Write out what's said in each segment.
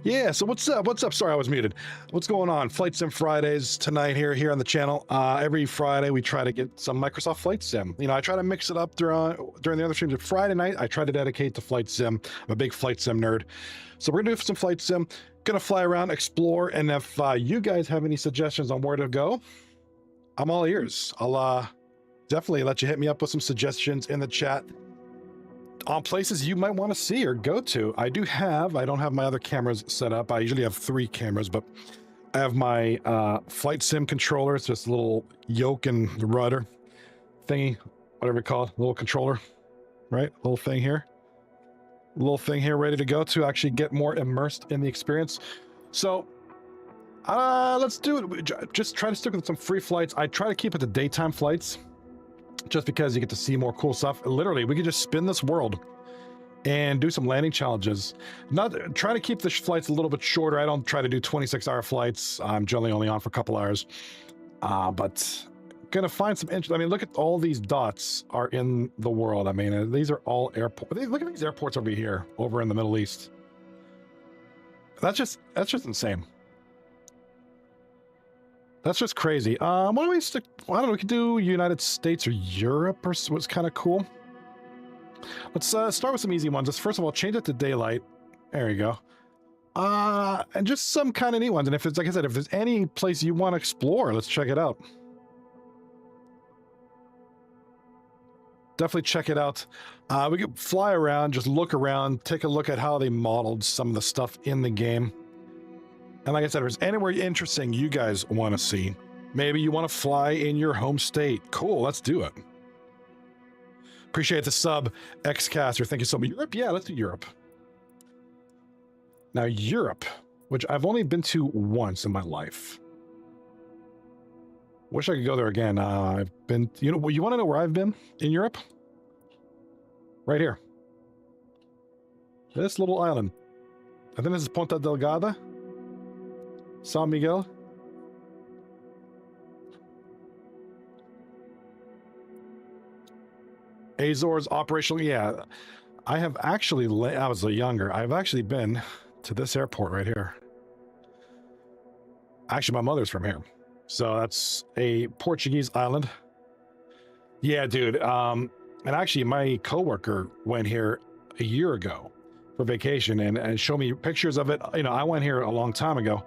Yeah, so what's up? What's up? Sorry, I was muted. What's going on? Flight Sim Fridays tonight here on the channel. Every Friday we try to get some Microsoft Flight Sim. You know, I try to mix it up during the other streams. But Friday night, I try to dedicate to Flight Sim. I'm a big Flight Sim nerd. So we're gonna do some Flight Sim. Gonna fly around, explore, and if you guys have any suggestions on where to go, I'm all ears. I'll definitely let you hit me up with some suggestions in the chat on places you might want to see or go to. I don't have my other cameras set up. I usually have 3 cameras, but I have my Flight Sim controller. It's just a little yoke and rudder thingy, whatever you call it, little controller, right? Little thing here ready to go to actually get more immersed in the experience. So let's do it. Just try to stick with some free flights. I try to keep it to daytime flights, just because you get to see more cool stuff. Literally, we could just spin this world and do some landing challenges. Not try to keep the flights a little bit shorter. I don't try to do 26-hour flights. I'm generally only on for a couple hours. But gonna find some interest. I mean, look at all these dots are in the world. I mean, these are all airports. Look at these airports over here, over in the Middle East. That's just insane. That's just crazy. Why don't we stick? I don't know. We could do United States or Europe, or what's kind of cool. Let's start with some easy ones. Let's first of all change it to daylight. There you go. And just some kind of neat ones. And if it's, like I said, if there's any place you want to explore, let's check it out. Definitely check it out. We could fly around, just look around, take a look at how they modeled some of the stuff in the game. And like I said, if there's anywhere interesting you guys want to see, maybe you want to fly in your home state. Cool, let's do it. Appreciate the sub, Xcaster. Thank you so much. Europe? Yeah, let's do Europe. Now, Europe, which I've only been to once in my life. Wish I could go there again. I've been, you want to know where I've been in Europe? Right here. This little island. I think this is Ponta Delgada. San Miguel. Azores operational. Yeah, I have actually, I was younger. I've actually been to this airport right here. Actually, my mother's from here. So that's a Portuguese island. Yeah, dude. And actually, my coworker went here a year ago for vacation and showed me pictures of it. You know, I went here a long time ago.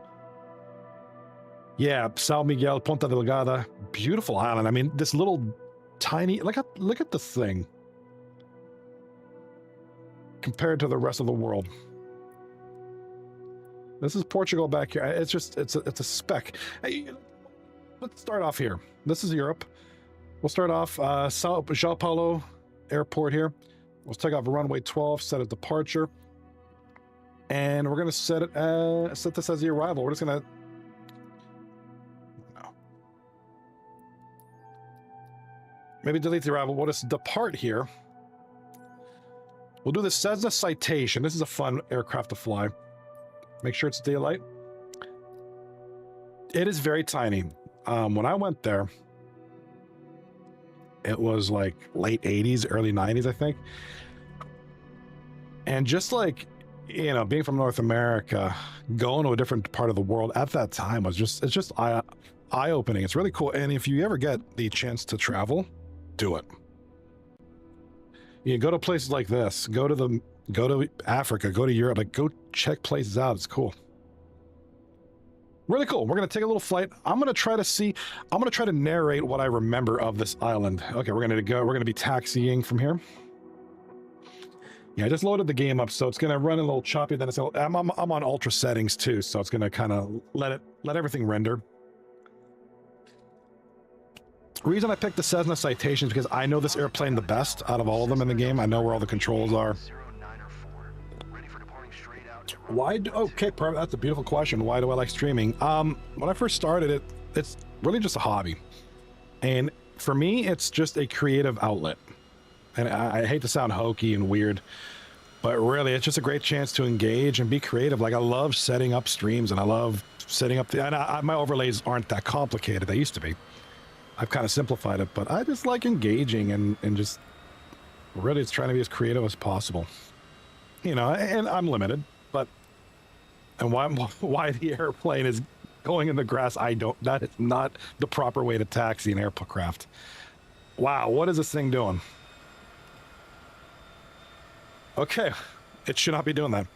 Yeah, São Miguel, Ponta Delgada, beautiful island. I mean, this little tiny, look at this thing compared to the rest of the world. This is Portugal back here. It's just, it's a speck. Hey, let's start off here. This is Europe. We'll start off Sao Paulo Airport here. We'll take off runway 12, set a departure, and we're gonna set this as the arrival. We're just gonna. Maybe delete the arrival. We'll just depart here. We'll do the Cessna Citation. This is a fun aircraft to fly. Make sure it's daylight. It is very tiny. When I went there, it was like late 80s, early 90s, I think. And just like, being from North America, going to a different part of the world at that time was it's just eye-opening. It's really cool. And if you ever get the chance to travel, do it. You go to places like this, go to Africa, go to Europe, like go check places out. It's cool. Really cool. We're going to take a little flight. I'm going to try to narrate what I remember of this island. Okay, we're going to be taxiing from here. Yeah, I just loaded the game up, so it's going to run a little choppy. Then I'm on ultra settings too, so it's going to kind of let everything render. Reason I picked the Cessna Citation is because I know this airplane the best out of all of them in the game. I know where all the controls are. Okay, that's a beautiful question. Why do I like streaming? When I first started it's really just a hobby. And for me, it's just a creative outlet. And I hate to sound hokey and weird, but really it's just a great chance to engage and be creative. Like I love setting up streams and I love setting up my overlays aren't that complicated. They used to be. I've kind of simplified it, but I just like engaging and just really it's trying to be as creative as possible. And I'm limited, but And why the airplane is going in the grass, I don't... That is not the proper way to taxi an aircraft. Wow, what is this thing doing? Okay, it should not be doing that.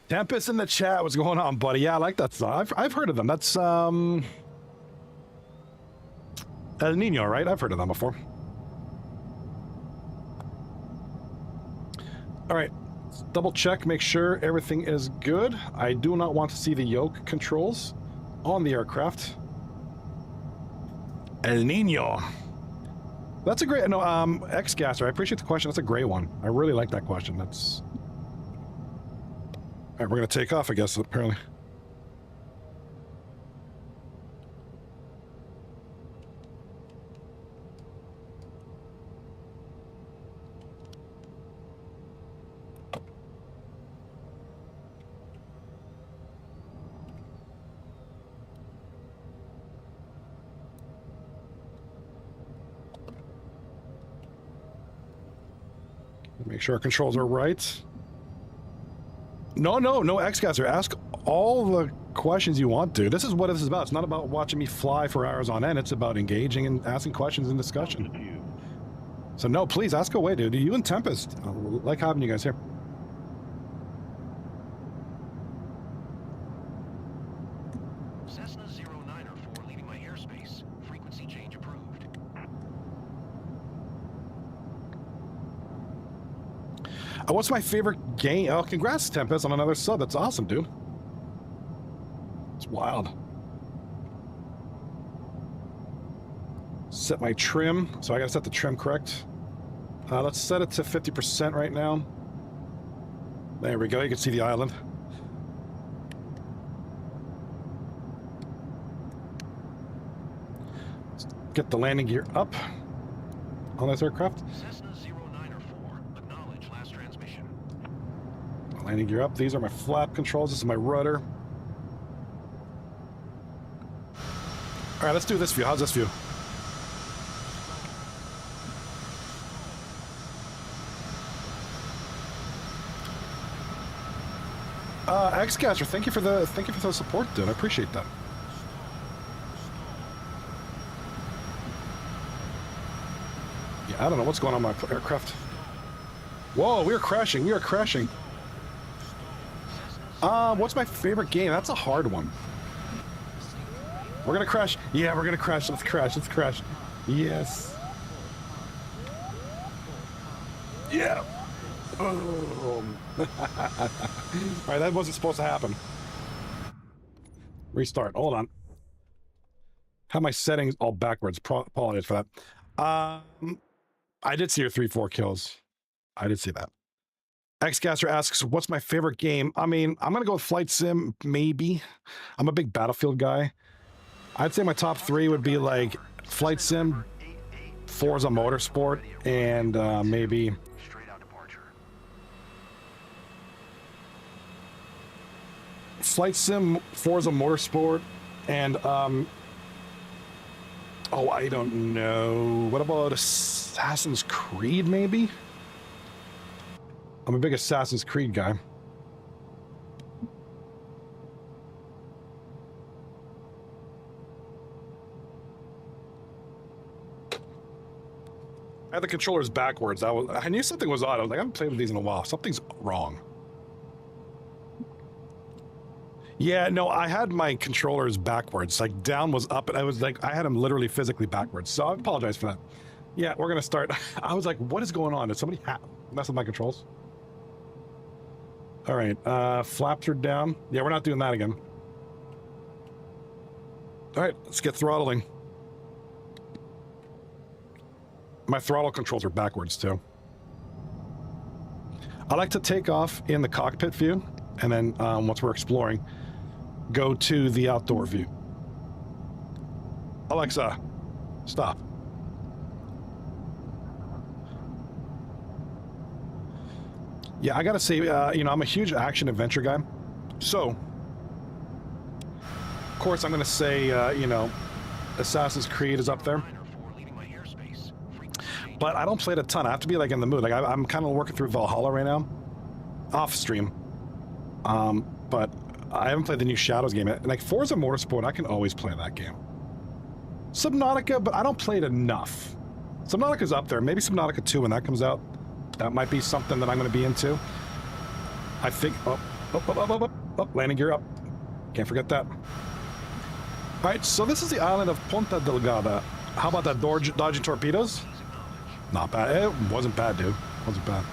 Tempest in the chat, what's going on, buddy? Yeah, I like that song. I've heard of them. That's El Nino, right? I've heard of them before. All right, let's double check, make sure everything is good. I do not want to see the yoke controls on the aircraft. El Nino. That's a great, no, X-Gasser, I appreciate the question. That's a great one. I really like that question. That's... All right, we're going to take off, I guess, apparently. Make sure our controls are right. No X-Gasser. Ask all the questions you want to. This is what this is about. It's not about watching me fly for hours on end. It's about engaging and asking questions in discussion. So no, please ask away, dude. You and Tempest. I like having you guys here. Cessna 0904 leaving my airspace. Frequency change approved. What's my favorite game? Oh, congrats, Tempest, on another sub. That's awesome, dude. It's wild. Set my trim. So I gotta set the trim correct. Let's set it to 50% right now. There we go. You can see the island. Let's get the landing gear up on this aircraft. Cessna 0904, acknowledge last transmission. Landing gear up. These are my flap controls. This is my rudder. All right, let's do this view. How's this view? X-Gasser, thank you for the support, dude. I appreciate that. Yeah, I don't know what's going on with my aircraft. Whoa, we are crashing. We are crashing. What's my favorite game? That's a hard one. We're gonna crash. Yeah, we're gonna crash. Let's crash. Let's crash. Yes. Yeah. Boom. Alright, that wasn't supposed to happen. Restart. Hold on. Have my settings all backwards. Apologize for that. I did see your 3-4 kills. I did see that. X-Gasser asks, what's my favorite game? I mean, I'm gonna go with Flight Sim, maybe. I'm a big Battlefield guy. I'd say my top 3 would be like Flight Sim, Forza Motorsport, and maybe... Flight Sim, Forza Motorsport, and oh, I don't know. What about Assassin's Creed, maybe? I'm a big Assassin's Creed guy. I had the controllers backwards. I knew something was odd. I was like, I haven't played with these in a while. Something's wrong. Yeah, no, I had my controllers backwards. Like, down was up, and I was like, I had them literally physically backwards. So I apologize for that. Yeah, we're gonna start. I was like, what is going on? Did somebody mess with my controls? All right, flaps are down. Yeah, we're not doing that again. All right, let's get throttling. My throttle controls are backwards too. I like to take off in the cockpit view, and then once we're exploring, go to the outdoor view. Alexa, stop. Yeah, I gotta say, you know, I'm a huge action adventure guy. So, of course, I'm gonna say, you know, Assassin's Creed is up there. But I don't play it a ton. I have to be like in the mood. Like I'm kind of working through Valhalla right now, off stream. But I haven't played the new Shadows game yet. Like Forza Motorsport, I can always play that game. Subnautica, but I don't play it enough. Subnautica's up there. Maybe Subnautica 2 when that comes out. That might be something that I'm going to be into. I think... Oh, landing gear up. Can't forget that. All right, so this is the island of Ponta Delgada. How about that dodging torpedoes? Not bad. It wasn't bad, dude. Wasn't bad.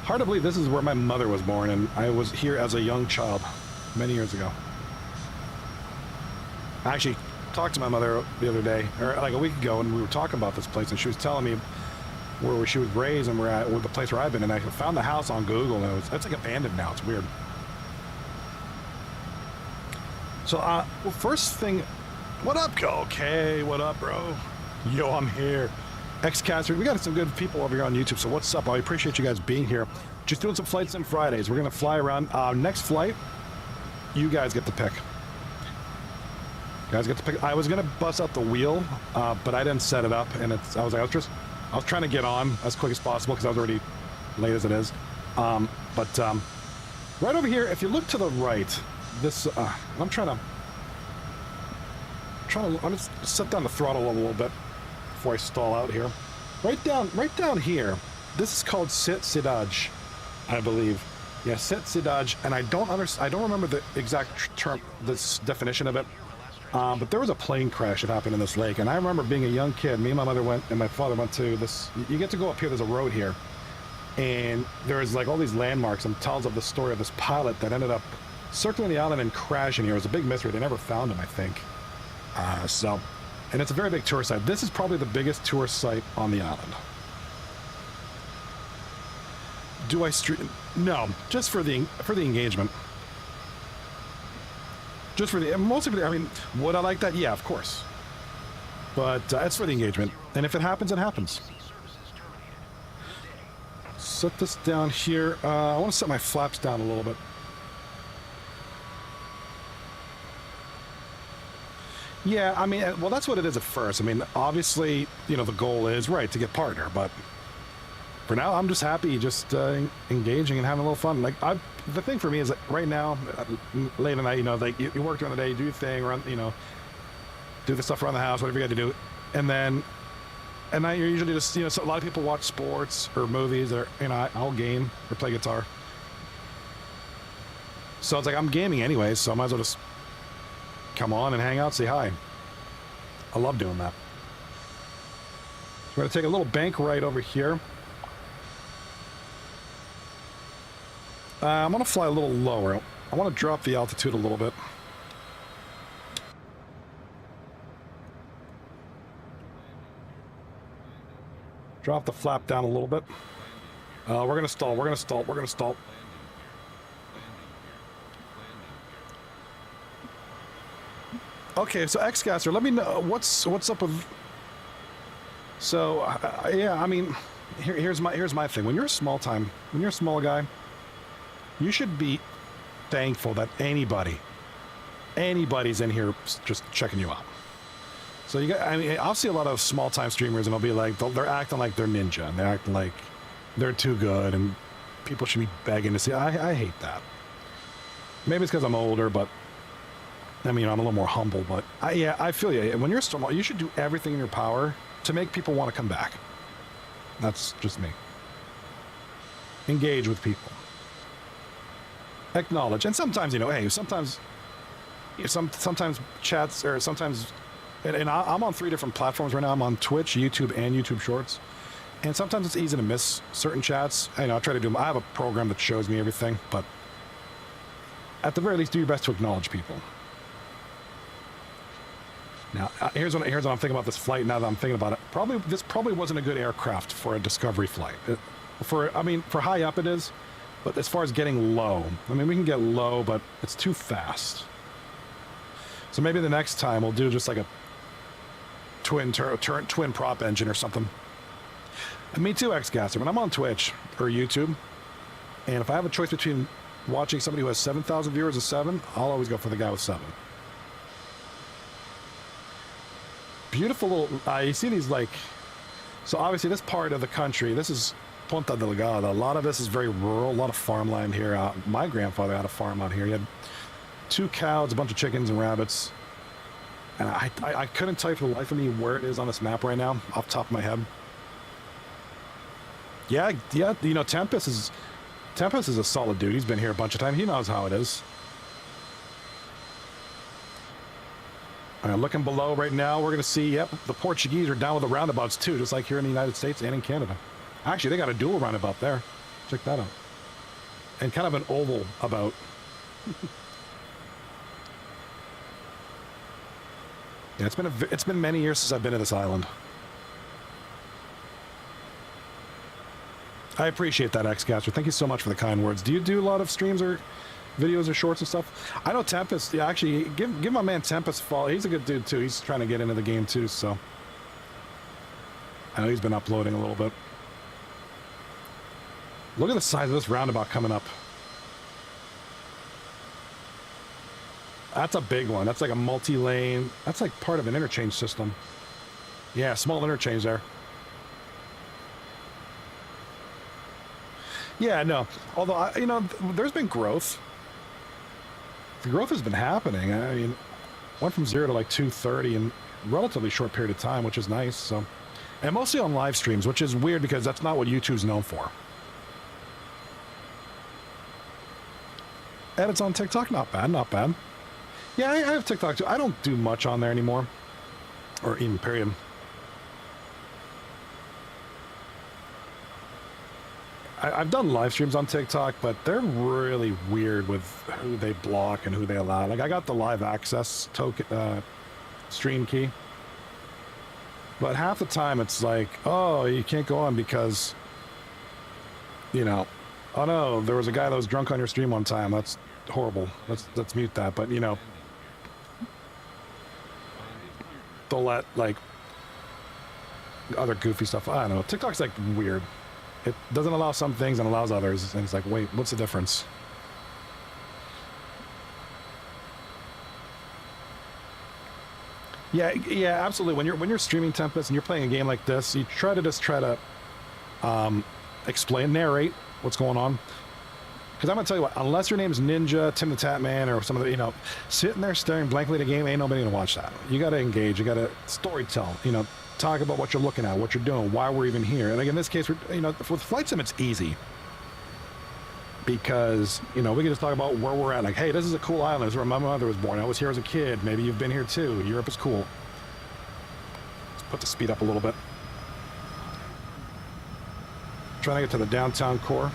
Hard to believe this is where my mother was born, and I was here as a young child many years ago. I actually talked to my mother the other day, or like a week ago, and we were talking about this place, and she was telling me where she was raised and where the place where I've been, and I found the house on Google, and it's like abandoned now. It's weird. So, well, first thing, what up? Okay, what up, bro? Yo, I'm here. Xcaster, we got some good people over here on YouTube, so what's up? I appreciate you guys being here. Just doing some flights on Fridays. We're gonna fly around. Next flight, you guys get to pick. I was gonna bust out the wheel, but I didn't set it up, and I was trying to get on as quick as possible because I was already late as it is. Right over here, if you look to the right, this I'm just set down the throttle a little bit before I stall out here. Right down here, this is called Sit Sidaj, I believe. Yeah, Sit Sidaj, and I don't remember the exact term, this definition of it. But there was a plane crash that happened in this lake, and I remember being a young kid. Me and my mother went, and my father went to this. You get to go up here. There's a road here, and there's like all these landmarks and tells of the story of this pilot that ended up circling the island and crashing here. It was a big mystery. They never found him, I think. And it's a very big tourist site. This is probably the biggest tourist site on the island. Do I stream? No, just for the engagement. Just for the, mostly for the, I mean, would I like that? Yeah, of course. But it's for the engagement. And if it happens, it happens. Set this down here. I want to set my flaps down a little bit. Yeah, I mean, well, that's what it is at first. I mean, obviously, you know, the goal is, right, to get partner. But for now, I'm just happy just engaging and having a little fun. Like, the thing for me is that right now, late at night, you know, like you work during the day, you do your thing, run, you know, do the stuff around the house, whatever you got to do, and then at night you're usually just, you know, so a lot of people watch sports or movies, or you know, I'll game or play guitar. So it's like I'm gaming anyway, so I might as well just come on and hang out, say hi. I love doing that. We're gonna take a little bank right over here. I'm going to fly a little lower. I want to drop the altitude a little bit. Drop the flap down a little bit. We're going to stall. We're going to stall. We're going to stall. Okay, so Xcaster, let me know what's up with. So yeah, I mean, here's my thing. When you're a small guy, you should be thankful that anybody's in here just checking you out. So you got, I mean, I'll see a lot of small time streamers and they'll be like, they're acting like they're ninja and they're acting like they're too good and people should be begging to see. I hate that. Maybe it's because I'm older, but I mean, I'm a little more humble, but yeah, I feel you. When you're small, you should do everything in your power to make people want to come back. That's just me. Engage with people. Acknowledge, and sometimes, you know, hey, sometimes chats, or sometimes, and I'm on 3 different platforms right now. I'm on Twitch, YouTube, and YouTube Shorts, and sometimes it's easy to miss certain chats. I know I try to do. I have a program that shows me everything, but at the very least, do your best to acknowledge people. Now, here's what I'm thinking about this flight. Now that I'm thinking about it, this probably wasn't a good aircraft for a discovery flight. For high up it is. But as far as getting low, I mean, we can get low, but it's too fast. So maybe the next time we'll do just like a twin prop engine or something. And me too, Xcaster. When I'm on Twitch or YouTube, and if I have a choice between watching somebody who has 7,000 viewers or 7, I'll always go for the guy with 7. Beautiful little, you see these like, so obviously this part of the country, this is Ponta Delgada. A lot of this is very rural, a lot of farmland here. My grandfather had a farm out here. He had 2 cows, a bunch of chickens and rabbits. And I couldn't tell you for the life of me where it is on this map right now, off the top of my head. Yeah, you know, Tempest is a solid dude. He's been here a bunch of times. He knows how it is. All right, looking below right now, we're going to see, yep, the Portuguese are down with the roundabouts too, just like here in the United States and in Canada. Actually, they got a dual roundabout there. Check that out. And kind of an oval about. Yeah, it's been many years since I've been to this island. I appreciate that, X-Caster. Thank you so much for the kind words. Do you do a lot of streams or videos or shorts and stuff? I know Tempest. Yeah, actually, give my man Tempest a follow. He's a good dude too. He's trying to get into the game too, so I know he's been uploading a little bit. Look at the size of this roundabout coming up. That's a big one. That's like a multi-lane. That's like part of an interchange system. Yeah, small interchange there. Yeah, no. Although, you know, there's been growth. The growth has been happening. I mean, went from 0 to like 230 in a relatively short period of time, which is nice. So, and mostly on live streams, which is weird because that's not what YouTube's known for. Edits on TikTok, not bad, not bad. Yeah, I have TikTok too. I don't do much on there anymore, or even period. I've done live streams on TikTok, but they're really weird with who they block and who they allow. Like, I got the live access token, stream key, but half the time it's like, oh, you can't go on because, you know, oh no, there was a guy that was drunk on your stream one time. That's horrible. Let's mute that. But you know, they'll let like other goofy stuff. I don't know. TikTok's like weird. It doesn't allow some things and allows others, and it's like, wait, what's the difference? Yeah, yeah, absolutely. When you're streaming Tempest and you're playing a game like this, you try to explain, narrate what's going on. Because I'm gonna tell you what, unless your name's Ninja, Tim the Tatman, or some of the, you know, sitting there staring blankly at a game, ain't nobody gonna watch that. You gotta engage. You gotta storytell. You know, talk about what you're looking at, what you're doing, why we're even here. And like in this case, we're, you know, with Flight Sim, it's easy because, you know, we can just talk about where we're at. Like, hey, this is a cool island. This is where my mother was born. I was here as a kid. Maybe you've been here too. Europe is cool. Let's put the speed up a little bit. Trying to get to the downtown core.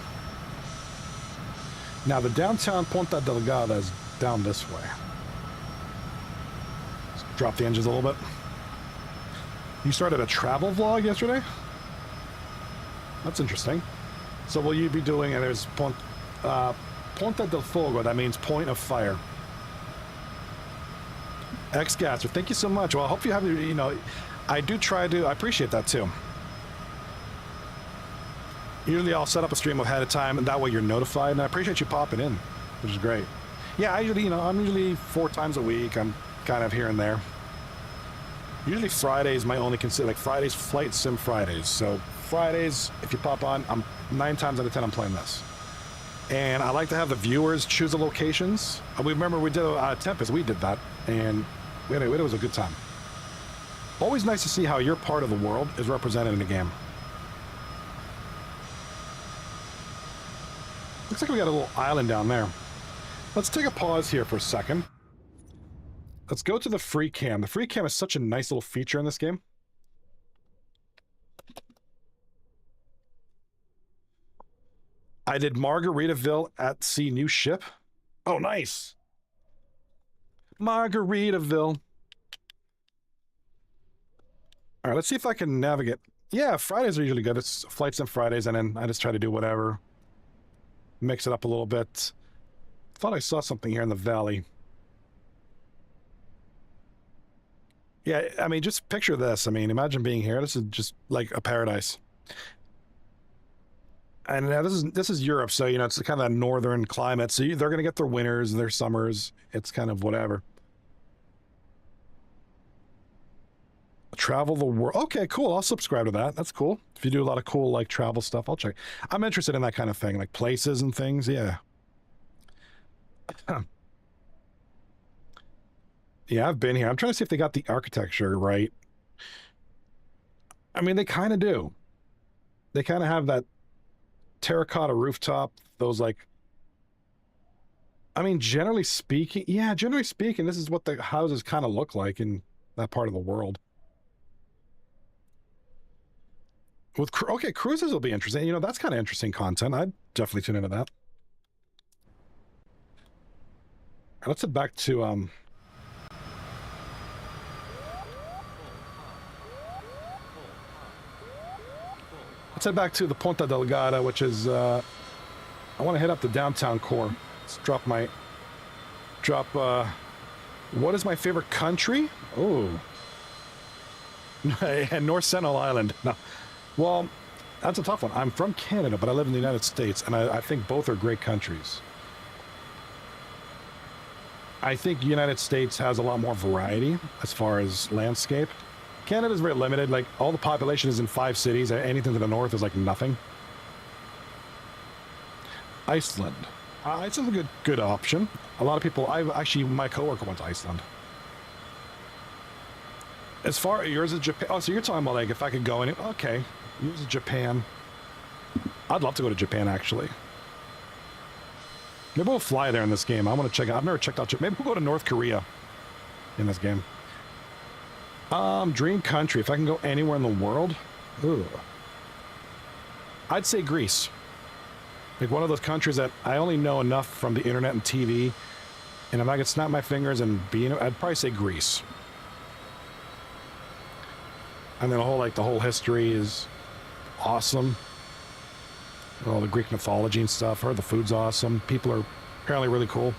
Now the downtown Ponta Delgada is down this way. Let's drop the engines a little bit. You started a travel vlog yesterday? That's interesting. So will you be doing, and there's Ponta del Fuego, that means point of fire. X-Gasser, thank you so much. Well, I hope you have, you know, I appreciate that too. Usually I'll set up a stream ahead of time, and that way you're notified, and I appreciate you popping in, which is great. Yeah, I'm usually 4 times a week. I'm kind of here and there. Usually Fridays my only like Fridays, Flight Sim Fridays. So Fridays, if you pop on, I'm 9 times out of 10 I'm playing this. And I like to have the viewers choose the locations. We remember we did Tempest, we did that, and it was a good time. Always nice to see how your part of the world is represented in the game. Looks like we got a little island down there. Let's take a pause here for a second. Let's go to the free cam. The free cam is such a nice little feature in this game. I did Margaritaville at sea, new ship. Oh, nice. Margaritaville. All right, let's see if I can navigate. Yeah, Fridays are usually good. It's Flight Sim Fridays, and then I just try to do whatever. Mix it up a little bit. Thought I saw something here in the valley. Yeah, I mean, just picture this. I mean, imagine being here. This is just like a paradise. And now this is Europe, so you know it's kind of a northern climate. So they're gonna get their winters and their summers. It's kind of whatever. Travel the world. Okay, cool. I'll subscribe to that. That's cool. If you do a lot of cool like travel stuff, I'll check. I'm interested in that kind of thing, like places and things. Yeah. Yeah, I've been here. I'm trying to see if they got the architecture right. I mean, they kind of do. They kind of have that terracotta rooftop, those like, I mean, generally speaking, yeah, generally speaking, this is what the houses kind of look like in that part of the world. Okay, cruises will be interesting. You know, that's kind of interesting content. I'd definitely tune into that. Let's head back to let's head back to the Ponta Delgada, which is I want to head up to downtown core. Let's drop what is my favorite country? Oh. North Sentinel Island. No. Well, that's a tough one. I'm from Canada, but I live in the United States, and I think both are great countries. I think United States has a lot more variety as far as landscape. Canada's very limited. Like, all the population is in 5 cities. Anything to the north is like nothing. Iceland. Iceland's a good option. A lot of people, my coworker went to Iceland. As far as yours is Japan. Oh, so you're talking about like if I could go in. Okay, yours is Japan. I'd love to go to Japan actually. Maybe we'll fly there in this game. I want to check out. I've never checked out Japan. Maybe we'll go to North Korea in this game. Dream country. If I can go anywhere in the world, ooh, I'd say Greece. Like one of those countries that I only know enough from the internet and TV, and if I could snap my fingers and be in it, I'd probably say Greece. And then the whole history is awesome. All the Greek mythology and stuff. Heard the food's awesome. People are apparently really cool.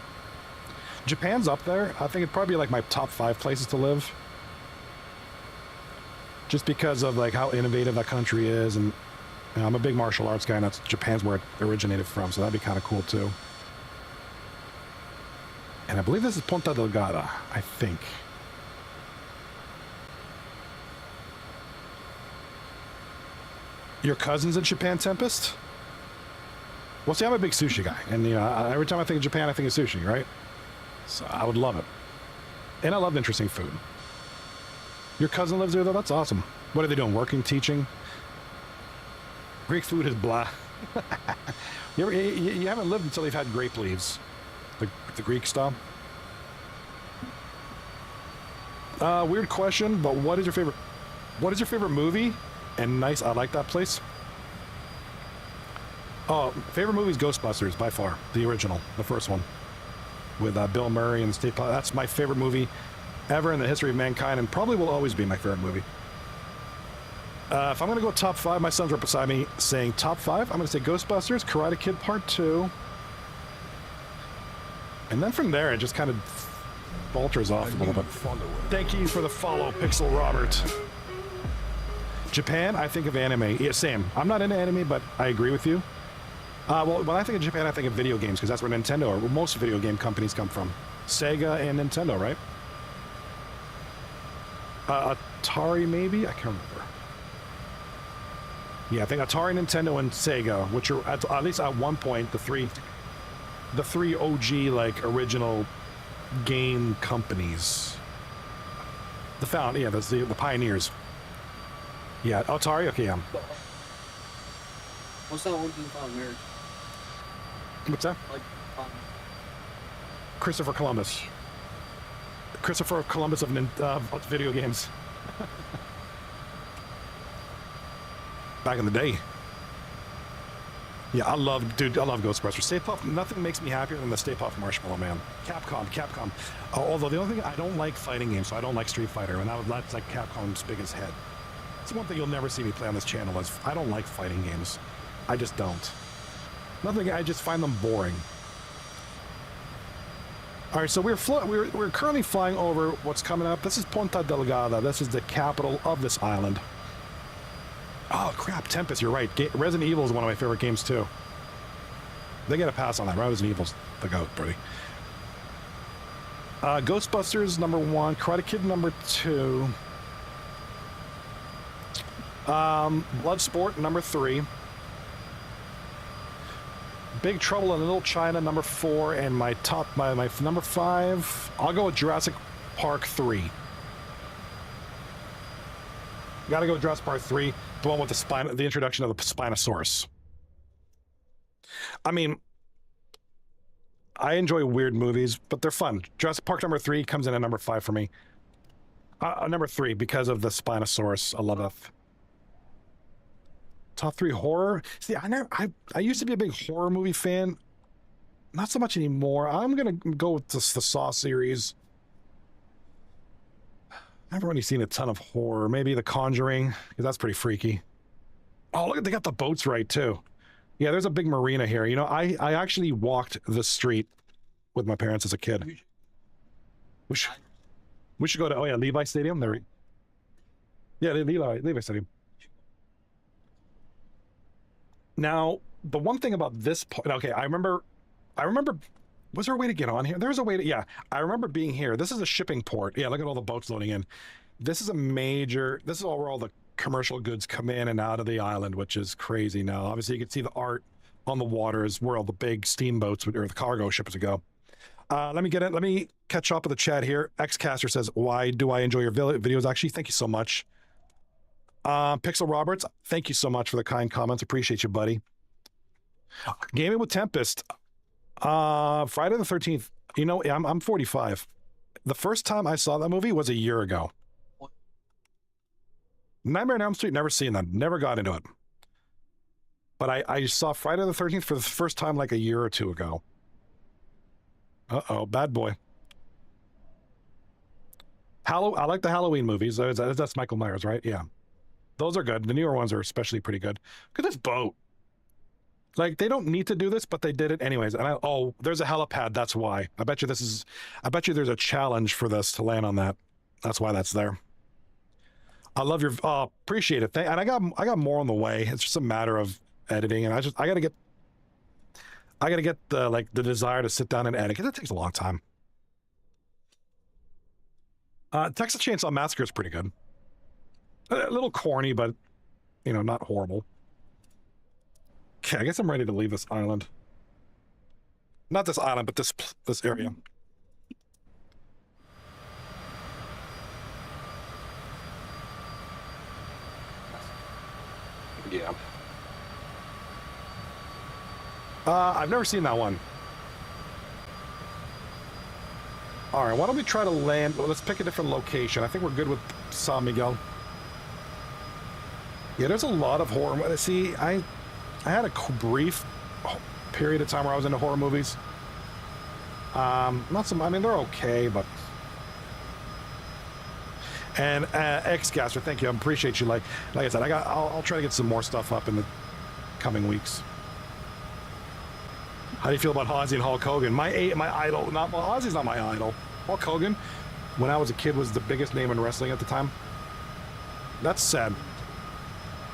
Japan's up there. I think it'd probably be like my top 5 places to live. Just because of like how innovative that country is, and you know, I'm a big martial arts guy, and Japan's where it originated from, so that'd be kind of cool too. And I believe this is Ponta Delgada, I think. Your cousin's in Japan, Tempest? Well, see, I'm a big sushi guy, and you know, every time I think of Japan, I think of sushi, right? So I would love it. And I love interesting food. Your cousin lives there, though? That's awesome. What are they doing? Working, teaching? Greek food is blah. You haven't lived until you've had grape leaves. The Greek style. Weird question, but what is your favorite movie? And nice, I like that place. Oh, favorite movie is Ghostbusters, by far. The original, the first one. With Bill Murray and Steve. That's my favorite movie ever in the history of mankind, and probably will always be my favorite movie. If I'm going to go top 5, my son's right beside me saying top 5. I'm going to say Ghostbusters, Karate Kid Part 2. And then from there, it just kind of falters off a little bit. Thank you for the follow, Pixel Robert. Japan, I think of anime. Yeah, same. I'm not into anime, but I agree with you. Well, when I think of Japan, I think of video games, because that's where Nintendo, or where most video game companies come from. Sega and Nintendo, right? Atari, maybe? I can't remember. Yeah, I think Atari, Nintendo, and Sega, which are at least at one point the three OG like original game companies. The pioneers. Yeah, Atari. Okay, yeah. What's that one thing called America? What's that? Like, Christopher Columbus. Christopher Columbus of video games. Back in the day. Yeah, I love Ghostbusters. Stay Puft, nothing makes me happier than the Stay Puft Marshmallow Man. Capcom. Although the only thing, I don't like fighting games, so I don't like Street Fighter, and that's like Capcom's biggest head. It's one thing you'll never see me play on this channel is I don't like fighting games. I just don't. I just find them boring. All right, so we're currently flying over what's coming up. This is Ponta Delgada. This is the capital of this island. Oh, crap, Tempest, you're right. Resident Evil is one of my favorite games, too. They get a pass on that. Resident Evil's the goat, pretty. Ghostbusters, number 1. Karate Kid, number 2. Bloodsport, number 3. Big Trouble in Little China, number 4, and my number 5. I'll go with Jurassic Park 3. Gotta go with Jurassic Park 3, the one with the introduction of the Spinosaurus. I mean, I enjoy weird movies, but they're fun. Jurassic Park number 3 comes in at number 5 for me. Number 3 because of the Spinosaurus. I love that. Top 3 horror. See, I used to be a big horror movie fan. Not so much anymore. I'm gonna go with the Saw series. I've already seen a ton of horror. Maybe The Conjuring, because that's pretty freaky. Oh, look, they got the boats right too. Yeah, there's a big marina here. You know, I actually walked the street with my parents as a kid. We should go to, oh yeah, Levi Stadium. There. Yeah, Levi Stadium. Now, the one thing about this point, okay, I remember, was there a way to get on here? There's a way to, yeah, I remember being here. This is a shipping port. Yeah, look at all the boats loading in. This is where all the commercial goods come in and out of the island, which is crazy now. Obviously, you can see the art on the waters where all the big steamboats or the cargo ships would go. Let me catch up with the chat here. Xcaster says, why do I enjoy your videos? Actually, thank you so much. Pixel Roberts, thank you so much for the kind comments. Appreciate you, buddy. Gaming with Tempest. Friday the 13th. You know, I'm 45. The first time I saw that movie was a year ago. Nightmare on Elm Street, never seen that. Never got into it. But I saw Friday the 13th for the first time like a year or 2 ago. Uh-oh, bad boy. I like the Halloween movies. That's Michael Myers, right? Yeah. Those are good. The newer ones are especially pretty good. Look at this boat. Like, they don't need to do this, but they did it anyways. And oh, there's a helipad. That's why. I bet you there's a challenge for this to land on that. That's why that's there. I love your, appreciate it. And I got more on the way. It's just a matter of editing. And I gotta get the desire to sit down and edit, because it takes a long time. Texas Chainsaw Massacre is pretty good. A little corny, but, you know, not horrible. Okay, I guess I'm ready to leave this island. Not this island, but this area. Yeah. I've never seen that one. All right, why don't we try to land? Well, let's pick a different location. I think we're good with San Miguel. Yeah, there's a lot of horror. See, I had a brief period of time where I was into horror movies. Not some. I mean, they're okay, but. And Xcaster, thank you. I appreciate you. Like I said, I'll try to get some more stuff up in the coming weeks. How do you feel about Ozzy and Hulk Hogan? My idol. Ozzy's not my idol. Hulk Hogan, when I was a kid, was the biggest name in wrestling at the time. That's sad.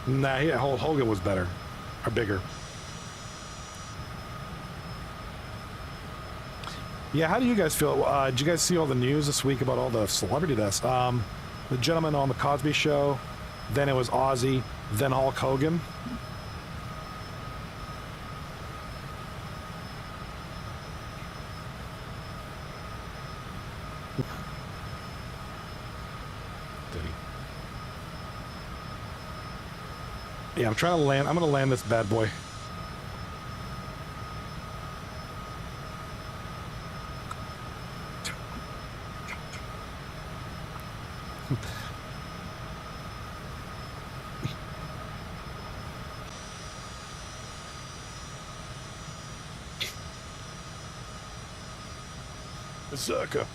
Nah, yeah, Hulk Hogan was better. Or bigger. Yeah, how do you guys feel? Did you guys see all the news this week about all the celebrity deaths? The gentleman on the Cosby Show, then it was Ozzy, then Hulk Hogan. Yeah, I'm trying to land. I'm going to land this bad boy. Berserker.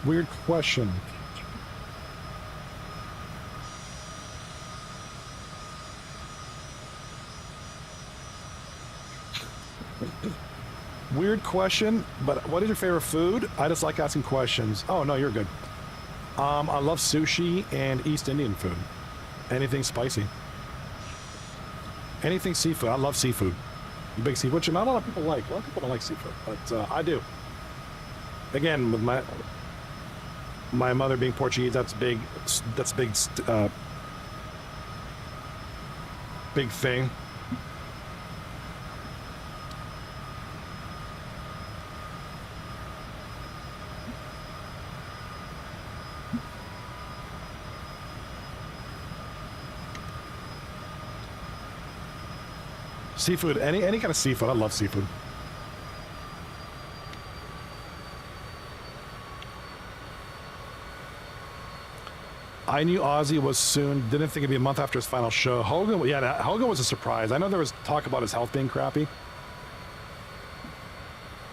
Weird question. Weird question, but what is your favorite food? I just like asking questions. Oh, no, you're good. I love sushi and East Indian food. Anything spicy. Anything seafood. I love seafood. I'm a big seafood, which not a lot of people like. A lot of people don't like seafood, but I do. Again, with my... My mother being Portuguese, that's big. That's big. Big thing. Seafood, any kind of seafood. I love seafood. I knew Ozzy was soon. Didn't think it'd be a month after his final show. Hogan, yeah, Hogan was a surprise. I know there was talk about his health being crappy.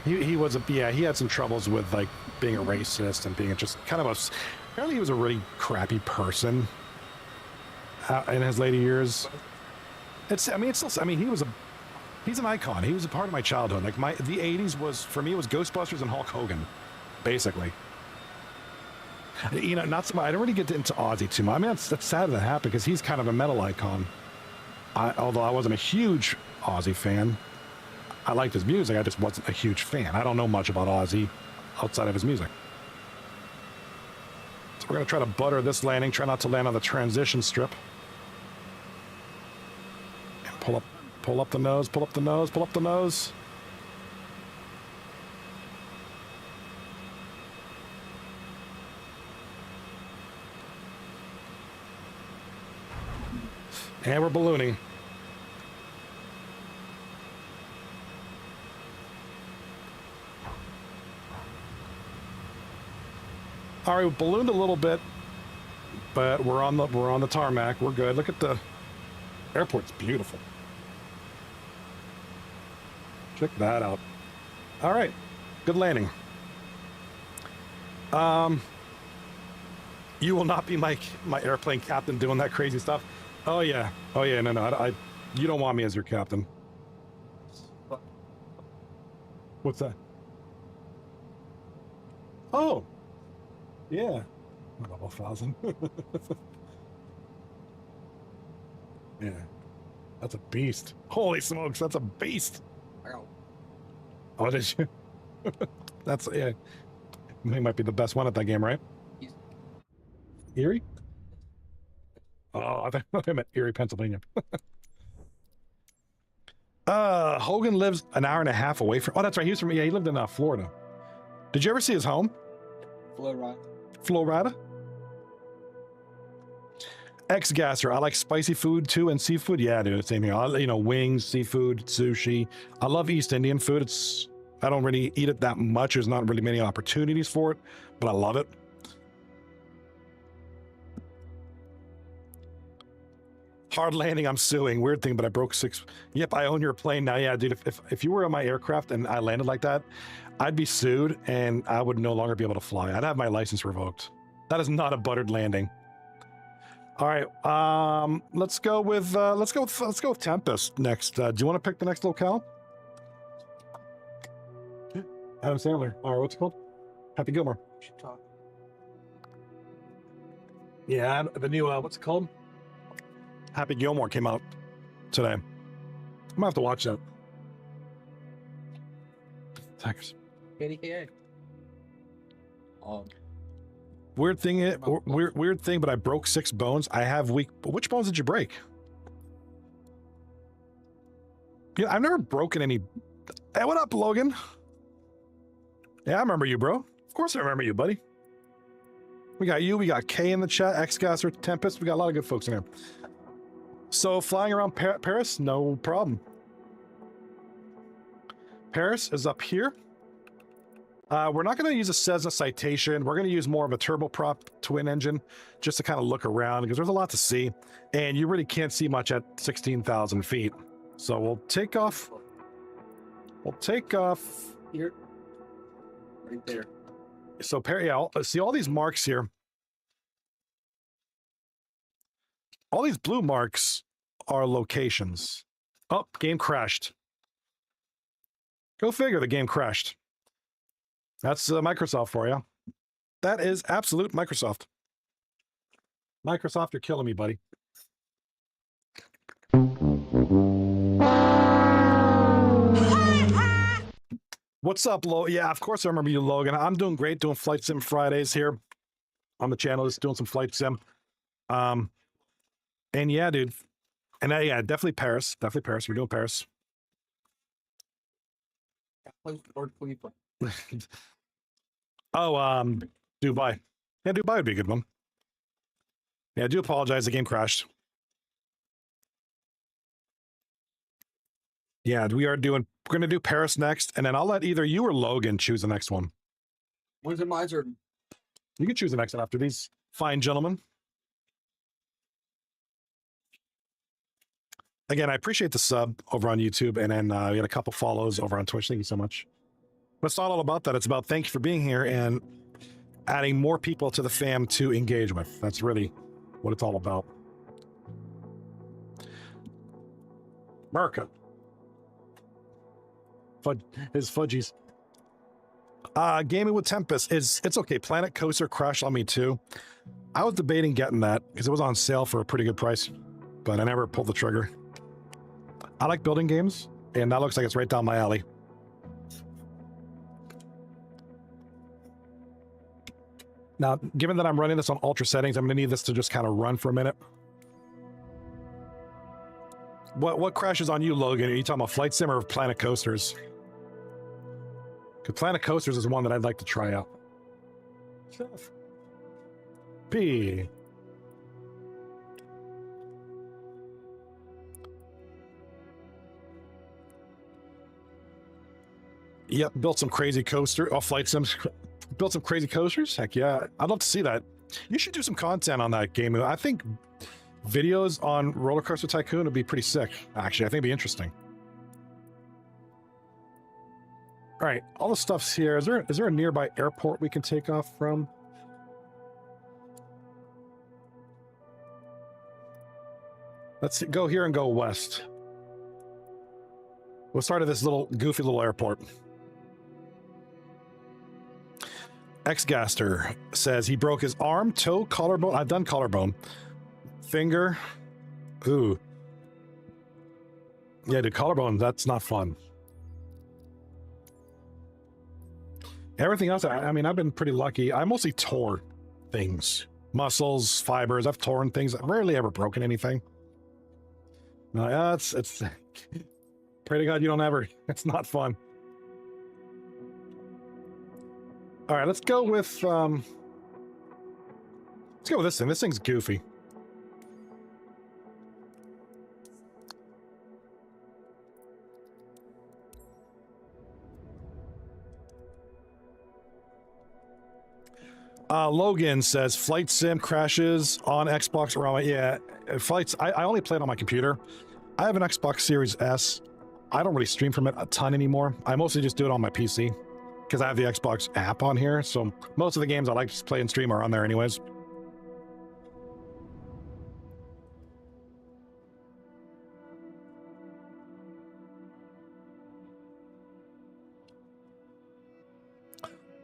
He was a, yeah, he had some troubles with like being a racist and being just kind of a. Apparently, he was a really crappy person in his later years. It's, I mean, it's still, I mean, he's an icon. He was a part of my childhood. Like the '80s was, for me, it was Ghostbusters and Hulk Hogan, basically. You know, not so much. I don't really get into Ozzy too much. I mean, that's sad that happened because he's kind of a metal icon. Although I wasn't a huge Ozzy fan, I liked his music. I just wasn't a huge fan. I don't know much about Ozzy outside of his music. So we're gonna try to butter this landing. Try not to land on the transition strip. And pull up the nose. Pull up the nose. Pull up the nose. And we're ballooning. All right, we ballooned a little bit, but we're on the tarmac. We're good. Look at the airport's beautiful. Check that out. All right, good landing. You will not be my airplane captain doing that crazy stuff. Oh yeah, no, you don't want me as your captain. What's that? Oh, yeah, level 1,000. Yeah, that's a beast. Holy smokes, that's a beast. Oh, did you? That's, yeah. He might be the best one at that game, right? Erie? Oh, I think I'm at Erie, Pennsylvania. Hogan lives an hour and a half away from. Oh, that's right. He was from. Yeah, he lived in Florida. Did you ever see his home? Florida. Ex-gasser. I like spicy food too and seafood. Yeah, dude, same here. You know, wings, seafood, sushi. I love East Indian food. I don't really eat it that much. There's not really many opportunities for it, but I love it. Hard landing, I'm suing. Weird thing, but I broke 6. Yep, I own your plane now. Yeah, dude, if you were on my aircraft and I landed like that, I'd be sued and I would no longer be able to fly. I'd have my license revoked. That is not a buttered landing. All right, let's go with Tempest next. Do you want to pick the next locale? Adam Sandler. All right, what's it called? Happy Gilmore. Yeah, the new what's it called? Happy Gilmore came out today. I'm gonna have to watch that. Thanks. Weird thing, but I broke 6 bones. I have weak. Which bones did you break? Yeah, I've never broken any. Hey, what up, Logan? Yeah, I remember you, bro. Of course I remember you, buddy. We got you. We got Kay in the chat. Ex-gasser, Tempest. We got a lot of good folks in here. So flying around Paris, no problem. Paris is up here. We're not going to use a Cessna Citation. We're going to use more of a turboprop twin engine just to kind of look around because there's a lot to see and you really can't see much at 16,000 feet. So we'll take off. Here. Right there. So yeah, see all these marks here. All these blue marks are locations. Oh, game crashed. Go figure, the game crashed. That's Microsoft for you. That is absolute Microsoft. Microsoft, you're killing me, buddy. What's up, Lo? Yeah, of course I remember you, Logan. I'm doing great, doing Flight Sim Fridays here. on the channel, just doing some flight sim. And yeah, dude. And yeah, definitely Paris. Definitely Paris. We're doing Paris. Oh, Dubai. Yeah, Dubai would be a good one. Yeah, I do apologize. The game crashed. Yeah, we're going to do Paris next, and then I'll let either you or Logan choose the next one. When's it my turn? You can choose the next one after these fine gentlemen. Again, I appreciate the sub over on YouTube, and then we had a couple follows over on Twitch. Thank you so much. But it's not all about that. It's about thank you for being here and adding more people to the fam to engage with. That's really what it's all about. America. His fudgies. Gaming with Tempest it's okay. Planet Coaster crashed on me too. I was debating getting that because it was on sale for a pretty good price, but I never pulled the trigger. I like building games, and that looks like it's right down my alley. Now, given that I'm running this on ultra settings, I'm going to need this to just kind of run for a minute. What crashes on you, Logan? Are you talking about Flight Sim or Planet Coasters? Because Planet Coasters is one that I'd like to try out. P. Yep, built some crazy coaster. Oh, Flight Sims. Built some crazy coasters? Heck yeah. I'd love to see that. You should do some content on that game. I think videos on Roller Coaster Tycoon would be pretty sick. Actually, I think it'd be interesting. All right, all the stuff's here. Is there a nearby airport we can take off from? Let's go here and go west. We'll start at this little goofy little airport. Xgaster says he broke his arm, toe, collarbone. I've done collarbone. Finger. Ooh. Yeah, dude, collarbone, that's not fun. Everything else, I mean, I've been pretty lucky. I mostly tore things. Muscles, fibers, I've torn things. I've rarely ever broken anything. It's pray to God you don't ever. It's not fun. All right, let's go with this thing. This thing's goofy. Logan says Flight Sim crashes on Xbox or on yeah, flights. I only play it on my computer. I have an Xbox Series S. I don't really stream from it a ton anymore. I mostly just do it on my PC because I have the Xbox app on here. So most of the games I like to play and stream are on there anyways.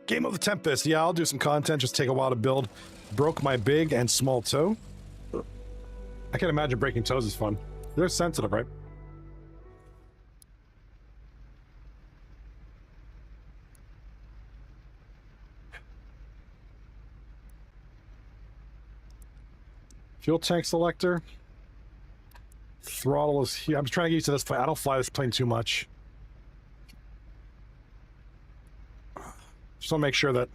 Game of the Tempest. Yeah, I'll do some content. Just take a while to build. Broke my big and small toe. I can't imagine breaking toes is fun. They're sensitive, right? Fuel tank selector. Throttle is here. I'm trying to get used to this plane. I don't fly this plane too much. Just want to make sure that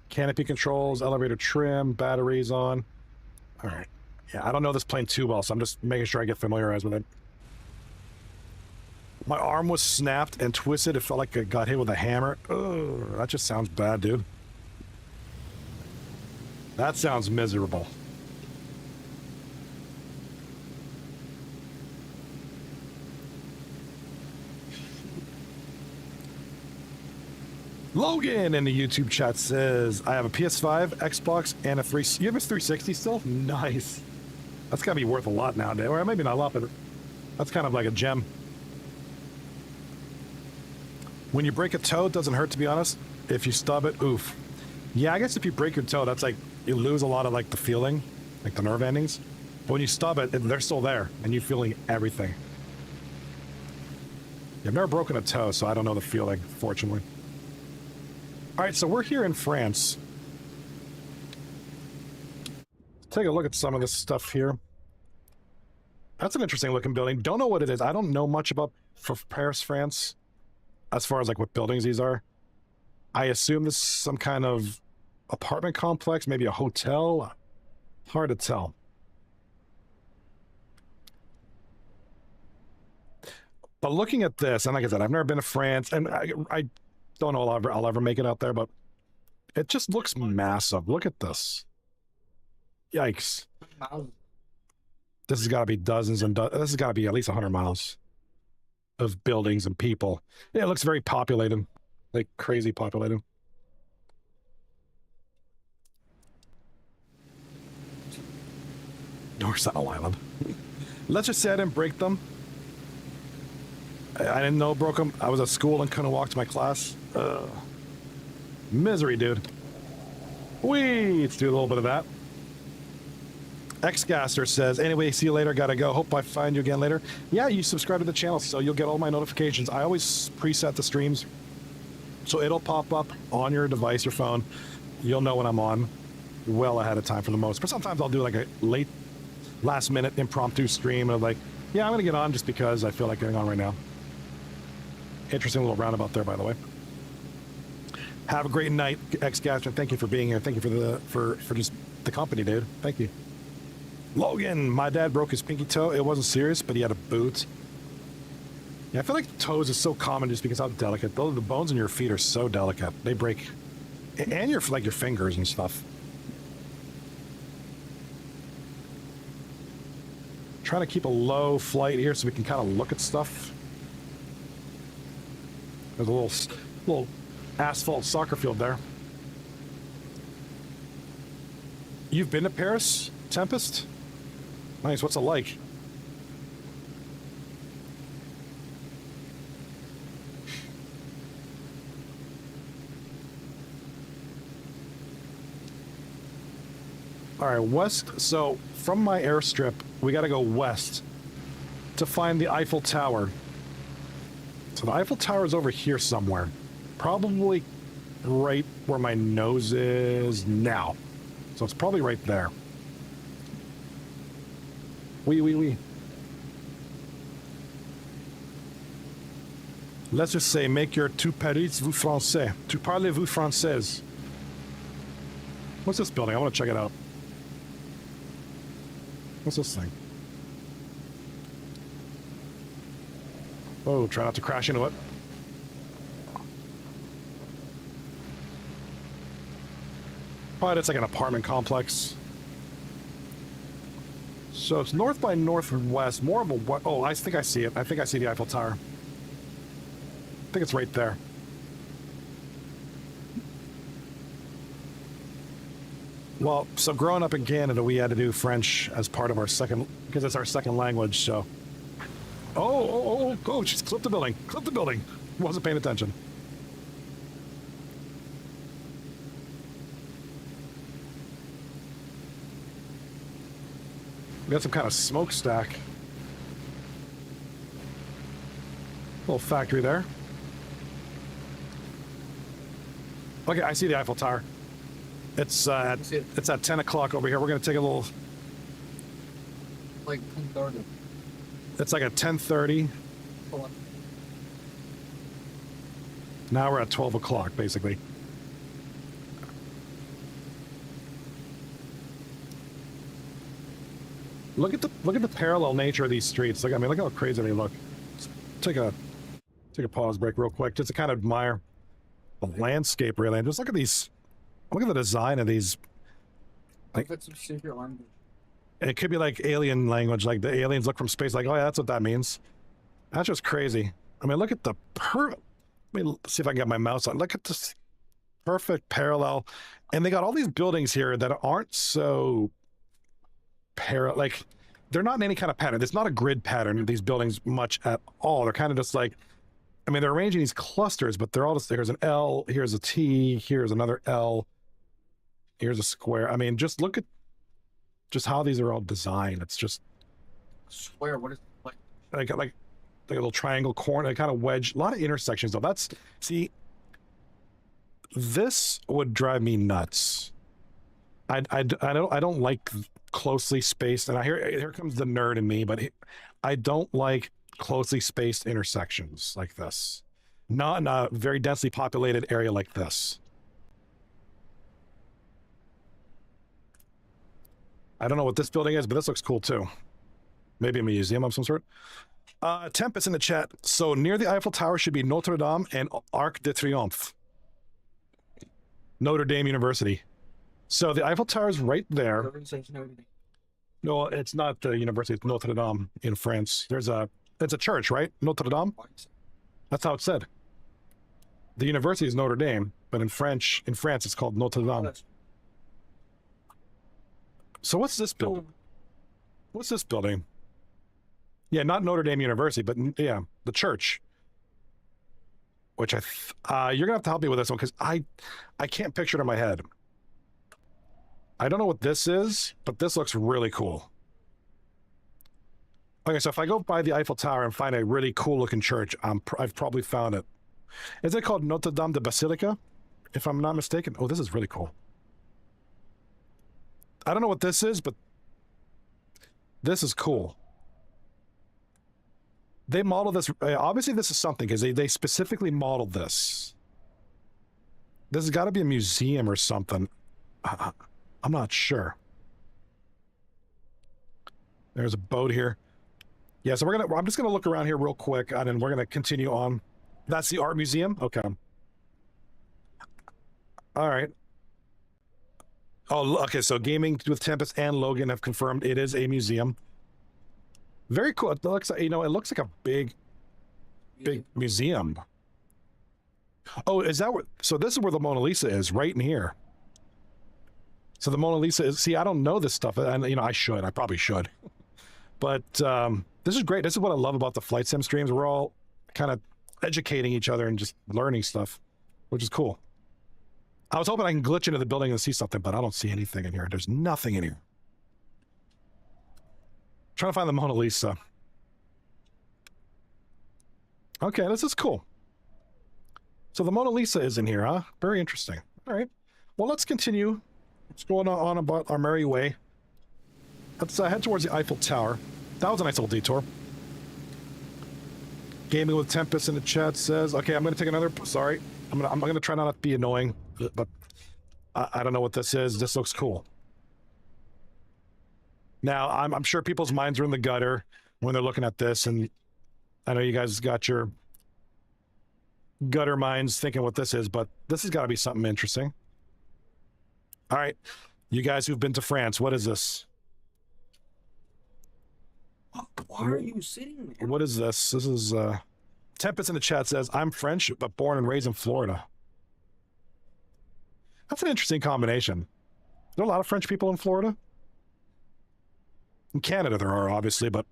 canopy controls, elevator trim, batteries on. All right. Yeah, I don't know this plane too well, so I'm just making sure I get familiarized with it. My arm was snapped and twisted. It felt like I got hit with a hammer. Oh, that just sounds bad, dude. That sounds miserable. Logan in the YouTube chat says, I have a PS5, Xbox, and a 3... You have a 360 still? Nice. That's gotta be worth a lot nowadays. Or maybe not a lot, but that's kind of like a gem. When you break a toe, it doesn't hurt, to be honest. If you stub it, oof. Yeah, I guess if you break your toe, that's like, you lose a lot of like the feeling, like the nerve endings. But when you stub it, they're still there, and you're feeling everything. I've never broken a toe, so I don't know the feeling, fortunately. All right, so we're here in France. Take a look at some of this stuff here. That's an interesting looking building. Don't know what it is. I don't know much about for Paris, France, as far as like what buildings these are. I assume this is some kind of apartment complex, maybe a hotel. Hard to tell. But looking at this, and like I said, I've never been to France, and I don't know I'll ever make it out there, but it just looks massive. Look at this. Yikes. This has got to be dozens and this has got to be at least 100 miles of buildings and people. Yeah, it looks very populated, like crazy populated. North Sentinel Island. Let's just say I didn't break them. I didn't know broke them. I was at school and couldn't walk to my class. Misery, dude. Let's do a little bit of that. Xgaster says, anyway, see you later, gotta go. Hope I find you again later. Yeah, you subscribe to the channel, so you'll get all my notifications. I always preset the streams, so it'll pop up on your device, your phone. You'll know when I'm on well ahead of time for the most. But sometimes I'll do like a last minute impromptu stream of like, yeah, I'm gonna get on just because I feel like getting on right now. Interesting little roundabout there, by the way. Have a great night, Xgaster. Thank you for being here. Thank you for just the company, dude. Thank you. Logan, my dad broke his pinky toe. It wasn't serious, but he had a boot. Yeah, I feel like toes is so common just because how delicate. The bones in your feet are so delicate. They break. And your fingers and stuff. Trying to keep a low flight here so we can kind of look at stuff. There's a little asphalt soccer field there. You've been to Paris, Tempest? Nice, what's it like? All right, west. So from my airstrip, we got to go west to find the Eiffel Tower. So the Eiffel Tower is over here somewhere. Probably right where my nose is now. So it's probably right there. Oui. Let's just say, make your tu parlez vous français. Tu parlez-vous française? What's this building? I want to check it out. What's this thing? Oh, try not to crash into it. But it's like an apartment complex. So it's north by northwest, more of a... Oh, I think I see it. I think I see the Eiffel Tower. I think it's right there. Well, so growing up in Canada, we had to do French as part of our second... Because it's our second language, so... Oh, she's clipped the building. Clipped the building. Wasn't paying attention. We got some kind of smokestack. Little factory there. Okay, I see the Eiffel Tower. It's at 10 o'clock over here. We're gonna take a little. Like 10:30. It's like at 10:30. Now we're at 12 o'clock, basically. Look at the parallel nature of these streets. Like, I mean, look how crazy they look. Let's take a pause break real quick, just to kind of admire the landscape, really. And just look at these. Look at the design of these. Like, it's a secret language. It could be like alien language, like the aliens look from space, like, oh yeah, that's what that means. That's just crazy. I mean, look at the Let me see if I can get my mouse on. Look at this perfect parallel, and they got all these buildings here that aren't so like they're not in any kind of pattern. It's not a grid pattern, these buildings, much at all. They're kind of just like, I mean, they're arranging these clusters, but they're all just, here's an L, here's a T, here's another L, here's a square. I mean, just look at just how these are all designed. It's just Square, what is it like? like a little triangle corner, kind of wedge, a lot of intersections though. See, this would drive me nuts. I don't like closely spaced, and here comes the nerd in me, but I don't like closely spaced intersections like this. Not in a very densely populated area like this. I don't know what this building is, but this looks cool too. Maybe a museum of some sort. Tempest in the chat. So near the Eiffel Tower should be Notre Dame and Arc de Triomphe. Notre Dame University. So the Eiffel Tower is right there. No, it's not the university. It's Notre Dame in France. It's a church, right? Notre Dame. That's how it's said. The university is Notre Dame, but in France, it's called Notre Dame. So what's this building? What's this building? Yeah, not Notre Dame University, but yeah, the church. Which you're gonna have to help me with this one because I can't picture it in my head. I don't know what this is, but this looks really cool. Okay, so if I go by the Eiffel Tower and find a really cool looking church, I've probably found it. Is it called Notre Dame de Basilica? If I'm not mistaken. Oh, this is really cool. I don't know what this is, but this is cool. They modeled this. Obviously, this is something because they specifically modeled this. This has got to be a museum or something. I'm not sure. There's a boat here. Yeah, so I'm just gonna look around here real quick, and then we're gonna continue on. That's the art museum. Okay. All right. Oh, okay. So Gaming with Tempest and Logan have confirmed it is a museum. Very cool. It looks, it looks like a big museum. Oh, is that where? So this is where the Mona Lisa is, right in here. So the Mona Lisa is. See, I don't know this stuff, and I should. I probably should. But this is great. This is what I love about the flight sim streams. We're all kind of educating each other and just learning stuff, which is cool. I was hoping I can glitch into the building and see something, but I don't see anything in here. There's nothing in here. Trying to find the Mona Lisa. Okay, this is cool. So the Mona Lisa is in here, huh? Very interesting. All right. Well, let's continue. Let's go on about our merry way. Let's head towards the Eiffel Tower. That was a nice little detour. Gaming with Tempest in the chat says, okay, I'm going to take another... Sorry. I'm gonna try not to be annoying, but I don't know what this is. This looks cool. Now, I'm sure people's minds are in the gutter when they're looking at this, and I know you guys got your gutter minds thinking what this is, but this has got to be something interesting. All right, you guys who've been to France, what is this? Why are you sitting there? What is this? This is Tempest in the chat says, I'm French, but born and raised in Florida. That's an interesting combination. There are a lot of French people in Florida. In Canada there are, obviously, but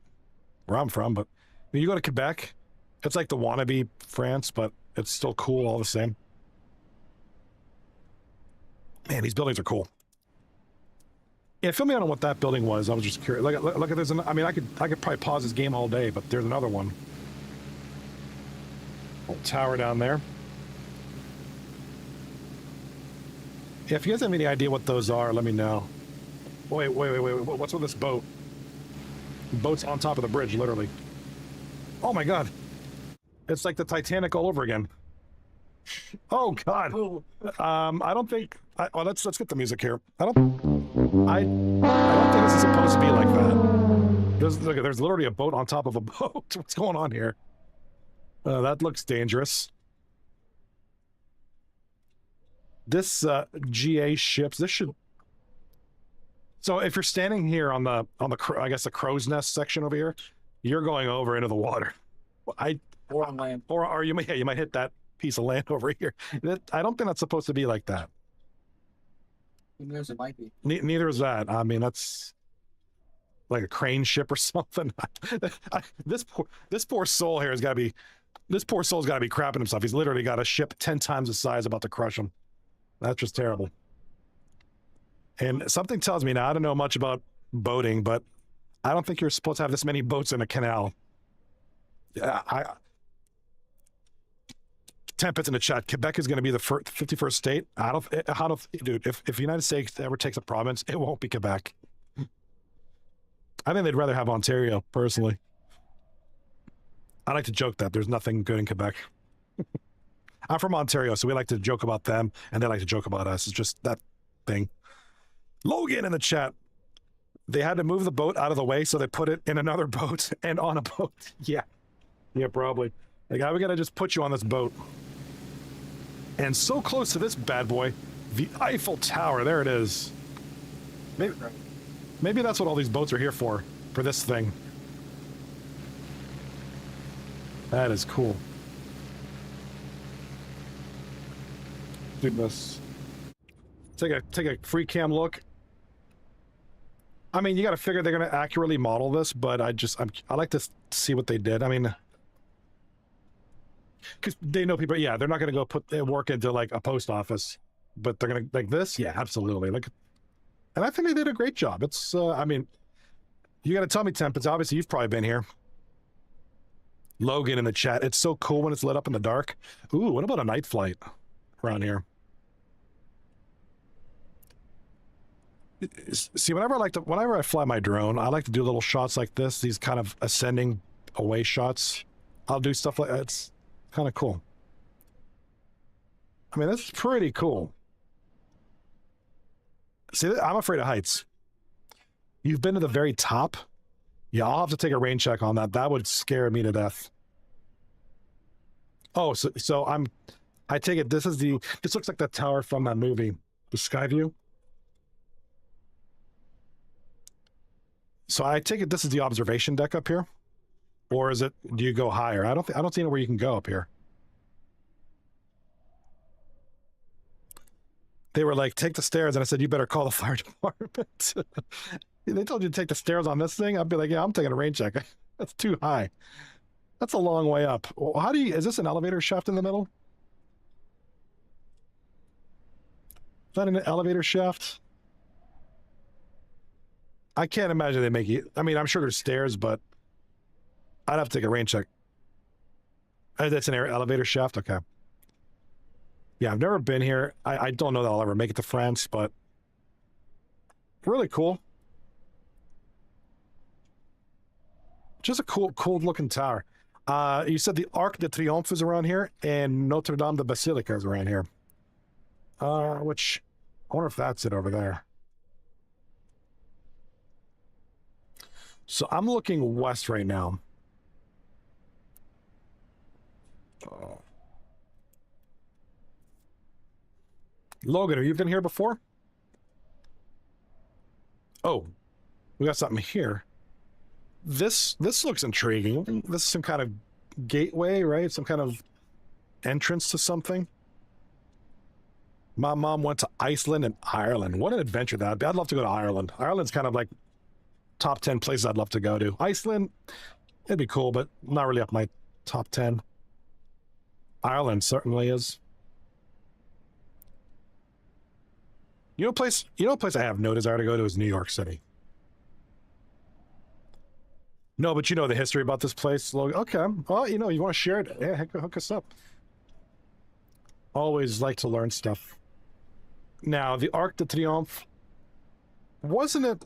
where I'm from, but when you go to Quebec, it's like the wannabe France, but it's still cool all the same. Man, these buildings are cool. Yeah, fill me in on what that building was. I was just curious. Look at this. I mean, I could probably pause this game all day, but there's another one. Old tower down there. Yeah, if you guys have any idea what those are, let me know. Wait. What's with this boat? The boat's on top of the bridge, literally. Oh my God. It's like the Titanic all over again. Oh God. I don't think. Let's get the music here. I don't think this is supposed to be like that. There's literally a boat on top of a boat. What's going on here? That looks dangerous. This GA ships. This should. So if you're standing here on the I guess the crow's nest section over here, you're going over into the water. Or on land. Or you might hit that piece of land over here. I don't think that's supposed to be like that. Who knows? It might be. Neither is that. I mean, that's like a crane ship or something. This poor soul here has got to be. This poor soul's got to be crapping himself. He's literally got a ship 10 times the size about to crush him. That's just terrible. And something tells me now, I don't know much about boating, but I don't think you're supposed to have this many boats in a canal. Tempest in the chat. Quebec is going to be the 51st state. Dude, if the United States ever takes a province, it won't be Quebec. I think they'd rather have Ontario, personally. I like to joke that there's nothing good in Quebec. I'm from Ontario, so we like to joke about them, and they like to joke about us. It's just that thing. Logan in the chat. They had to move the boat out of the way, so they put it in another boat and on a boat. Yeah. Yeah, probably. Like, we gotta just put you on this boat. And so close to this bad boy, the Eiffel Tower. There it is. Maybe that's what all these boats are here for this thing. That is cool. Goodness. Take a free cam look. I mean, you got to figure they're going to accurately model this, but I like to see what they did. I mean, because they know people. Yeah, they're not going to go put their work into like a post office, but they're going to like this. Yeah, absolutely. Like, and I think they did a great job. It's. I mean, you got to tell me, Tempest. Obviously, you've probably been here. Logan in the chat. It's so cool when it's lit up in the dark. Ooh, what about a night flight around here? See, whenever I fly my drone, I like to do little shots like this, these kind of ascending away shots. I'll do stuff like that. It's kind of cool. I mean, this is pretty cool. See, I'm afraid of heights. You've been to the very top? Yeah, I'll have to take a rain check on that. That would scare me to death. Oh, so I take it this looks like the tower from that movie, the Skyview. So I take it this is the observation deck up here, or is it? Do you go higher? I don't see anywhere you can go up here. They were like, take the stairs, and I said, you better call the fire department. They told you to take the stairs on this thing. I'd be like, yeah, I'm taking a rain check. That's too high. That's a long way up. Well, how do you? Is this an elevator shaft in the middle? Is that an elevator shaft? I can't imagine they make it. I mean, I'm sure there's stairs, but I'd have to take a rain check. That's an elevator shaft? Okay. Yeah, I've never been here. I don't know that I'll ever make it to France, but really cool. Just a cool looking tower. You said the Arc de Triomphe is around here, and Notre Dame de Basilica is around here. Which, I wonder if that's it over there. So I'm looking west right now. Logan, have you been here before? Oh, we got something here. This looks intriguing. This is some kind of gateway, right? Some kind of entrance to something. My mom went to Iceland and Ireland. What an adventure that'd be. I'd love to go to Ireland. Ireland's kind of like top 10 places I'd love to go to. Iceland, it'd be cool, but not really up my top 10. Ireland certainly is. You know, a place I have no desire to go to is New York City. No, but you know the history about this place. Okay, well, you know, you want to share it? Yeah, hook us up. Always like to learn stuff. Now, the Arc de Triomphe, wasn't it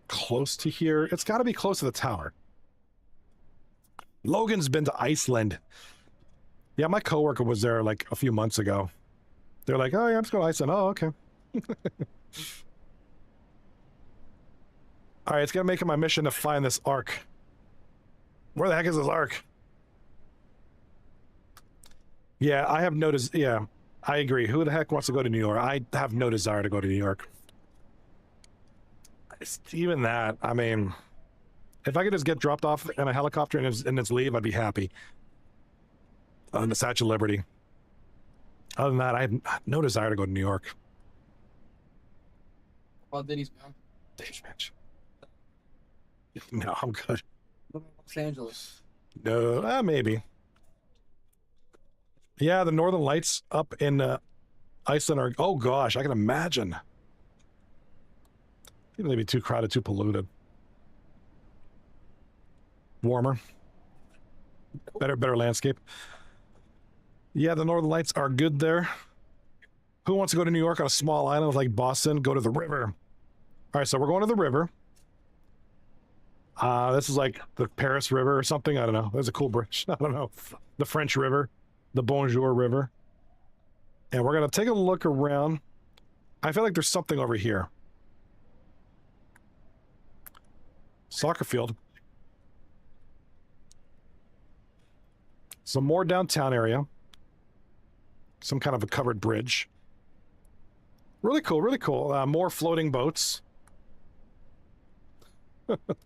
close to here? It's got to be close to the tower. Logan's been to Iceland. Yeah, my coworker was there like a few months ago. They're like, oh yeah, I'm just going to Iceland. Oh, okay. All right, it's gonna make it my mission to find this Arc. Where the heck is this Arc? Yeah, I have no yeah, I agree. Who the heck wants to go to New York? I have no desire to go to New York. Even that, I mean, if I could just get dropped off in a helicopter and it's leave, I'd be happy. On the Statue of Liberty. Other than that, I have no desire to go to New York. Well, Diddy's man. Diddy's Mansion. No, I'm good. Los Angeles. No, maybe. Yeah, the Northern Lights up in Iceland are. Oh gosh, I can imagine. They'd be too crowded, too polluted. Warmer. Better landscape. Yeah, the Northern Lights are good there. Who wants to go to New York on a small island like Boston? Go to the river. All right, so we're going to the river. This is like the Paris River or something. I don't know. There's a cool bridge. I don't know. The French River, the Bonjour River. And we're going to take a look around. I feel like there's something over here. Soccer field. Some more downtown area. Some kind of a covered bridge. Really cool, really cool. More floating boats.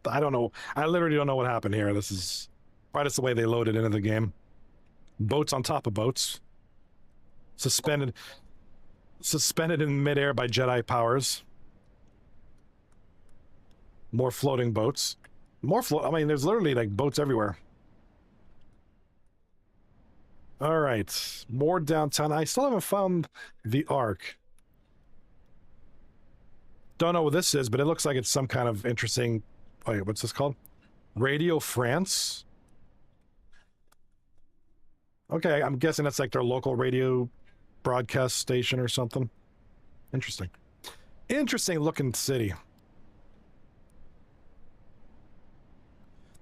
I don't know. I literally don't know what happened here. This is probably just the way they loaded into the game. Boats on top of boats. Suspended in midair by Jedi powers. More floating boats. I mean, there's literally like boats everywhere. All right. More downtown. I still haven't found the Ark. Don't know what this is, but it looks like it's some kind of interesting... Wait, what's this called? Radio France? Okay, I'm guessing that's like their local radio broadcast station or something. Interesting. Interesting looking city.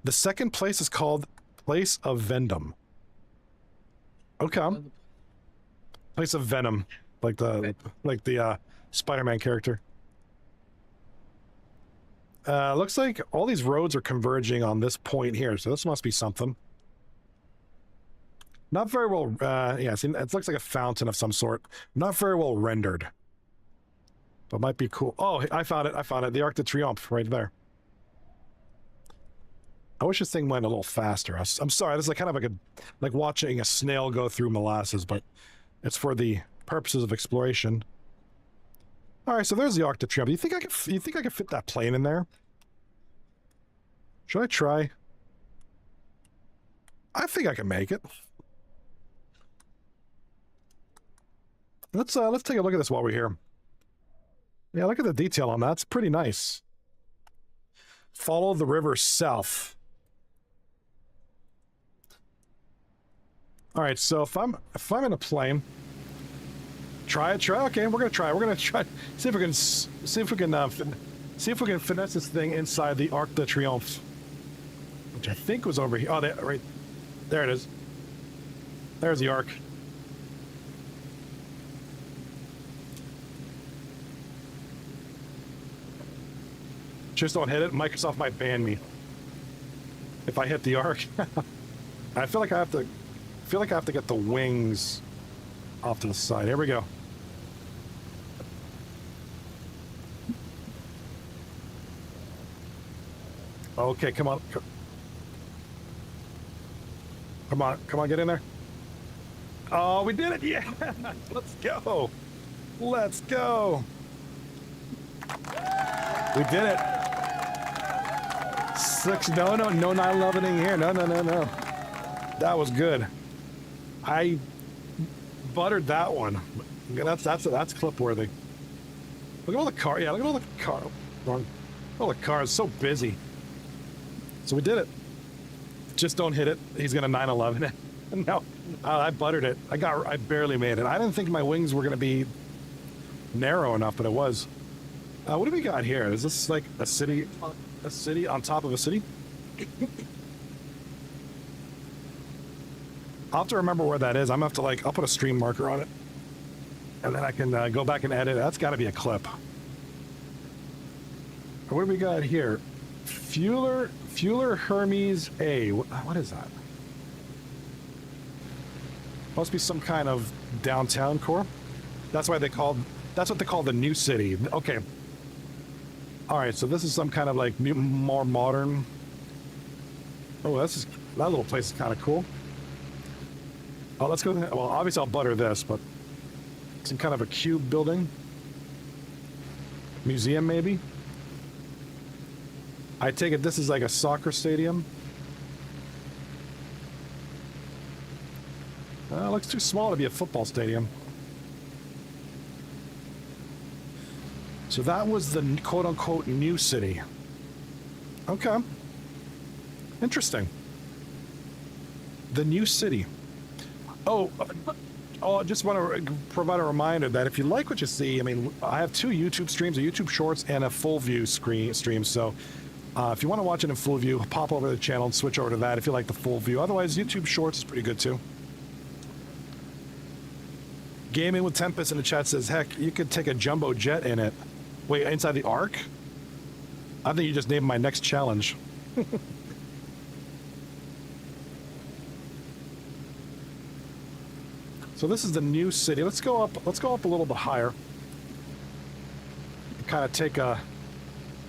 The second place is called Place of Vendom. Okay. Place of Venom. Like the Spider-Man character. Looks like all these roads are converging on this point here, so this must be something. Not very well, yeah, see, it looks like a fountain of some sort. Not very well rendered. But might be cool. Oh, I found it, the Arc de Triomphe, right there. I wish this thing went a little faster. I'm sorry, this is like kind of like watching a snail go through molasses, but it's for the purposes of exploration. All right, so there's the Arc de Triomphe. You think I could fit that plane in there? Should I try? I think I can make it. Let's take a look at this while we're here. Yeah, look at the detail on that. It's pretty nice. Follow the river south. All right, so if I'm in a plane, try. Okay, we're gonna try. See if we can finesse this thing inside the Arc de Triomphe, which I think was over here. Oh, right there it is. There's the Arc. Just don't hit it. Microsoft might ban me if I hit the Arc. I feel like I have to get the wings off to the side. Here we go. Okay, come on. Come on, get in there. Oh, we did it! Yeah! Let's go! Let's go! We did it! No 911ing here. No. That was good. I buttered that one. That's clip worthy. Look at all the car. Yeah, look at all the car. All the cars, so busy. So we did it. Just don't hit it. He's gonna 911 it. No, I buttered it. I barely made it. I didn't think my wings were gonna be narrow enough, but it was. What do we got here? Is this like a city? A city on top of a city? I'll have to remember where that is. I'm gonna have to I'll put a stream marker on it, and then I can go back and edit. That's got to be a clip. What do we got here? Fueler Hermes A. What is that? Must be some kind of downtown core. That's what they call the new city. Okay. All right, so this is some kind of like more modern. Oh, that little place is kind of cool. Oh, let's go. Well, obviously I'll butter this, but some kind of a cube building, museum maybe. I take it this is like a soccer stadium. It looks too small to be a football stadium. So that was the quote-unquote new city. Okay. Interesting. The new city. Oh, I just want to provide a reminder that if you like what you see, I mean, I have 2 YouTube streams, a YouTube Shorts and a full view stream. So if you want to watch it in full view, pop over to the channel and switch over to that if you like the full view. Otherwise, YouTube Shorts is pretty good too. Gaming with Tempest in the chat says, heck, you could take a jumbo jet in it. Wait, inside the Ark? I think you just named my next challenge. So this is the new city. Let's go up a little bit higher. Kind of take a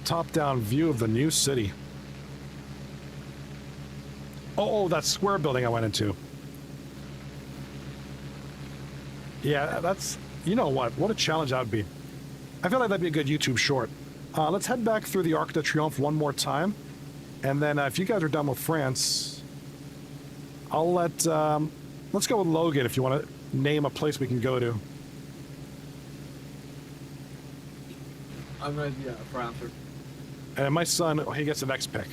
top-down view of the new city. Oh, that square building I went into. Yeah, that's, you know what a challenge that would be. I feel like that'd be a good YouTube short. Let's head back through the Arc de Triomphe one more time. And then if you guys are done with France, I'll let, let's go with Logan if you want to name a place we can go to. I'm ready, yeah, for answer. And my son, he gets the next pick.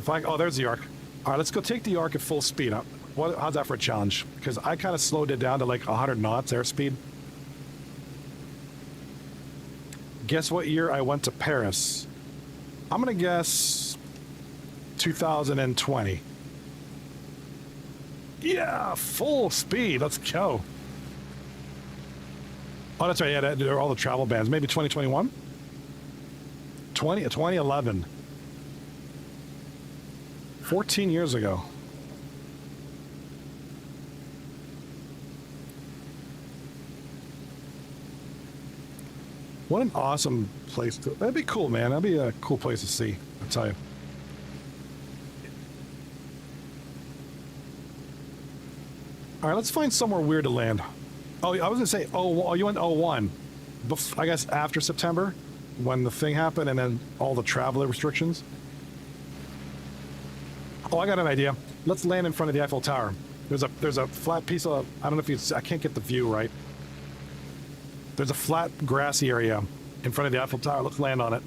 Oh, there's the Arc. All right, let's go take the Arc at full speed. How's that for a challenge? Because I kind of slowed it down to like 100 knots airspeed. Guess what year I went to Paris? I'm going to guess 2020. Yeah, full speed. Let's go. Oh, that's right. Yeah, there are all the travel bans. Maybe 2021? 2011. 14 years ago. What an awesome place to... That'd be cool, man. That'd be a cool place to see, I tell you. All right, let's find somewhere weird to land. Oh, I was going to say, oh, you went 01. I guess after September, when the thing happened, and then all the travel restrictions. Oh, I got an idea. Let's land in front of the Eiffel Tower. There's a flat piece of... I don't know if I can't get the view right. There's a flat grassy area in front of the Eiffel Tower. Let's land on it.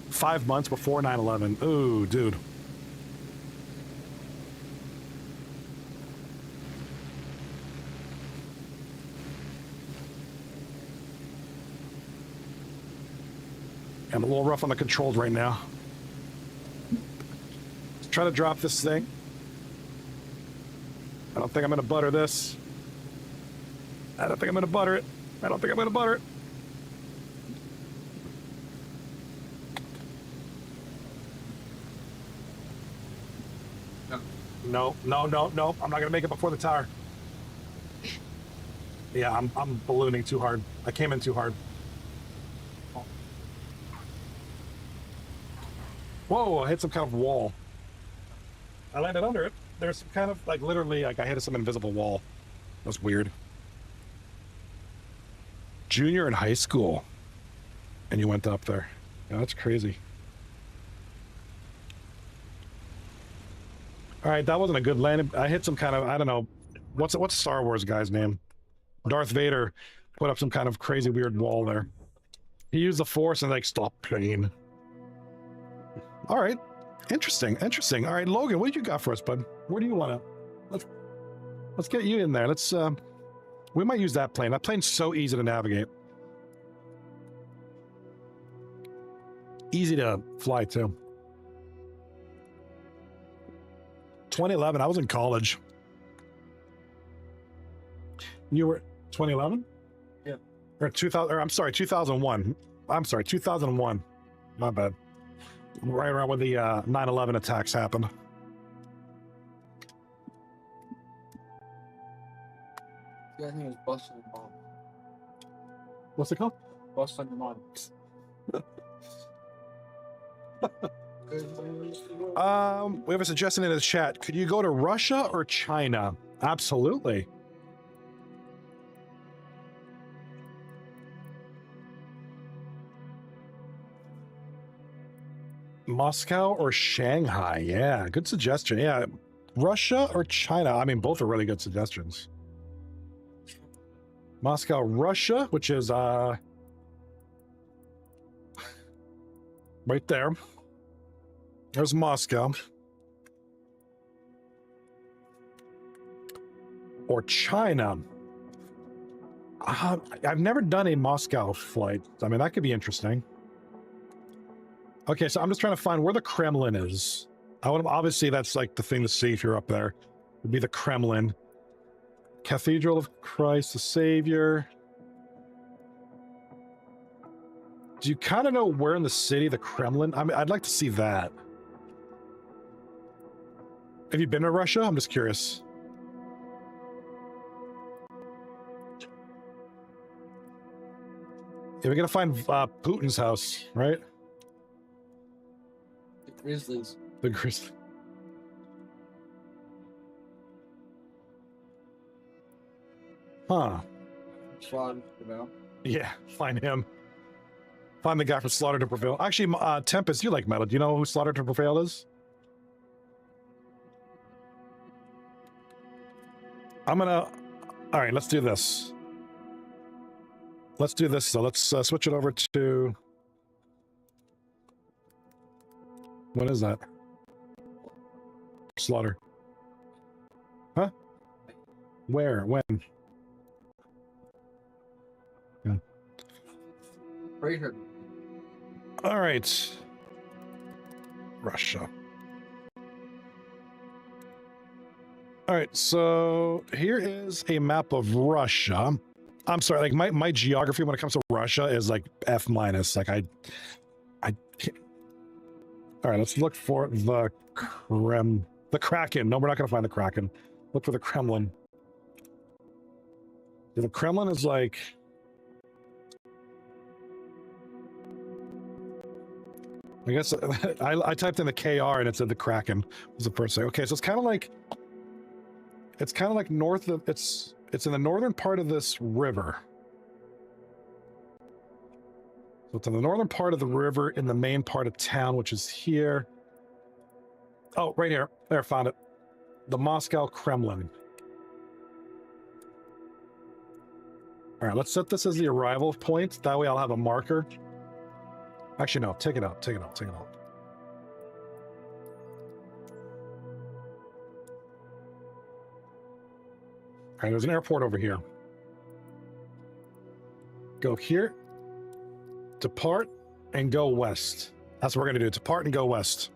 5 months before 9/11. Ooh, dude. I'm a little rough on the controls right now. Let's try to drop this thing. I don't think I'm going to butter this. I don't think I'm going to butter it. I don't think I'm going to butter it. No. I'm not going to make it before the tower. Yeah, I'm ballooning too hard. I came in too hard. Whoa, I hit some kind of wall. I landed under it. There's some kind of, like, literally, like, I hit some invisible wall. That's weird. Junior in high school. And you went up there. Yeah, that's crazy. All right, that wasn't a good landing. I hit some kind of, I don't know, what's Star Wars guy's name? Darth Vader put up some kind of crazy weird wall there. He used the Force and like stopped plane. All right, interesting. All right, Logan, what do you got for us, bud? Where do you want to? Let's get you in there. Let's. We might use that plane. That plane's so easy to navigate. Easy to fly too. 2011. I was in college. You were 2011? Yeah. Or 2000? Or I'm sorry, 2001. I'm sorry, 2001. My bad. Right around when the 9/11 attacks happened. You guys think it was Bust on Your Mom? What's it called? Bust on Your Mom. We have a suggestion in the chat. Could you go to Russia or China? Absolutely. Moscow or Shanghai? Yeah, good suggestion. Yeah, Russia or China? I mean, both are really good suggestions. Moscow, Russia, which is right there. There's Moscow. or China. I've never done a Moscow flight. I mean, that could be interesting. Okay, so I'm just trying to find where the Kremlin is. Obviously, that's like the thing to see if you're up there. Would be the Kremlin. Cathedral of Christ the Savior. Do you kind of know where in the city the Kremlin? I mean, I'd like to see that. Have you been to Russia? I'm just curious. Yeah, we're gonna find Putin's house, right? The Grizzlies. The Grizzly. Huh. Swan, you know. Yeah, find him. Find the guy from Slaughter to Prevail. Actually, Tempest, you like metal. Do you know who Slaughter to Prevail is? I'm gonna... All right, let's do this. Let's do this. So let's switch it over to... What is that? Slaughter. Huh? Where? When? Yeah. Right here. All right. Russia. All right, so here is a map of Russia. I'm sorry, like my geography when it comes to Russia is like F minus. Like I can't. All right, let's look for the Kraken. No, we're not gonna find the Kraken. Look for the Kremlin. The Kremlin is like... I guess I typed in the KR and it said the Kraken was the first thing. Okay, so it's kind of like north of... It's in the northern part of this river. So it's in the northern part of the river in the main part of town, which is here. Oh, right here. There, found it. The Moscow Kremlin. All right, let's set this as the arrival point. That way I'll have a marker. Actually, no, take it out, take it out, take it out. All right, there's an airport over here. Go here, depart, and go west. That's what we're gonna do, depart and go west.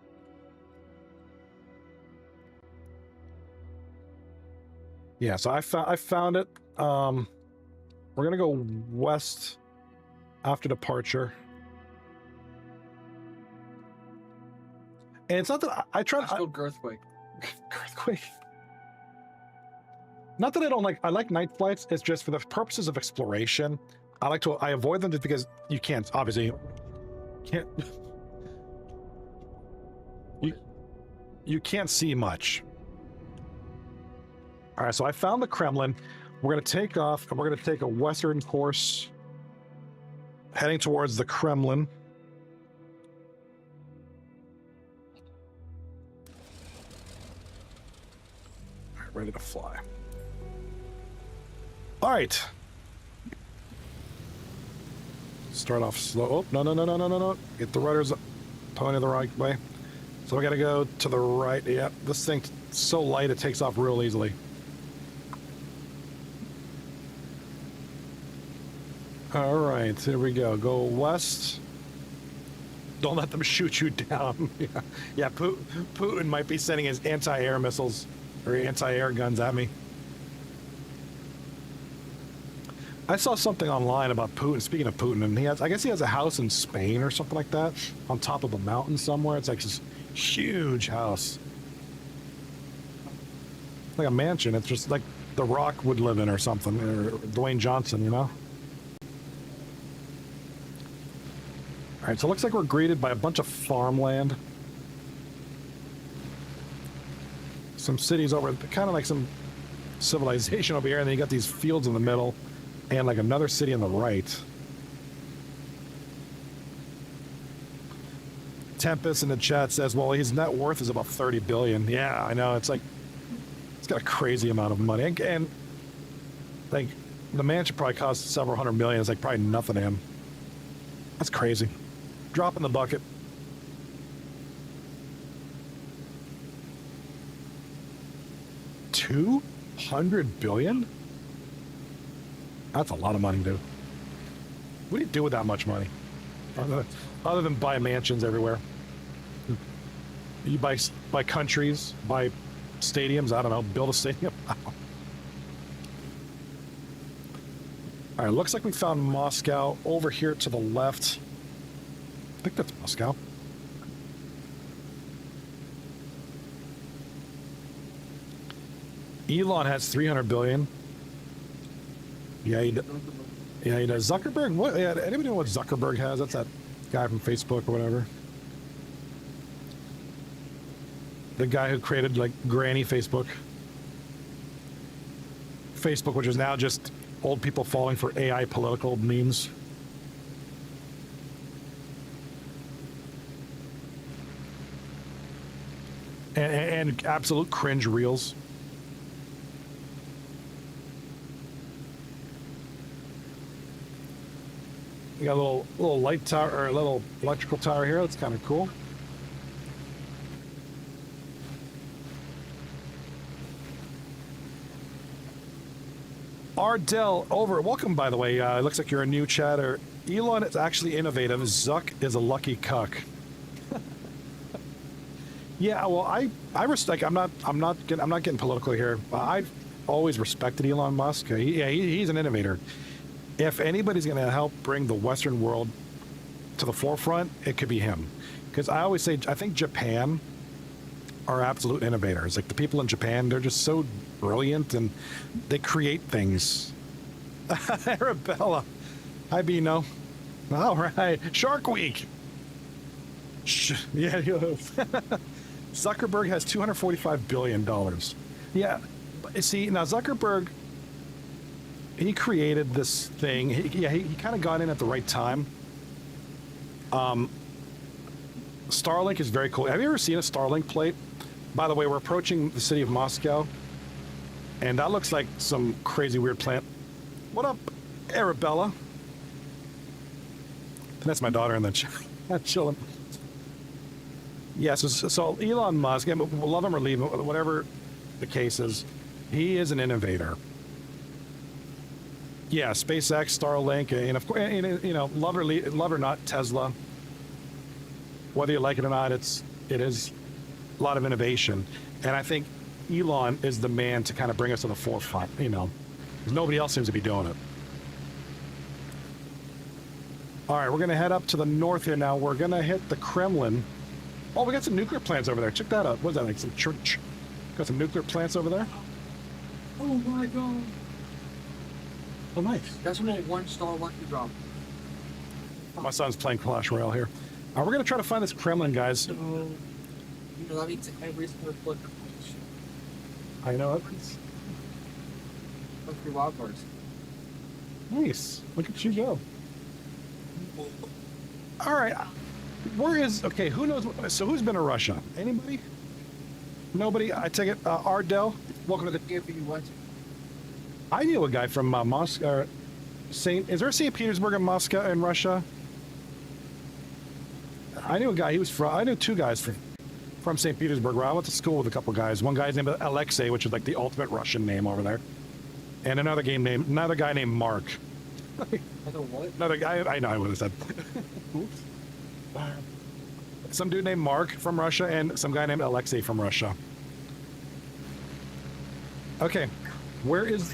Yeah, so I found it. We're gonna go west after departure. And it's not that I try to... Earthquake. Earthquake. Not that I like night flights. It's just for the purposes of exploration. I avoid them just because you can't, obviously, you can't see much. All right, so I found the Kremlin. We're going to take off and we're going to take a western course heading towards the Kremlin. All right, ready to fly. All right. Start off slow. Oh, no. Get the rudders pointed the right way. So we got to go to the right. Yep, this thing's so light it takes off real easily. All right, here we go. Go west. Don't let them shoot you down. Yeah, Putin might be sending his anti-air missiles or anti-air guns at me. I saw something online about Putin. Speaking of Putin, and I guess he has a house in Spain or something like that, on top of a mountain somewhere. It's like this huge house, like a mansion. It's just like The Rock would live in or something, or Dwayne Johnson, you know. All right, so it looks like we're greeted by a bunch of farmland. Some cities over, kind of like some civilization over here, and then you got these fields in the middle, and like another city on the right. Tempest in the chat says, well, his net worth is about 30 billion. Yeah, I know. It's like, it's got a crazy amount of money. And like, the mansion probably costs several hundred million. It's like probably nothing to him. That's crazy. Drop in the bucket. $200 100 billion? That's a lot of money, dude. What do you do with that much money? Other than buy mansions everywhere. You buy countries, buy stadiums, I don't know, build a stadium. All right, looks like we found Moscow over here to the left. I think that's Moscow. Elon has 300 billion. Yeah, he does. Zuckerberg, what? Yeah, anybody know what Zuckerberg has? That's that guy from Facebook or whatever. The guy who created like Granny Facebook. Facebook, which is now just old people falling for AI political memes. And absolute cringe reels. We got a little light tower or a little electrical tower here. That's kind of cool. Ardell over. Welcome, by the way. It looks like you're a new chatter. Elon is actually innovative. Zuck is a lucky cuck. Yeah, well, I respect. I'm not getting political here. I've always respected Elon Musk. He's an innovator. If anybody's going to help bring the Western world to the forefront, it could be him. Because I always say, I think Japan are absolute innovators. Like the people in Japan, they're just so brilliant and they create things. Arabella. Hi, Bino. All right. Shark Week. Yeah. Zuckerberg has $245 billion. Yeah. But see, now Zuckerberg, he created this thing. He kind of got in at the right time. Starlink is very cool. Have you ever seen a Starlink plate? By the way, we're approaching the city of Moscow, and that looks like some crazy weird plant. What up, Arabella? That's my daughter in the chat. Chilling. Yeah, so Elon Musk, love him or leave him, whatever the case is, he is an innovator. Yeah, SpaceX, Starlink, and of course, love or not, Tesla. Whether you like it or not, it is a lot of innovation, and I think Elon is the man to kind of bring us to the forefront. Because nobody else seems to be doing it. All right, we're gonna head up to the north here now. We're gonna hit the Kremlin. Oh, we got some nuclear plants over there. Check that out. What is that, like some church? Got some nuclear plants over there. Oh my god. Oh, nice. That's only 1-star lucky drop. My son's playing Clash Royale here. We're going to try to find this Kremlin, guys. That means every single flip. I know it. Look for wild cards. Nice. Look at you go. All right. Okay, who knows? So who's been to Russia? Anybody? Nobody? I take it. Ardell, welcome to the... If you want to. I knew a guy from Moscow. Is there a St. Petersburg in Moscow in Russia? I knew a guy. I knew two guys from St. Petersburg. Where I went to school with a couple guys. One guy's named Alexei, which is like the ultimate Russian name over there, and another guy named Mark. Another guy. I know. I would have said. Oops. Some dude named Mark from Russia and some guy named Alexei from Russia. Okay, where is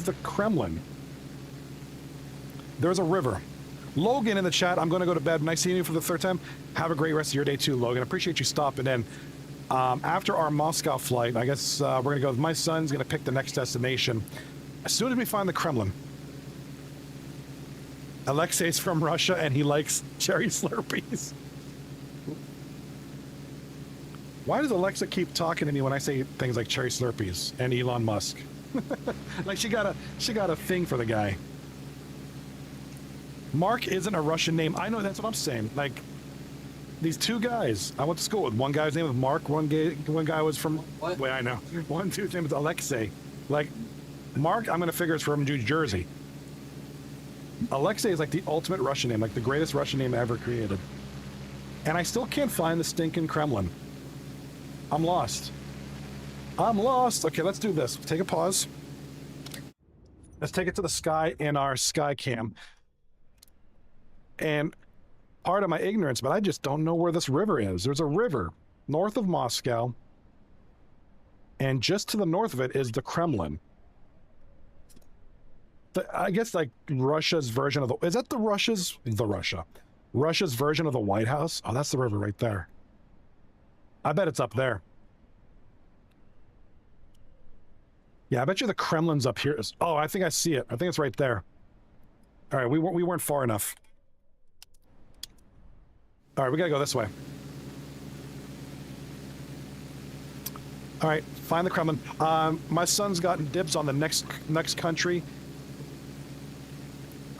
the Kremlin? There's a river. Logan in the chat, I'm going to go to bed. Nice seeing you for the third time. Have a great rest of your day too, Logan. Appreciate you stopping in. After our Moscow flight, I guess we're going to go. My son's going to pick the next destination. As soon as we find the Kremlin. Alexei's from Russia and he likes cherry Slurpees. Why does Alexa keep talking to me when I say things like cherry Slurpees and Elon Musk? Like she got a thing for the guy. Mark isn't a Russian name. I know, that's what I'm saying. Like these two guys I went to school with. One guy's name was Mark. One guy was from. What? Wait, I know. One dude's name was Alexei. Like Mark, I'm gonna figure it's from New Jersey. Alexei is like the ultimate Russian name, like the greatest Russian name ever created. And I still can't find the stinking Kremlin. I'm lost. I'm lost. Okay, let's do this. Take a pause. Let's take it to the sky in our sky cam. And part of my ignorance, but I just don't know where this river is. There's a river north of Moscow, and just to the north of it is the Kremlin. I guess like Russia's version of the, is that the Russia's version of the White House? Oh, that's the river right there. I bet it's up there. Yeah, I bet you the Kremlin's up here. Oh, I think I see it. I think it's right there. All right, we weren't far enough. All right, we gotta go this way. All right, find the Kremlin. My son's gotten dibs on the next country.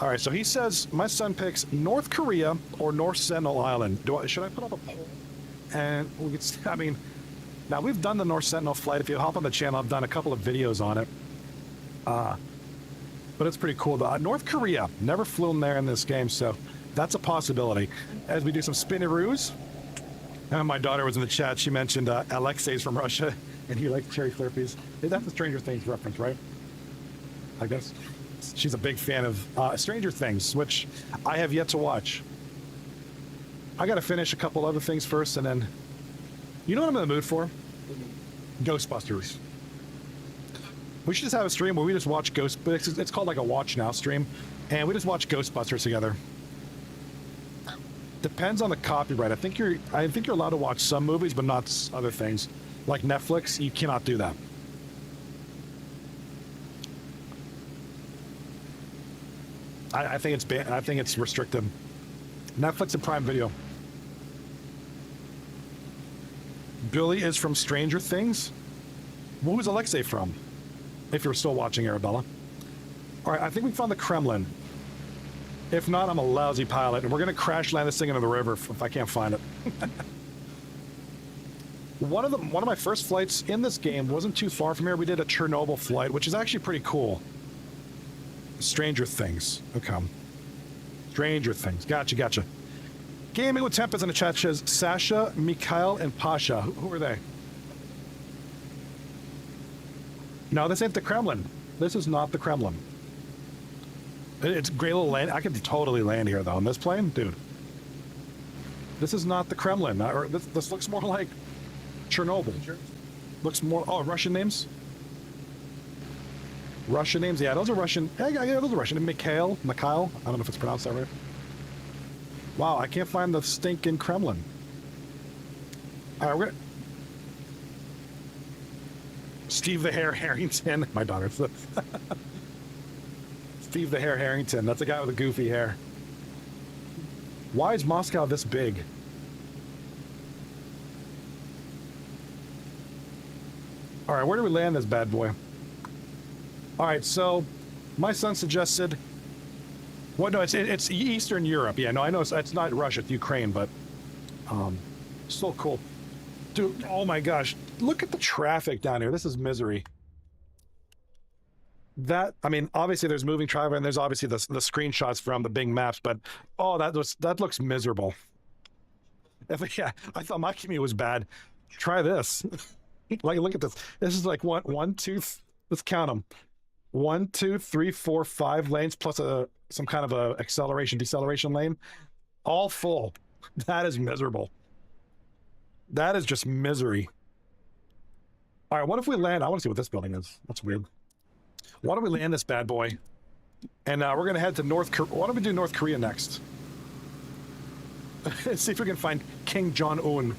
All right, so he says my son picks North Korea or North Sentinel Island. Should I put up a poll? And we could, I mean, now we've done the North Sentinel flight. If you hop on the channel, I've done a couple of videos on it. But it's pretty cool. North Korea, never flown there in this game, so that's a possibility. As we do some spinneroos. And my daughter was in the chat. She mentioned Alexei's from Russia, and he likes cherry Slurpees. That's a Stranger Things reference, right? I guess. She's a big fan of Stranger Things, which I have yet to watch. I got to finish a couple other things first, and then... You know what I'm in the mood for? Ghostbusters. We should just have a stream where we just watch it's called like a Watch Now stream, and we just watch Ghostbusters together. Depends on the copyright. I think you're allowed to watch some movies, but not other things. Like Netflix, you cannot do that. I think it's banned. I think it's restricted. Netflix and Prime Video. Billy is from Stranger Things. Well, who's Alexei from? If you're still watching, Arabella. All right, I think we found the Kremlin. If not, I'm a lousy pilot, and we're gonna crash land this thing into the river if I can't find it. One of my first flights in this game wasn't too far from here. We did a Chernobyl flight, which is actually pretty cool. Stranger Things. Okay. Stranger Things. Gotcha. Gaming with Tempest in the chat says Sasha, Mikhail, and Pasha. Who are they? No, this ain't the Kremlin. This is not the Kremlin. It's a great little land. I could totally land here, though, on this plane. Dude. This is not the Kremlin. Or this looks more like Chernobyl. Looks more... Oh, Russian names? Russian names? Yeah, those are Russian. Yeah, those are Russian. Mikhail? I don't know if it's pronounced that right. Wow, I can't find the stinking Kremlin. All right, we're gonna... Steve the Hare Harrington. My daughter's the... Steve the Hare Harrington. That's the guy with the goofy hair. Why is Moscow this big? All right, where do we land this bad boy? All right, so my son suggested... Well, no, it's Eastern Europe. Yeah, no, I know it's not Russia, it's Ukraine, but still cool. Dude, oh my gosh. Look at the traffic down here. This is misery. That, I mean, obviously there's moving traffic, and there's obviously the screenshots from the Bing Maps, but oh, that looks miserable. Yeah, I thought my commute was bad. Try this. Like, look at this. This is like one, two, let's count them. 1, 2, 3, 4, 5 lanes plus some kind of a acceleration, deceleration lane. All full. That is miserable. That is just misery. All right, what if we land? I want to see what this building is. That's weird. Why don't we land this bad boy? And we're going to head to North Korea. Why don't we do North Korea next? Let's see if we can find King Jong-un.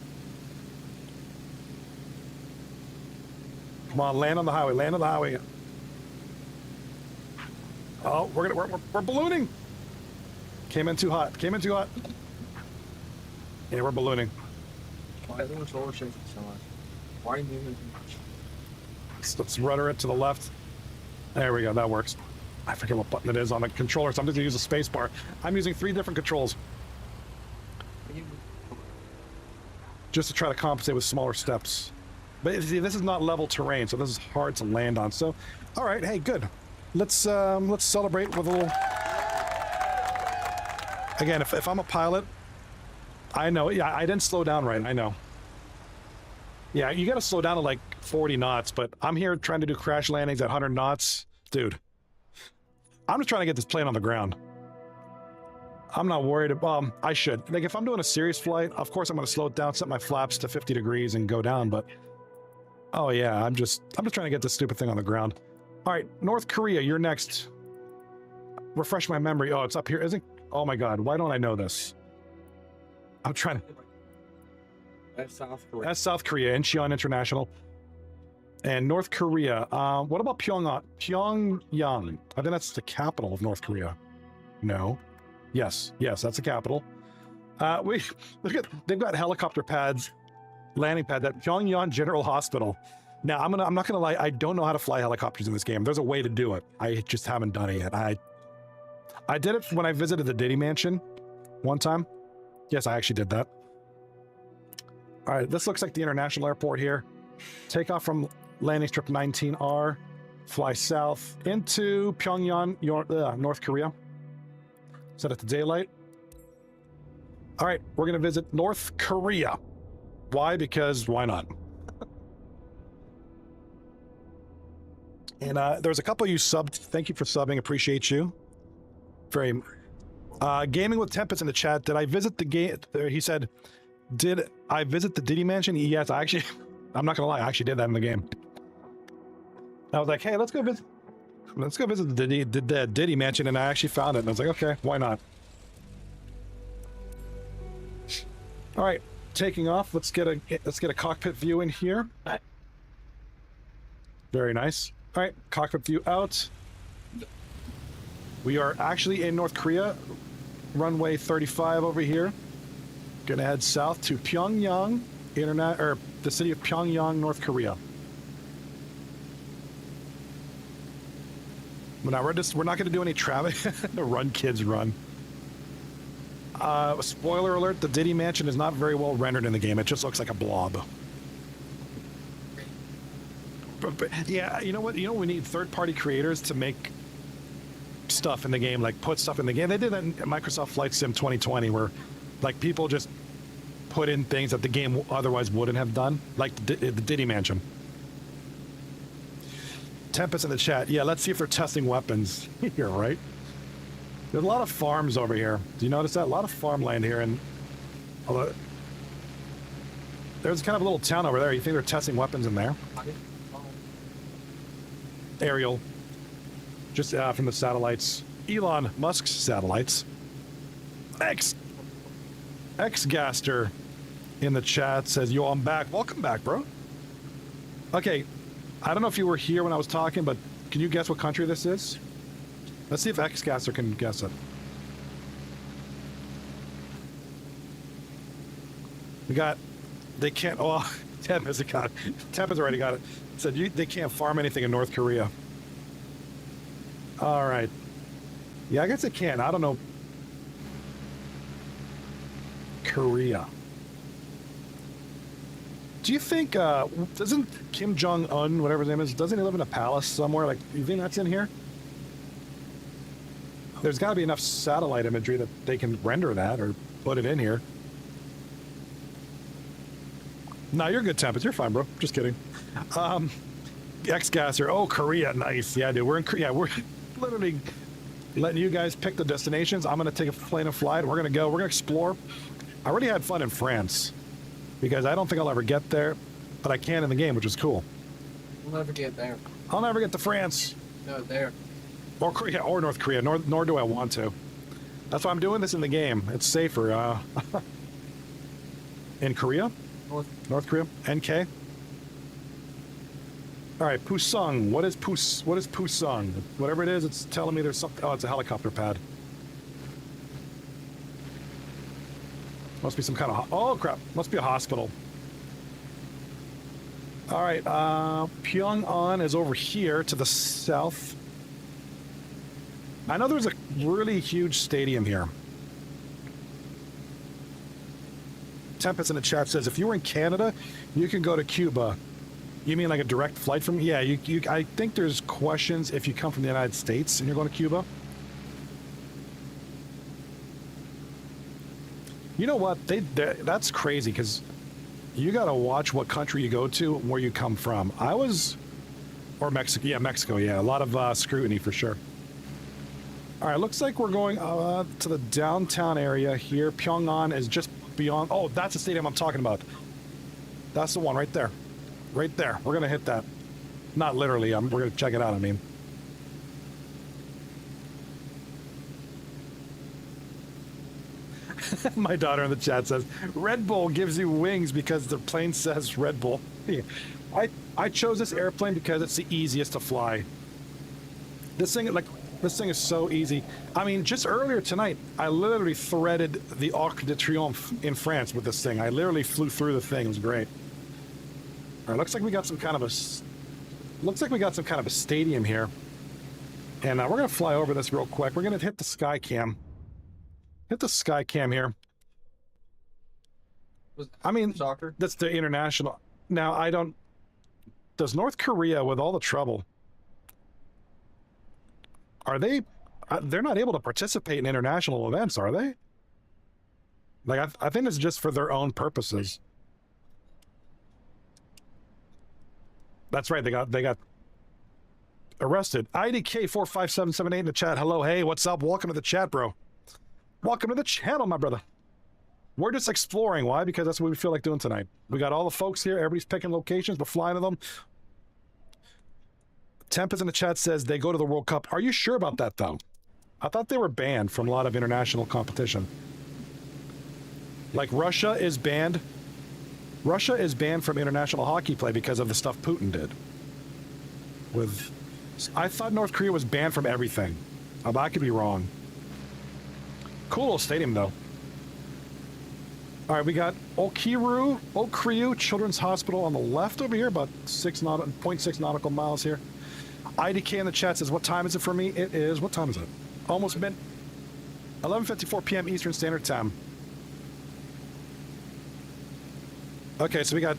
Come on, land on the highway. Land on the highway. Oh, we're ballooning. Came in too hot. Came in too hot. Yeah, we're ballooning. Why is it roller shaking so much? Why are you moving too much? Let's rudder it to the left. There we go. That works. I forget what button it is on the controller, so I'm just gonna use a space bar. I'm using 3 different controls just to try to compensate with smaller steps. But see, this is not level terrain, so this is hard to land on. So, all right, hey, good. Let's celebrate with a little. Again, if I'm a pilot, I know. Yeah, I didn't slow down right. I know. Yeah, you got to slow down to like 40 knots, but I'm here trying to do crash landings at 100 knots. Dude, I'm just trying to get this plane on the ground. I'm not worried. I should. Like, if I'm doing a serious flight, of course I'm going to slow it down, set my flaps to 50 degrees and go down, but... Oh, yeah, I'm just trying to get this stupid thing on the ground. All right, North Korea, you're next. Refresh my memory. Oh, it's up here, isn't... Oh, my God, why don't I know this? I'm trying to... That's South Korea. That's South Korea, Incheon International. And North Korea. What about Pyongyang? Pyongyang. I think that's the capital of North Korea. No. Yes, that's the capital. They've got helicopter pads, landing pad at Pyongyang General Hospital. Now, I'm not gonna lie, I don't know how to fly helicopters in this game. There's a way to do it. I just haven't done it yet. I did it when I visited the Diddy Mansion one time. Yes, I actually did that. All right, this looks like the international airport here. Take off from landing strip 19R, fly south into Pyongyang, North Korea. Set it to daylight. All right, we're gonna visit North Korea. Why? Because why not? And there's a couple of you subbed. Thank you for subbing. Appreciate you. Very. Gaming with Tempest in the chat. Did I visit the game? He said, did I visit the Diddy Mansion? Yes, I actually, I'm not gonna lie, I actually did that in the game. I was like, hey, let's go visit the Diddy Mansion, and I actually found it, and I was like, okay, why not? All right, taking off. Let's get a cockpit view in here. Very nice. All right, cockpit view out. We are actually in North Korea. Runway 35 over here. Gonna head south to Pyongyang, the city of Pyongyang, North Korea. Now we're not gonna do any traffic. Run, kids, run. Spoiler alert: the Diddy Mansion is not very well rendered in the game. It just looks like a blob. But yeah, you know what? You know we need third-party creators to make stuff in the game, like put stuff in the game. They did that in Microsoft Flight Sim 2020, where like people just put in things that the game otherwise wouldn't have done, like the Diddy Mansion. Tempest in the chat. Yeah, let's see if they're testing weapons here, right? There's a lot of farms over here. Do you notice that? A lot of farmland here, and there's kind of a little town over there. You think they're testing weapons in there? Aerial. Just from the satellites. Elon Musk's satellites. X-Gaster in the chat says, yo, I'm back. Welcome back, bro. Okay, I don't know if you were here when I was talking, but can you guess what country this is? Let's see if X-Gaster can guess it. They can't, oh, Tempest already got it. Said they can't farm anything in North Korea. All right. Yeah, I guess it can. I don't know. Korea. Do you think, doesn't Kim Jong-un, whatever his name is, doesn't he live in a palace somewhere? Like, you think that's in here? There's got to be enough satellite imagery that they can render that or put it in here. No, you're good, Tempest. You're fine, bro. Just kidding. X-Gasser. Oh, Korea. Nice. Yeah, dude. We're literally letting you guys pick the destinations. I'm going to take a plane and fly it. We're going to explore. I already had fun in France because I don't think I'll ever get there, but I can in the game, which is cool. We'll never get there. I'll never get to France. No, there. Or Korea, or North Korea, nor do I want to. That's why I'm doing this in the game. It's safer. In Korea? North Korea? NK? All right, Pusung. What is Pusung? Whatever it is, it's telling me there's something. Oh, it's a helicopter pad. Must be some kind of... Oh, crap. Must be a hospital. All right, Pyongyang is over here to the south. I know there's a really huge stadium here. Tempest in the chat says, if you were in Canada, you can go to Cuba. You mean like a direct flight from... Yeah, I think there's questions if you come from the United States and you're going to Cuba. You know what? That's crazy because You got to watch what country you go to and where you come from. Or Mexico. Yeah, Mexico. Yeah, a lot of scrutiny for sure. All right, looks like we're going to the downtown area here. Pyongyang is just beyond. Oh, that's the stadium I'm talking about. That's the one right there. Right there. We're going to hit that. Not literally. We're going to check it out, I mean. My daughter in the chat says, Red Bull gives you wings because the plane says Red Bull. I chose this airplane because it's the easiest to fly. This thing is so easy. I mean, just earlier tonight, I literally threaded the Arc de Triomphe in France with this thing. I literally flew through the thing. It was great. All right, looks like we got some kind of a stadium here. And we're going to fly over this real quick. We're going to hit the sky cam. Hit the sky cam here. I mean, soccer? That's the international. Now, does North Korea, with all the trouble, they're not able to participate in international events, are they? Like, I think it's just for their own purposes. That's right, they got arrested. IDK 45778 in the chat. Hello, hey, what's up? Welcome to the chat, bro. Welcome to the channel, my brother. We're just exploring. Why? Because that's what we feel like doing tonight. We got all the folks here. Everybody's picking locations. We're flying to them. Tempest in the chat says they go to the World Cup. Are you sure about that, though? I thought they were banned from a lot of international competition. Like Russia is banned. Russia is banned from international hockey play because of the stuff Putin did. I thought North Korea was banned from everything. I could be wrong. Cool little stadium, though. All right, we got Okiryu Children's Hospital on the left over here, about 0.6 nautical miles here. IDK in the chat says, what time is it for me? It is, what time is it? Almost 11:54 p.m. Eastern Standard Time. Okay, so we got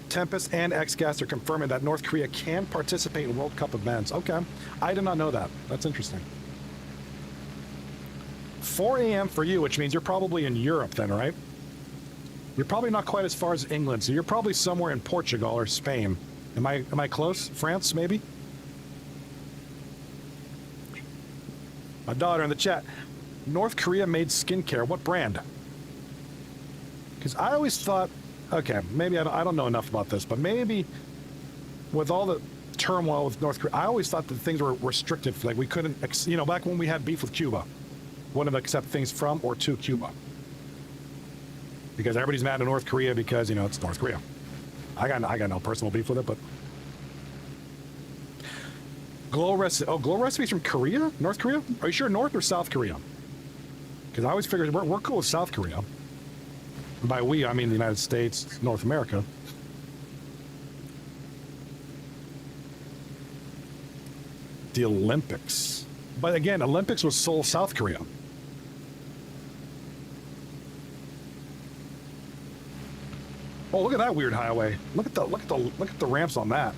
Tempest and X-Gas are confirming that North Korea can participate in World Cup events. Okay, I did not know that. That's interesting. 4 a.m. for you, which means you're probably in Europe then, right? You're probably not quite as far as England, so you're probably somewhere in Portugal or Spain. Am I close? France, maybe? My daughter in the chat. North Korea made skincare. What brand? Because I always thought, okay, maybe I don't know enough about this, but maybe with all the turmoil with North Korea, I always thought that things were restrictive. Like we couldn't, back when we had beef with Cuba, wouldn't accept things from or to Cuba. Because everybody's mad at North Korea because, it's North Korea. I got no personal beef with it, but Glow Recipe's from Korea? North Korea? Are you sure North or South Korea? Because I always figured we're cool with South Korea. By we, I mean the United States, North America. The Olympics. But again, Olympics was Seoul, South Korea. Oh, look at that weird highway. Look at the ramps on that.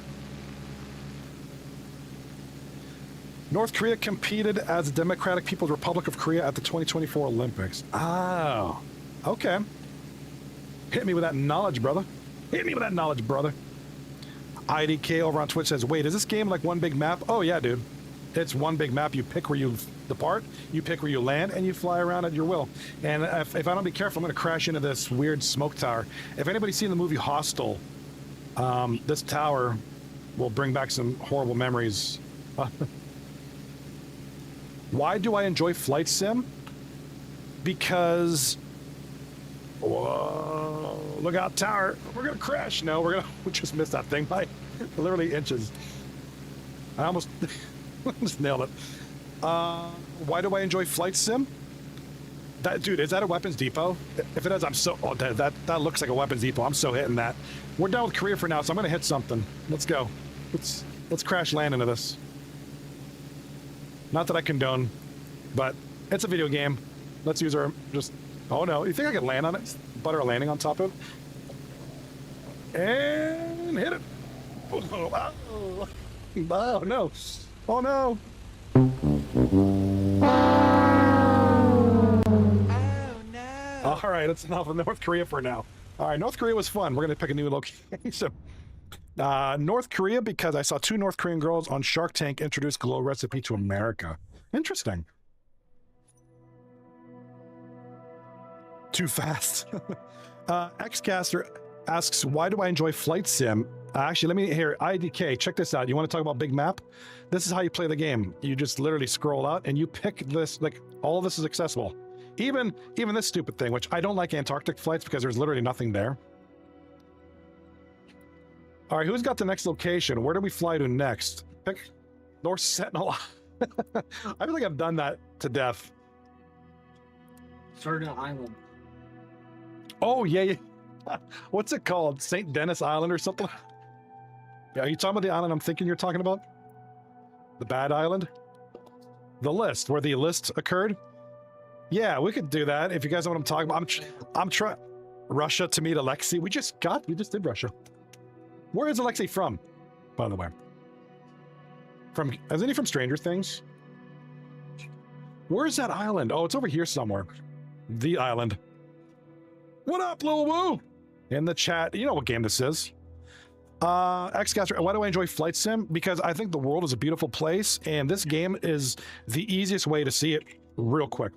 North Korea competed as the Democratic People's Republic of Korea at the 2024 Olympics. Oh, okay. Hit me with that knowledge, brother. Hit me with that knowledge, brother. IDK over on Twitch says, wait, is this game like one big map? Oh, yeah, dude. It's one big map. You pick where you depart, you pick where you land, and you fly around at your will. And if I don't be careful, I'm going to crash into this weird smoke tower. If anybody's seen the movie Hostel, this tower will bring back some horrible memories. Why do I enjoy Flight Sim? Because... Whoa, look out, tower. We're going to crash. No, we just missed that thing by literally inches. I almost just nailed it. Why do I enjoy Flight Sim? Dude, is that a weapons depot? If it is, that looks like a weapons depot. I'm so hitting that. We're done with Korea for now, so I'm going to hit something. Let's go. Let's crash land into this. Not that I condone, but it's a video game. Let's use our oh no, you think I could land on it? Butter a landing on top of it? And hit it. Oh, oh no. Oh no. Oh no. All right, it's enough of North Korea for now. All right, North Korea was fun. We're gonna pick a new location. North Korea, because I saw 2 North Korean girls on Shark Tank introduce glow recipe to America. Interesting. Too fast. Xcaster asks, why do I enjoy flight sim? Actually, let me hear IDK. Check this out. You want to talk about big map? This is how you play the game. You just literally scroll out and you pick this. Like all of this is accessible. Even this stupid thing, which I don't like Antarctic flights because there's literally nothing there. All right, who's got the next location? Where do we fly to next? Pick North Sentinel. I feel like I've done that to death. Certain island. Oh, yeah. What's it called? St. Denis Island or something? Yeah, are you talking about the island I'm thinking you're talking about? The bad island? The list, where the list occurred? Yeah, we could do that if you guys know what I'm talking about. I'm trying. Russia to meet Alexei. We just did Russia. Where is Alexei from, by the way? Isn't he from Stranger Things? Where's that island? Oh, it's over here somewhere. The island. What up, Lil Woo? In the chat, you know what game this is. Xcaster, why do I enjoy Flight Sim? Because I think the world is a beautiful place, and this game is the easiest way to see it real quick.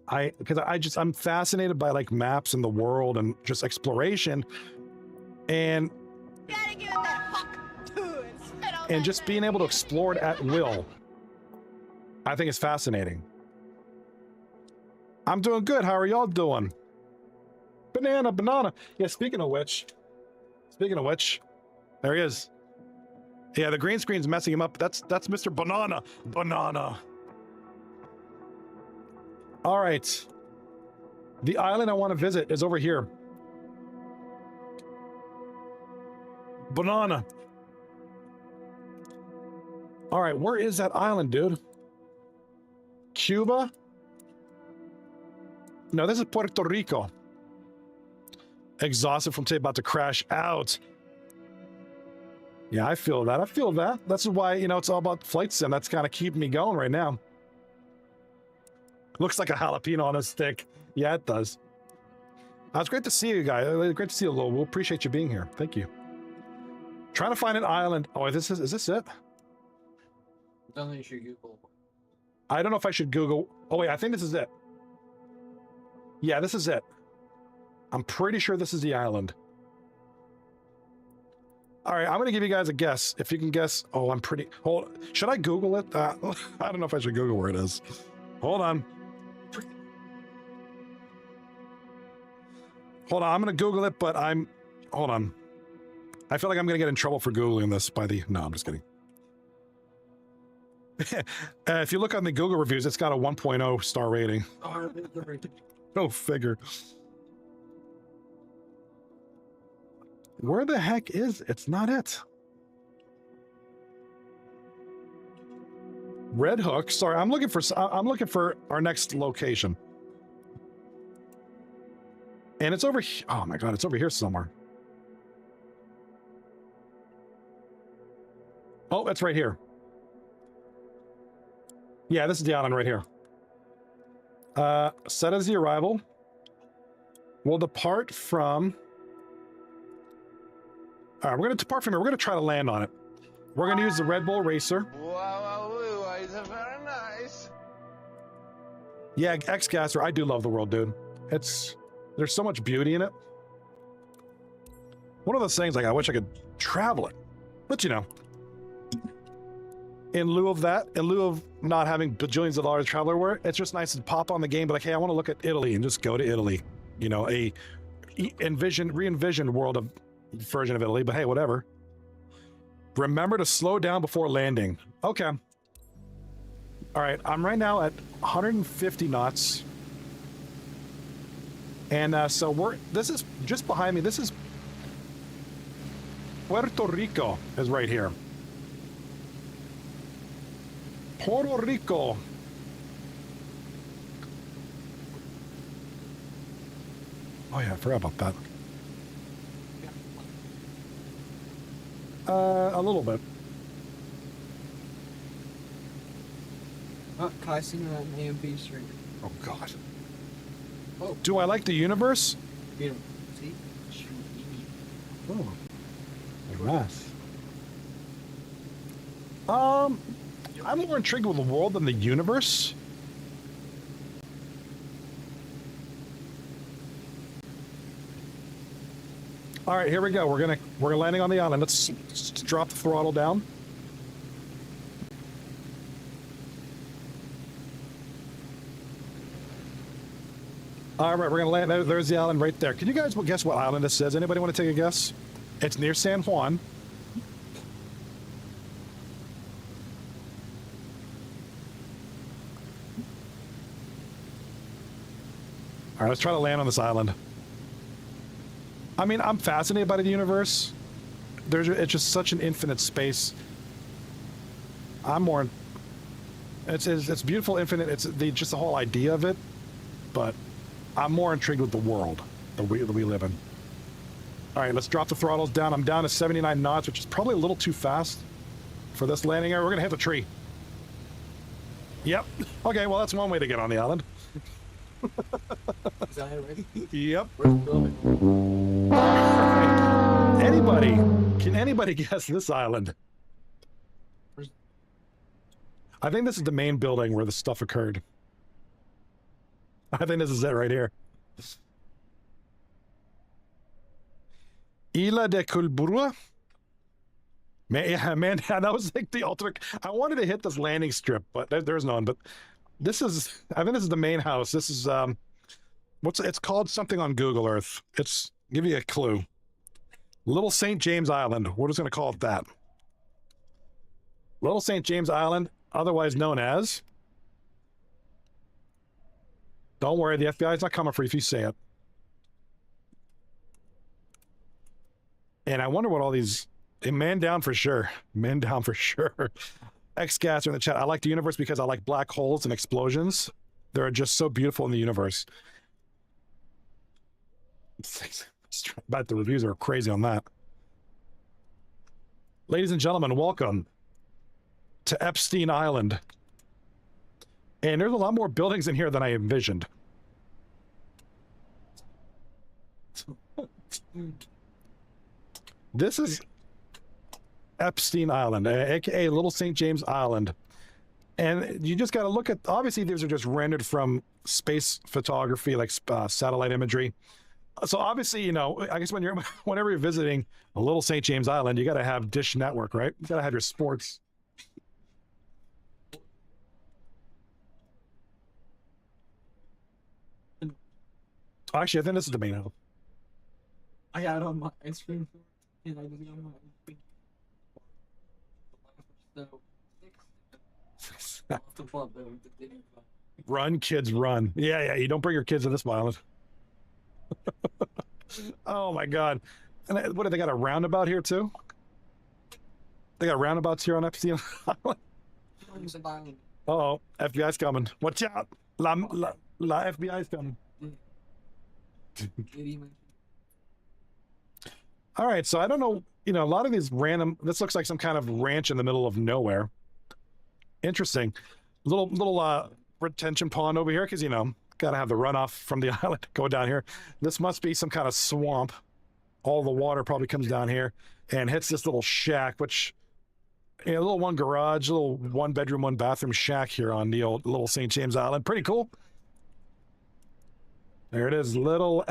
I'm fascinated by like maps and the world and just exploration, and just being able to explore it at will. I think it's fascinating. I'm doing good. How are y'all doing? Banana. Yeah, speaking of which, there he is. Yeah, the green screen's messing him up. That's Mr. Banana. All right. The island I want to visit is over here. Banana. All right, where is that island, dude? Cuba? No, this is Puerto Rico. Exhausted from today, about to crash out. Yeah, I feel that. That's why, it's all about flight sim. That's kind of keeping me going right now. Looks like a jalapeno on a stick. Yeah, it does. It's great to see you guys. Great to see you, Lil. We'll appreciate you being here. Thank you. Trying to find an island. Oh, is this it? I don't think you should Google. I don't know if I should Google. Oh, wait, I think this is it. Yeah, this is it. I'm pretty sure this is the island. All right, I'm going to give you guys a guess. If you can guess. Oh, should I Google it? I don't know if I should Google where it is. Hold on. I'm going to Google it, but hold on. I feel like I'm going to get in trouble for Googling this no, I'm just kidding. If you look on the Google reviews, it's got a 1.0 star rating. Go figure. Where the heck is it's not it? Red Hook. Sorry, I'm looking for our next location. And it's over here. Oh my god, it's over here somewhere. Oh, it's right here. Yeah, this is the island right here. Set as the arrival. We'll depart from... All right, we're going to depart from here. We're going to try to land on it. We're going to use the Red Bull Racer. Wow, it's very nice. Yeah, Xcaster, I do love the world, dude. There's so much beauty in it. One of those things, like, I wish I could travel it. But, in lieu of not having bajillions of dollars to travel everywhere, it's just nice to pop on the game, but like, hey, I want to look at Italy and just go to Italy. A re-envisioned world of version of Italy, but hey, whatever. Remember to slow down before landing. Okay. All right, I'm right now at 150 knots. And so this is just behind me. This is Puerto Rico is right here. Puerto Rico. Oh yeah, I forgot about that. A little bit. Kai seen that AMP stream. Oh god. Oh, Do I like the universe? see? Shoot. Oh, nice. I'm more intrigued with the world than the universe. All right, here we go. We're landing on the island. Let's drop the throttle down. All right, we're gonna land. There's the island right there. Can you guys guess what island this is? Anybody want to take a guess? It's near San Juan. All right, let's try to land on this island. I mean, I'm fascinated by the universe. It's just such an infinite space. It's beautiful, infinite. It's just the whole idea of it, but I'm more intrigued with the world that we live in. All right, let's drop the throttles down. I'm down to 79 knots, which is probably a little too fast for this landing area. We're gonna hit the tree. Yep. Okay, well, that's one way to get on the island. Is that it, right? Yep. Where's the building? Can anybody guess this island? I think this is the main building where the stuff occurred. I think this is it right here. Isla de Culburua? Man, yeah, man, that was like the ultimate. I wanted to hit this landing strip, but there's none. But this is, I think this is the main house. This is, it's called something on Google Earth. Give you a clue. Little St. James Island. We're just going to call it that. Little St. James Island, otherwise known as. Don't worry, the FBI is not coming for you if you say it. And I wonder what all these. Man down for sure. Man down for sure. X-Gasser in the chat. I like the universe because I like black holes and explosions. They're just so beautiful in the universe. But the reviews are crazy on that. Ladies and gentlemen, welcome to Epstein Island. And there's a lot more buildings in here than I envisioned. This is Epstein Island, aka Little St. James Island. And you just got to look at, obviously these are just rendered from space photography, like satellite imagery. So obviously, you know, I guess whenever you're visiting a Little St. James Island, you got to have Dish Network, right? You got to have your sports. Actually, I think this is the main house. I got it on my ice cream floor, and I just got my Run, kids, run. Yeah, you don't bring your kids to this island. Oh my God. And what, do they got a roundabout here too? They got roundabouts here on Epstein Island? Uh-oh, FBI's coming. Watch out. La FBI's coming. All right, so I don't know, you know, a lot of these random, this looks like some kind of ranch in the middle of nowhere. Interesting. Little retention pond over here, because, you know, got to have the runoff from the island go down here. This must be some kind of swamp. All the water probably comes down here and hits this little shack, which, you know, a little one garage, little one bedroom, one bathroom shack here on the old Little St. James Island. Pretty cool. There it is, little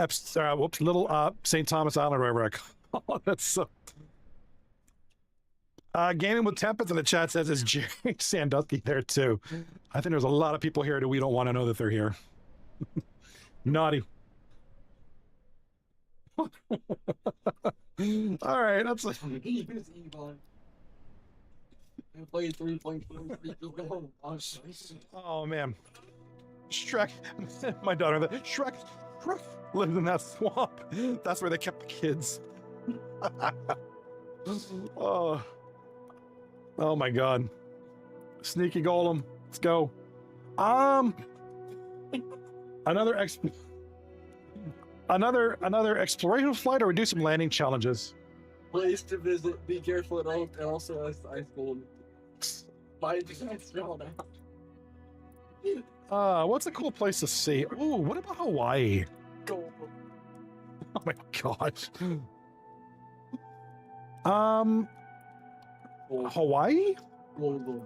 St. Thomas Island, wherever I call it. That's so. Gaming with Tempest in the chat says, is Jerry Sandusky there too? I think there's a lot of people here that we don't want to know that they're here. Naughty. All right, that's like. Oh man. Shrek, my daughter, Shrek lived in that swamp. That's where they kept the kids. Oh my God. Sneaky Golem, let's go. Another exploration flight, or we do some landing challenges. Place to visit. Be careful at all, and also ice cold. Buy the ice out. What's a cool place to see? Ooh, what about Hawaii? Go. Oh my gosh. Hawaii? Go.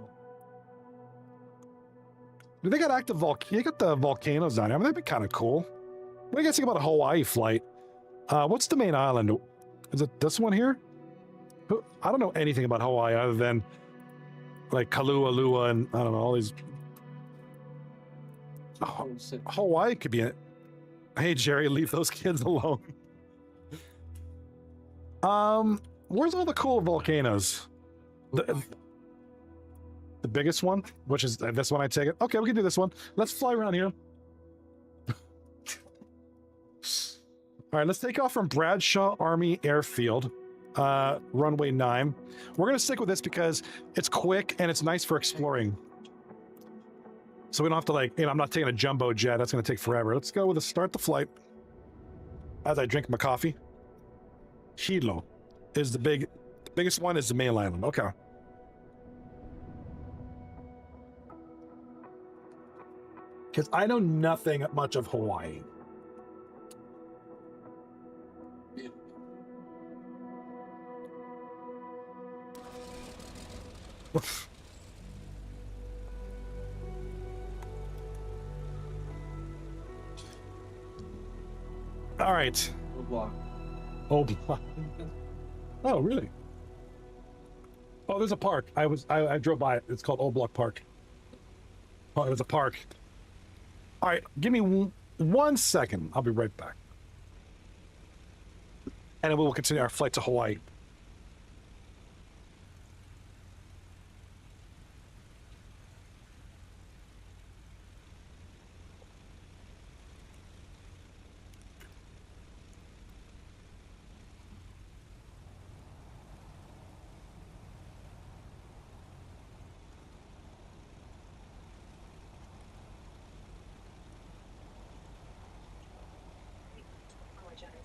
They got active they got the volcanoes down here. I mean, that'd be kind of cool. What do you guys think about a Hawaii flight? What's the main island? Is it this one here? I don't know anything about Hawaii other than like Kalualua and I don't know, all these. Oh, Hawaii could be it. Hey, Jerry, leave those kids alone. Where's all the cool volcanoes? The biggest one, which is this one, I take it. Okay, we can do this one. Let's fly around here. All right, let's take off from Bradshaw Army Airfield, runway 9. We're gonna stick with this because it's quick and it's nice for exploring. So we don't have to I'm not taking a jumbo jet. That's gonna take forever. Let's go with start the flight. As I drink my coffee. Hilo is the biggest one is the main island. Okay. Because I know nothing much of Hawaii. All right. Oh, oh, really? Oh, there's a park. I drove by it. It's called Old Block Park. Oh, there's a park. All right, give me 1 second. I'll be right back. And then we will continue our flight to Hawaii.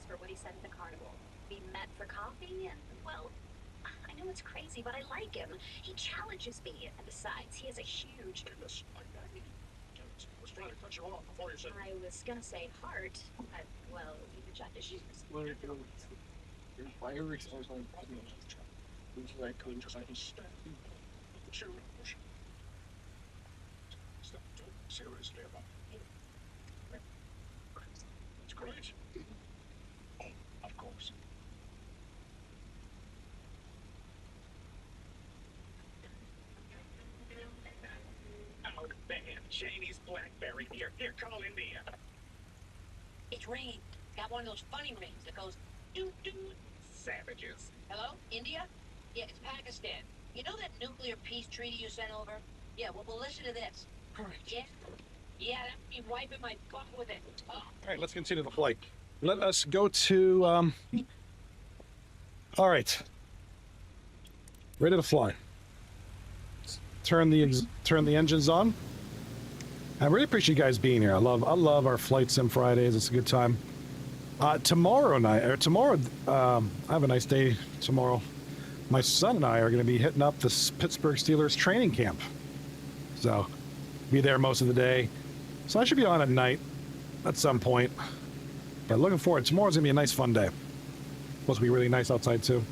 For what he said at the carnival. We met for coffee and, well, I know it's crazy, but I like him. He challenges me, and besides, he has a huge... I was trying to cut you off before you said... I was gonna say heart, but, well, you could judge his shoes. Fireworks are like... Would you like to just like step seriously about it? It's great. Oh, of course. Out bam, Janie's Blackberry here. Here, call India. It's rain. Got one of those funny rings that goes doo doo. Savages. Hello, India? Yeah, it's Pakistan. You know that nuclear peace treaty you sent over? Yeah, well, listen to this. Correct. Yeah? Yeah, that'd be wiping my butt with it. Oh. All right, let's continue the flight. Let us go to, all right. Ready to fly. Turn the engines on. I really appreciate you guys being here. I love our Flight Sim Fridays. It's a good time. Tomorrow, I have a nice day tomorrow. My son and I are going to be hitting up the Pittsburgh Steelers training camp. So, be there most of the day. So I should be on at night at some point. But looking forward. Tomorrow's going to be a nice, fun day. Supposed to be really nice outside, too.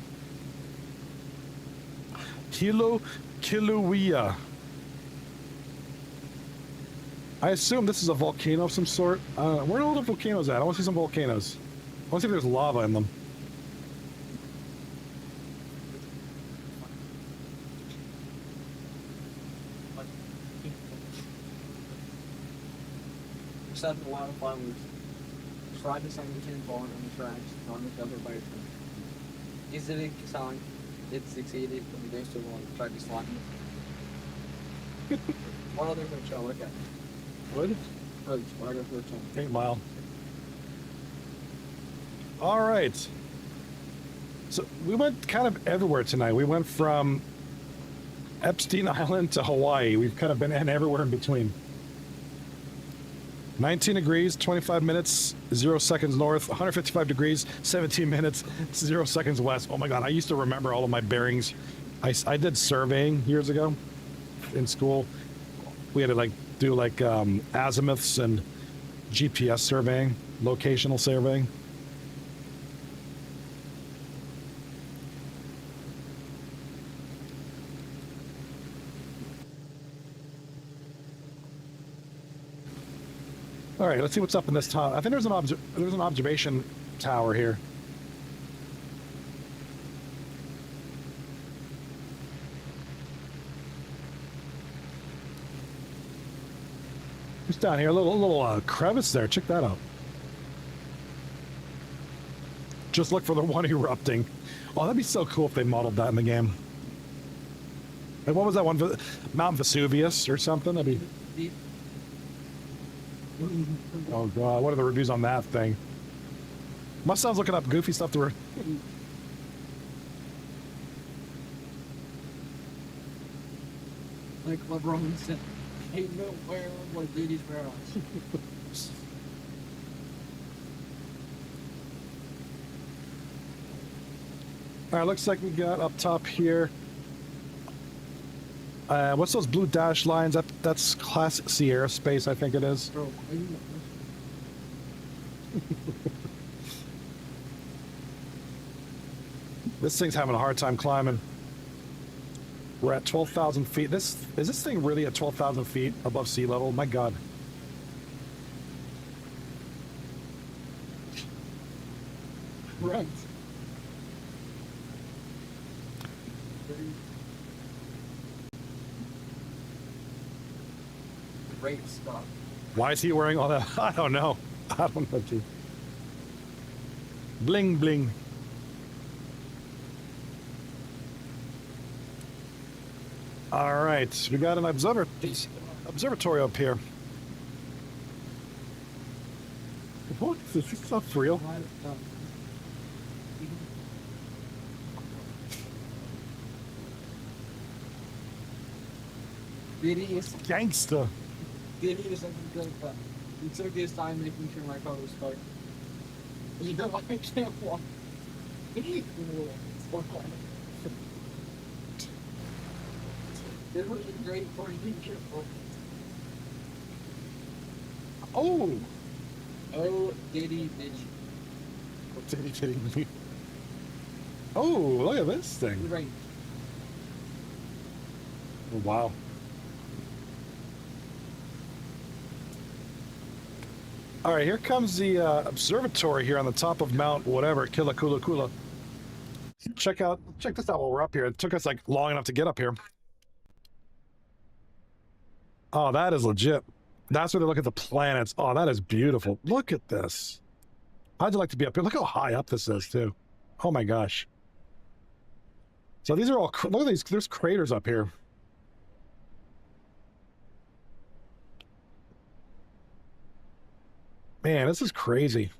Kilauea. I assume this is a volcano of some sort. Where are all the volcanoes at? I want to see some volcanoes. I want to see if there's lava in them. Just having a lot of fun with tried to send the tin ball on the tracks on the cover by a train. Easily selling. It succeeded, but they still want to try to slot it. One other thing to look at. Wood? Oh, Sparta 14. 8 Mile. All right. So we went kind of everywhere tonight. We went from Epstein Island to Hawaii. We've kind of been everywhere in between. 19 degrees, 25 minutes, 0 seconds north, 155 degrees, 17 minutes, 0 seconds west. Oh my God, I used to remember all of my bearings. I did surveying years ago in school. We had to like do like azimuths and GPS surveying, locational surveying. All right, let's see what's up in this tower. I think there's an observation tower here. Just down here, a little crevice there. Check that out. Just look for the one erupting. Oh, that'd be so cool if they modeled that in the game. Like, what was that one? Mount Vesuvius or something? That'd be... Oh god, what are the reviews on that thing? Must sounds looking up goofy stuff to her. Like LeBron said, ain't no where what duties for us. All right, looks like we got up top here. What's those blue dash lines? That's Class C aerospace, I think it is. Bro, are you... This thing's having a hard time climbing. We're at 12,000 feet. Is this thing really at 12,000 feet above sea level? My God. Right. Great stuff. Why is he wearing all that? I don't know. I don't know, dude. Bling, bling. All right, we got an observatory up here. What? Is this stuff real? Diddy is Gangsta. Diddy is something good, but he took his time making sure my car was started. You know, I can't walk. It would be great for you. Oh! Oh, Diddy, bitch. Diddy. Oh, look at this thing. Right. Oh, wow. All right, here comes the observatory here on the top of Mount whatever, Kula. Check this out while we're up here. It took us like long enough to get up here. Oh, that is legit. That's where they look at the planets. Oh, that is beautiful. Look at this. How'd you like to be up here? Look how high up this is, too. Oh my gosh. So these are all, look at these, there's craters up here. Man, this is crazy.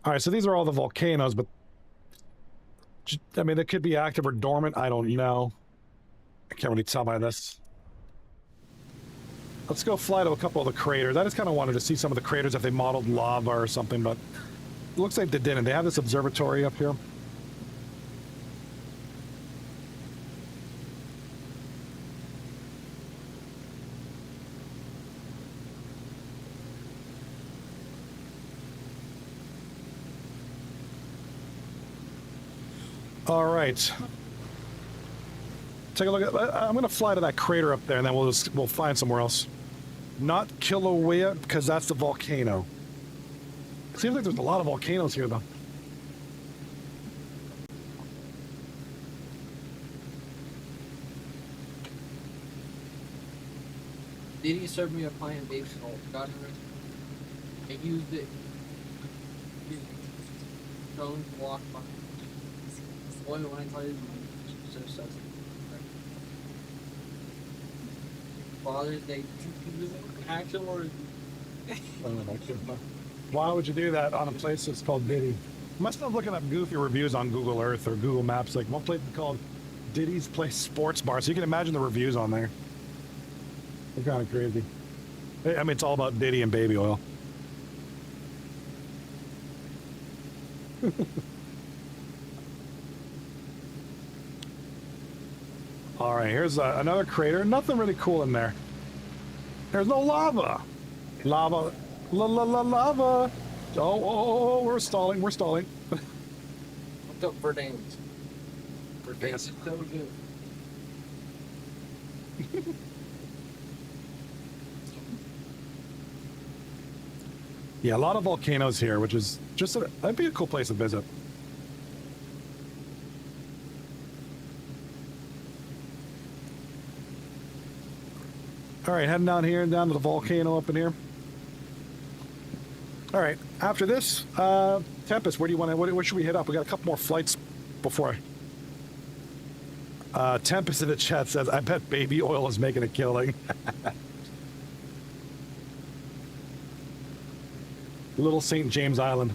All right, so these are all the volcanoes, but I mean, they could be active or dormant. I don't know. I can't really tell by this. Let's go fly to a couple of the craters. I just kind of wanted to see some of the craters if they modeled lava or something, but it looks like they didn't. They have this observatory up here. All right. Take a look at. I'm going to fly to that crater up there, and then we'll find somewhere else. Not Kilauea, because that's the volcano. It seems like there's a lot of volcanoes here, though. Diddy served me a plant based salt. Got it. I used it. Don't walk by. Boy, when I tell you, so sus. Father's Day. Actual or. Why would you do that on a place that's called Diddy? Must have looking up goofy reviews on Google Earth or Google Maps. Like one place called Diddy's Place Sports Bar. So you can imagine the reviews on there. They're kind of crazy. I mean, it's all about Diddy and baby oil. All right, here's another crater. Nothing really cool in there. There's no lava. Lava. Lava. Oh, we're stalling. We're stalling. What's up, Verdansk? Verdansk is so good. Yeah, a lot of volcanoes here, which is just that'd be a cool place to visit. All right, heading down here and down to the volcano up in here. All right, after this, Tempest, where do you want to? What should we hit up? We got a couple more flights before. Tempest in the chat says, "I bet baby oil is making a killing." Little St. James Island.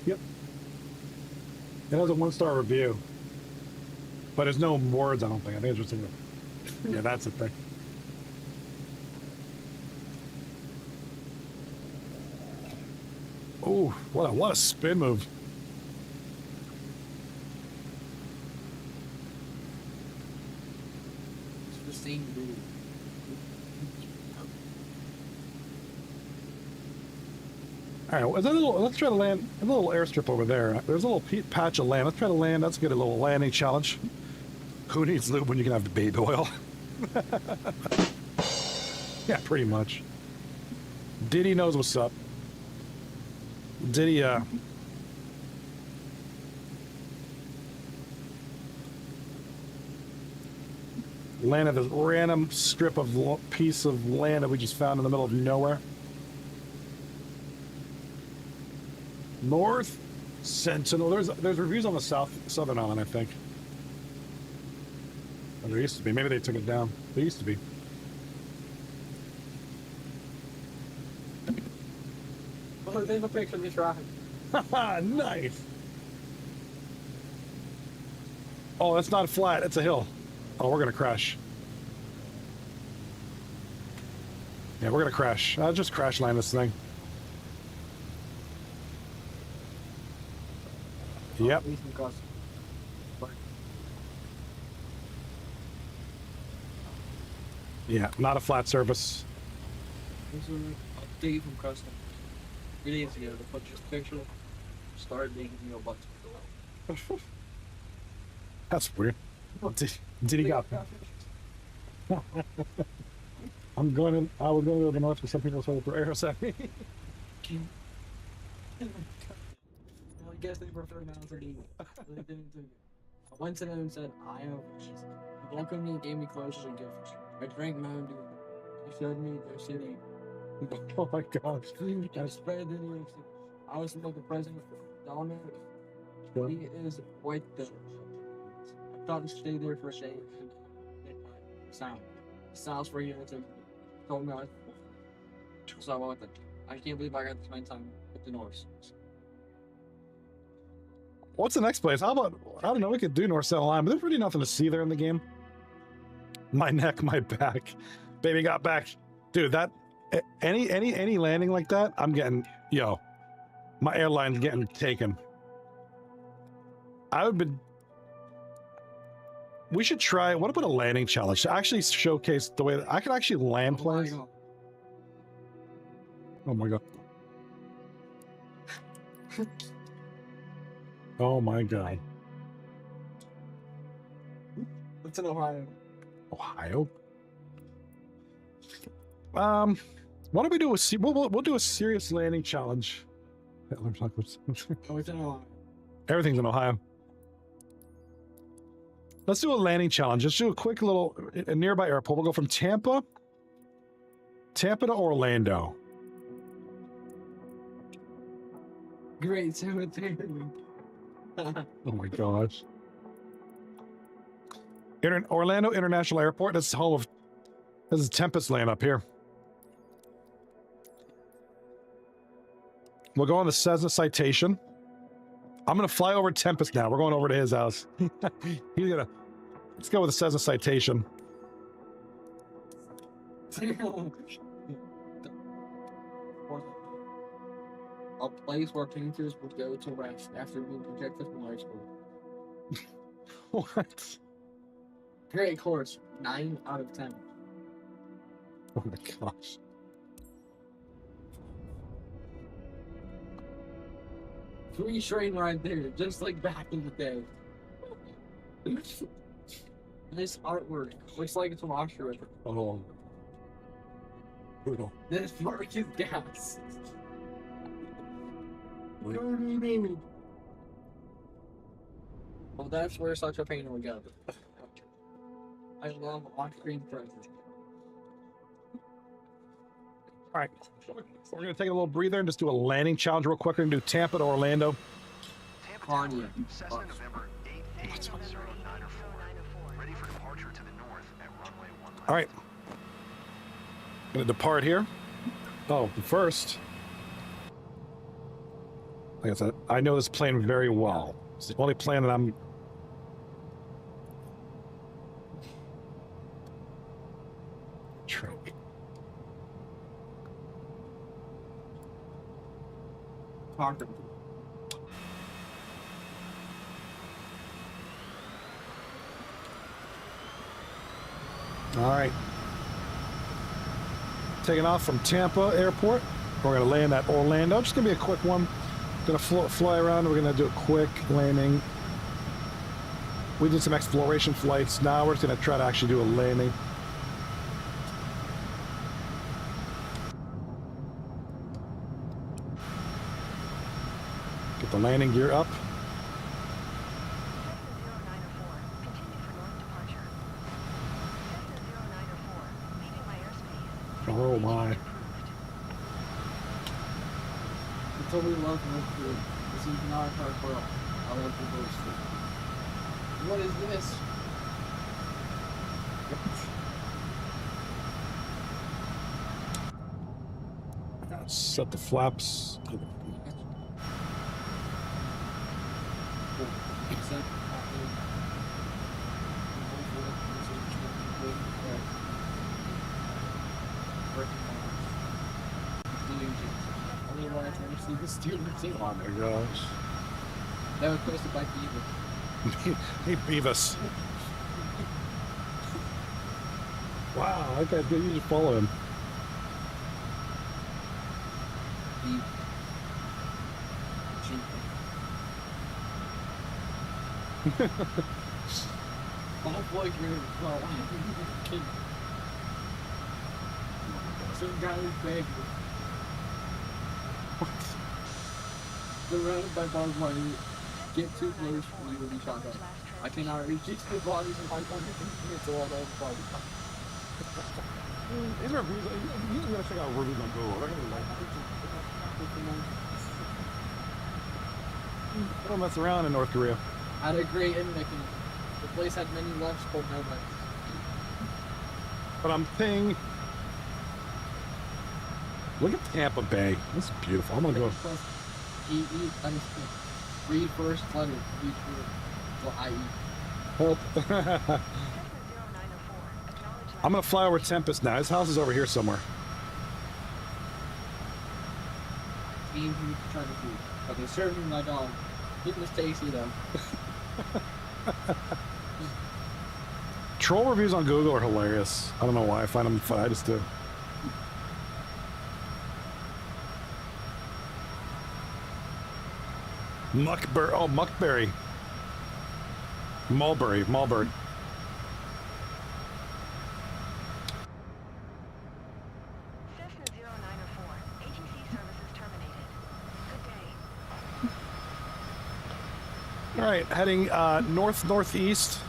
Yep. It has a 1-star review. But there's no words, I don't think. I think it's just yeah, that's the thing. Oh, what a spin move. It's the same dude. All right, let's try to land a little airstrip over there. There's a little patch of land. Let's try to land. Let's get a little landing challenge. Who needs lube when you can have the baby oil? Yeah, pretty much. Diddy knows what's up. Diddy, landed this random strip of piece of land that we just found in the middle of nowhere. North Sentinel. There's reviews on the southern island, I think. Or there used to be. Maybe they took it down. There used to be. Oh, there's a picture of this rocket. Haha, nice. Oh, that's not flat. It's a hill. Oh, we're gonna crash. Yeah, we're gonna crash. I'll just crash land this thing. Yep. Yeah, not a flat surface. This is an update from custom. Really easy to put this picture. Start making your butts. That's weird. Did he got that? I was going to the north for some people sold for arrows at me. Well, I guess they prefer mountains to me. They didn't do it. I went to them and said, I have cheese. He welcomed me and gave me clothes as a gift. I drank Mountain Dew. He showed me their city. Oh my gosh. I spread the news. I was like the president Donald. He is white though. I thought to stay there for a day. Sounds for you to told me so I went with it. I can't believe I got to spend time with the Norse. What's the next place? How about, I don't know, we could do North Central Line, but there's really nothing to see there in the game. My neck, my back. Baby got back. Dude, that, any landing like that, I'm getting, yo, my airline's getting taken. We should try, what about a landing challenge to actually showcase the way that I can actually land planes? Oh my god. Oh my god. It's in Ohio. Ohio? Why don't we do we'll do a serious landing challenge. Oh, it's in Ohio. Everything's in Ohio. Let's do a landing challenge. Let's do a quick little a nearby airport. We'll go from Tampa to Orlando. Great cemetery. Oh my gosh. Orlando International Airport. That's home of. This is Tempest Land up here. We'll go on the Cessna Citation. I'm gonna fly over Tempest now. We're going over to his house. He's gonna. Let's go with the Cessna Citation. A place where painters would go to rest after being rejected from high school. What? Great course. 9 out of 10. Oh my gosh. Free train ride there, just like back in the day. Nice artwork. Looks like it's from Austria. Oh. Brutal. This park is gas. Well, that's where such a painter would go. I love on-screen presence. All right. We're going to take a little breather and just do a landing challenge real quick. We're going to do Tampa to Orlando. Tampa Kanye. Tower, Cessna November 880904. Ready for departure to the north at runway 19. All right. Going to depart here. Oh, first, like I said, I know this plane very well. It's the only plane that I'm... Parker. All right. Taking off from Tampa Airport. We're going to land at Orlando. Just going to be a quick one. Going to fly around. We're going to do a quick landing. We did some exploration flights. Now we're just going to try to actually do a landing. Get the landing gear up. Oh my. I totally love North Korea. This is not a car world. I love the boat street. What is this? Set the flaps. See the students. Oh my gosh. That was posted by Beaver. Hey, Beavis. Wow, that guy's good. You just follow him. Beaver. Oh boy, you're some guy is begging. Surrounded by barbed wire. Get too close and you will be shot at. I cannot reach these two bodies in 500 minutes or all the other bodies. These reviews, you gotta check out reviews on Google. They're gonna be like, I don't mess around in North Korea. Had a great ending. The place had many lefts, but no rights. But I'm thinking, look at Tampa Bay. This is beautiful. I'm gonna go. Read first letter. Read first. Well, I eat. Help. I'm gonna fly over Tempest now. His house is over here somewhere. Being who trying to feed. But they're serving my dog. It was tasty though. Troll reviews on Google are hilarious. I don't know why I find them fun. I just do. Muckberry. Oh, Muckberry. Mulberry. Mulberry. Cessna 0904. ATC services terminated. Good day. All right, heading northeast.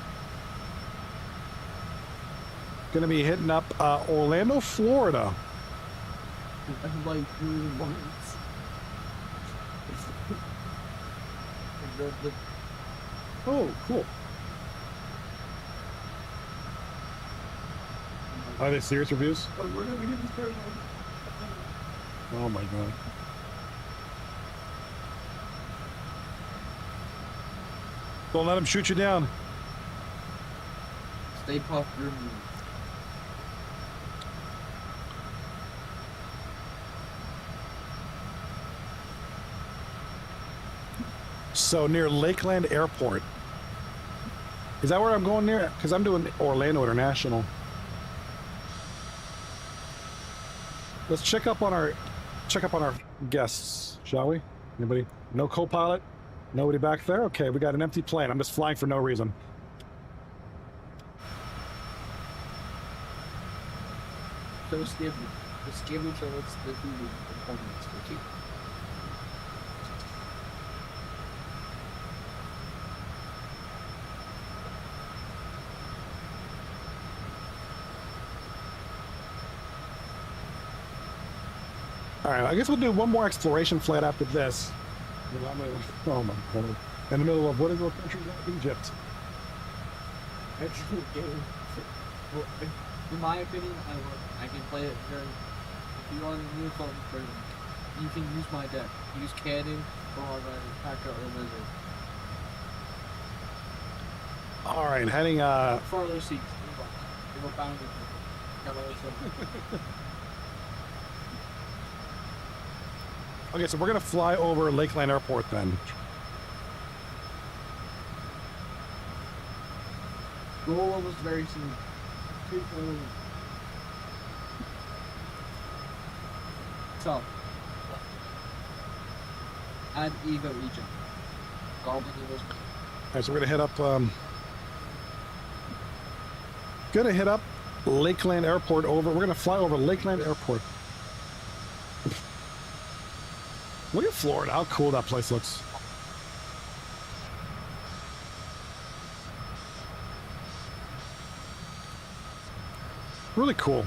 Gonna be hitting up Orlando, Florida. I'm like doing once. Oh, cool. Are they serious reviews? Oh, we're gonna get this person. Oh my god. Don't let him shoot you down. Stay puffed, Germany. so near Lakeland Airport. Is that where I'm going near? Because I'm doing Orlando International. Let's check up on our guests, shall we? Anybody? No co-pilot? Nobody back there? Okay, we got an empty plane. I'm just flying for no reason. Just give me till it's the components for cheap. All right, I guess we'll do one more exploration flight after this. Oh my God. In the middle of what is the country called? Egypt. Actually, game. Well, in my opinion, I can play it very. If you want a new phone version, you can use my deck. Use Cannon or Packer or Lizard. All right, heading Farther seats. They were bounded. Okay, so we're gonna fly over Lakeland Airport then. The whole was very smooth. So, add Ego Egypt. Golden Eagles. All right, so we're gonna hit up Lakeland Airport over. We're gonna fly over Lakeland Airport. Look at Florida, how cool that place looks. Really cool.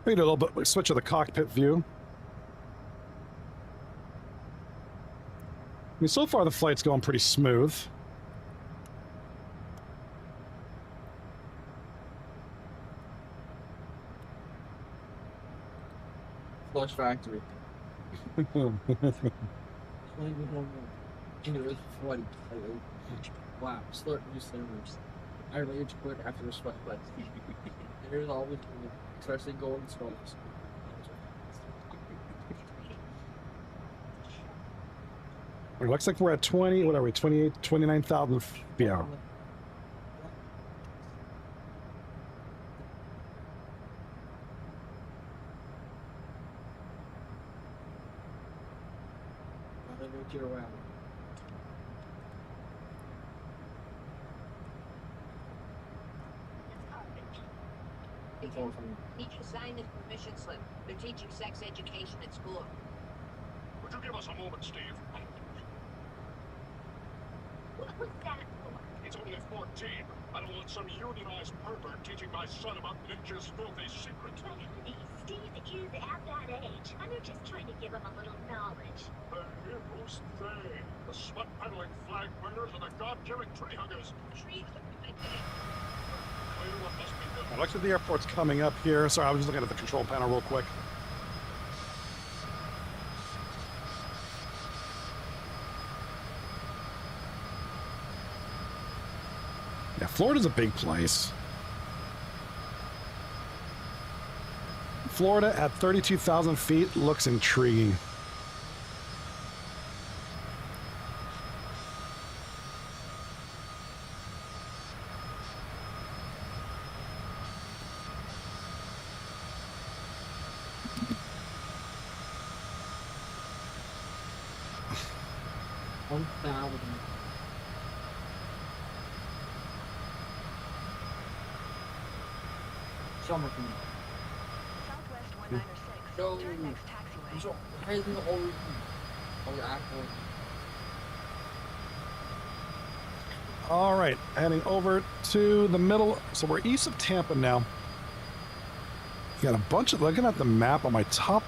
We do a little bit switch of the cockpit view. I mean, so far the flight's going pretty smooth. Flush Factory. It was funny. Wow, start new servers. I rage quit after the sweat, but there's always especially golden storms. It looks like we're at 20, what are we, 28, 29,000 feet per hour. Around. Need you to sign this permission slip. They're teaching sex education at school. Would you give us a moment, Steve? What was that for? He's only 14. I don't want some unionized pervert teaching my son about ninjas' filthy secrets. Hey, Steve is at that age. I'm just trying to give him a little knowledge. Who's they? The smut-peddling flag burners and the god-killing tree huggers. Tree Clear what must be done. It looks like the airport's coming up here. Sorry, I was just looking at the control panel real quick. Yeah, Florida's a big place. Florida at 32,000 feet looks intriguing. Summer for me. Southwest 1906. No. Turn next taxiway. So, heading over. Oh, yeah, actually. All right, heading over to the middle. So we're east of Tampa now. You got a bunch of, looking at the map on my top,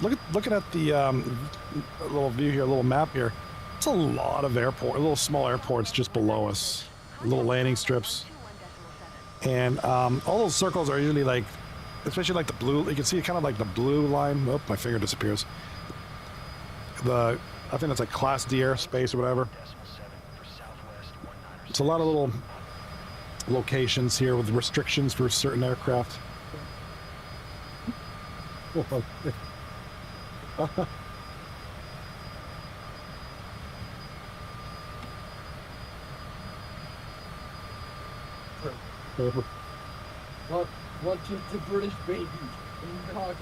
looking at the little view here, little map here. It's a lot of little small airports just below us, little landing strips. And all those circles are usually like, especially like the blue, you can see kind of like the blue line. Oh, my finger disappears. the I think it's like Class D airspace or whatever. It's a lot of little locations here with restrictions for certain aircraft. What is the British baby? Dog.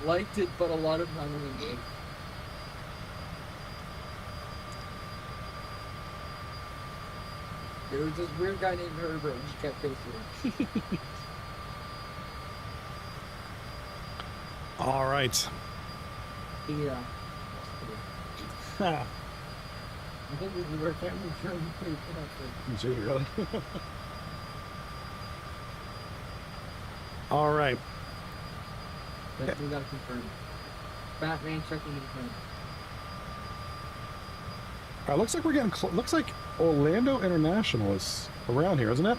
Liked it, but a lot of time did. There was this weird guy named Herbert who just kept posting. All right. Yeah. I think we were family trying to pay for Gee, really? All right. that. We gotta confirm. Batman checking in front. All right, looks like we're getting looks like Orlando International is around here, isn't it?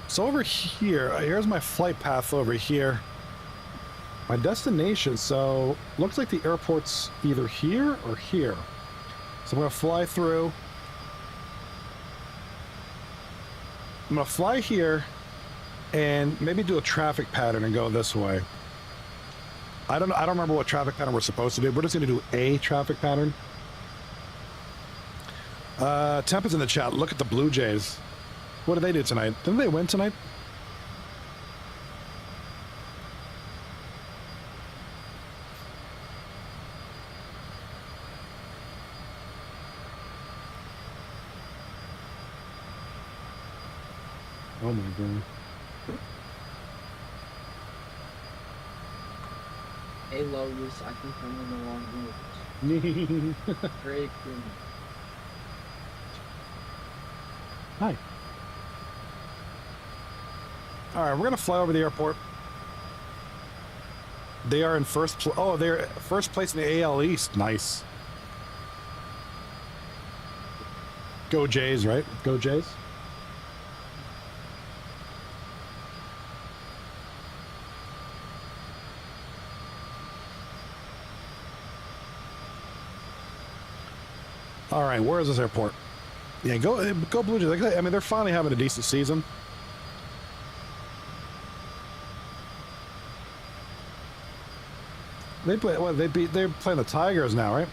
So over here, here's my flight path over here. My destination, so looks like the airport's either here or here. So I'm gonna fly through. I'm gonna fly here and maybe do a traffic pattern and go this way. I don't remember what traffic pattern we're supposed to do. We're just gonna do a traffic pattern. Temp is in the chat. Look at the Blue Jays. What did they do tonight? Didn't they win tonight? Oh my god. Hey Lotus, I think I'm in the wrong room. Great room. Hi. All right, we're gonna fly over the airport. They are in first place. Oh, they're first place in the AL East. Nice. Go Jays, right? Go Jays. All right, where is this airport? Yeah, go Blue Jays. I mean, they're finally having a decent season. They play. Well, they're playing the Tigers now, right?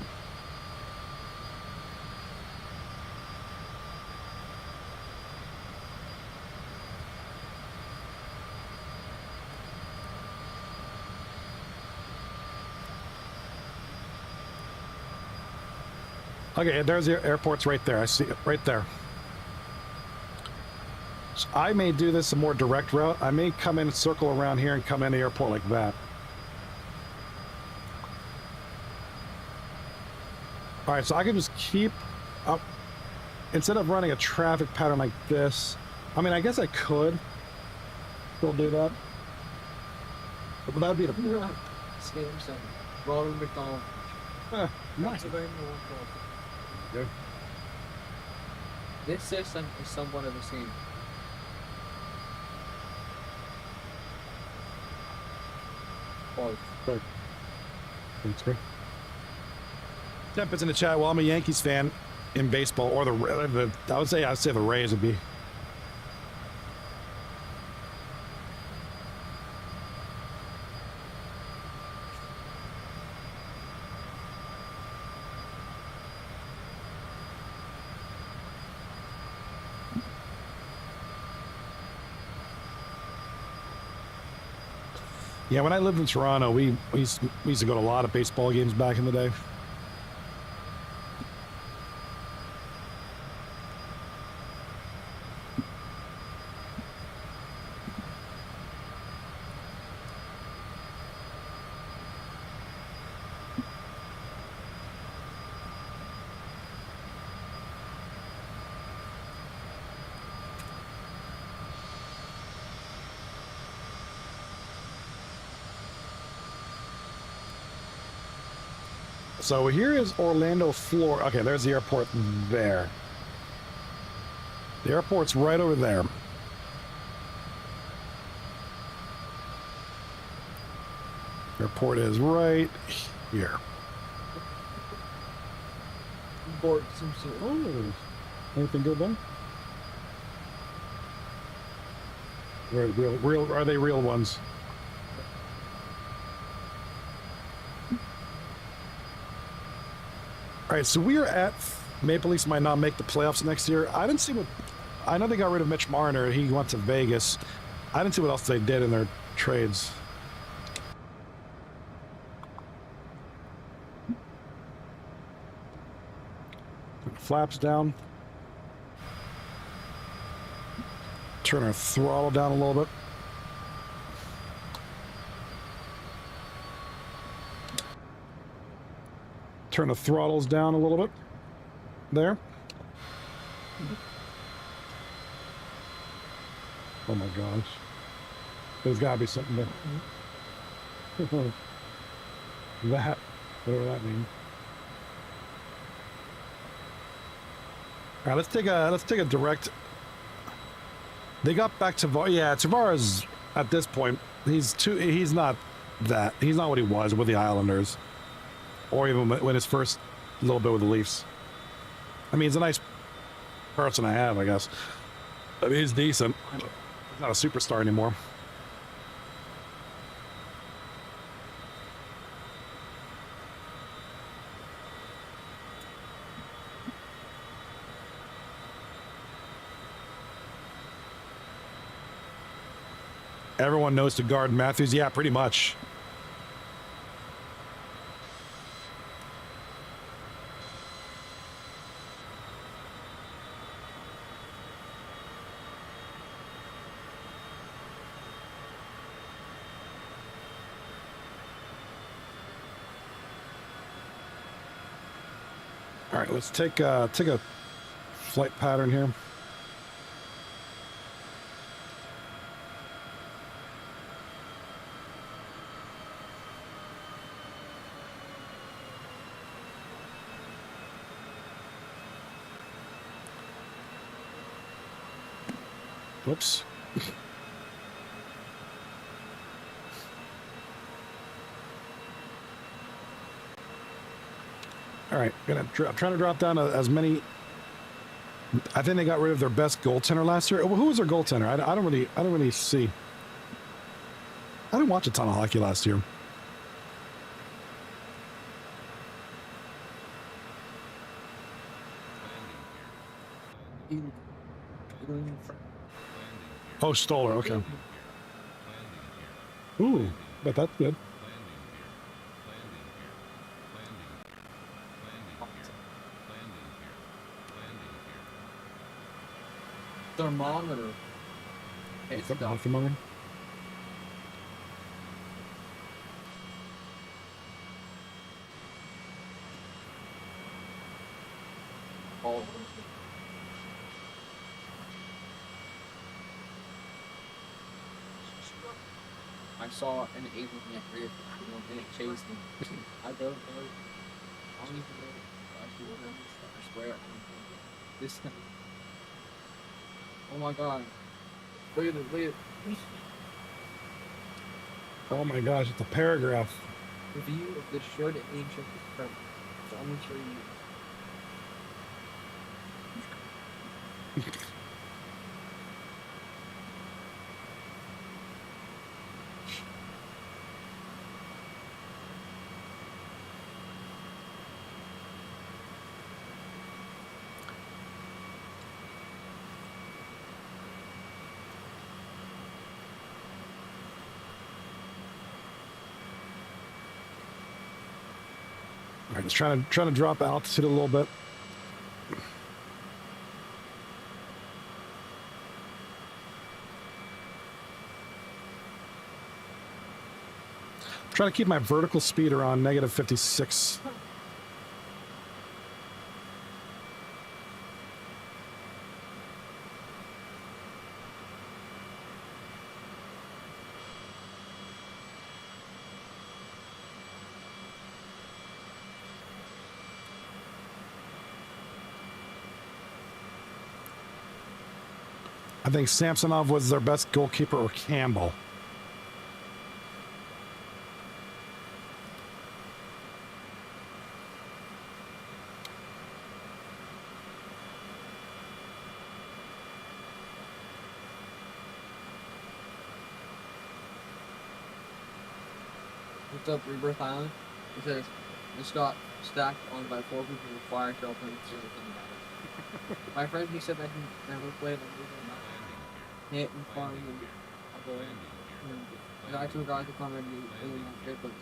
Okay, there's the airport's right there. I see it right there. So I may do this a more direct route. I may come in, circle around here, and come in the airport like that. All right, so I can just keep up instead of running a traffic pattern like this. I mean, I guess I could still do that, but that would be the Scam 7. Ronald McDonald. nice. Good. This system is somewhat of the same. Oh, Good. Thanks, great. Temp is in the chat. Well, I'm a Yankees fan in baseball, or I'd say the Rays would be. Yeah, when I lived in Toronto, we used to go to a lot of baseball games back in the day. So here is Orlando, Florida. Okay, there's the airport there. The airport's right over there. Airport is right here. Board some sort. Oh, anything good then? Real, are they real ones? All right, so we are at Maple Leafs might not make the playoffs next year. I didn't see what. I know they got rid of Mitch Marner. He went to Vegas. I didn't see what else they did in their trades. Flaps down. Turn our throttle down a little bit. Turn the throttles down a little bit. There. Oh my gosh. There's gotta be something there. That, whatever that means. All right, let's take a direct. They got back to Tavares at this point. He's not what he was with the Islanders, or even when his first little bit with the Leafs. I mean, he's a nice person to have, I guess. I mean, he's decent. He's not a superstar anymore. Everyone knows to guard Matthews. Yeah, pretty much. All right, let's take a flight pattern here. Whoops. All right, I'm trying to drop down as many. I think they got rid of their best goaltender last year. Who was their goaltender? I don't really see. I didn't watch a ton of hockey last year. Oh, Stoller, okay. Ooh, but that's good. Thermometer. It's Not the moment. all. I saw an alien rear and it chased me. I don't know. I don't even know. I should remember. I swear. This. Oh my god. Look at it, look at it. Oh my gosh, it's a paragraph. Review of the short and ancient discovery. So I'm gonna show you. All right, just trying to drop altitude a little bit. Trying to keep my vertical speed around negative 56. I think Samsonov was their best goalkeeper, or Campbell. looked up Rebirth Island. It says it's got stacked on by 4 people with fire shelter and zero thing. My friend, he said that he never played on Rebirth Island. Hit and farm and avoid. And I told guys to come and do really not great place.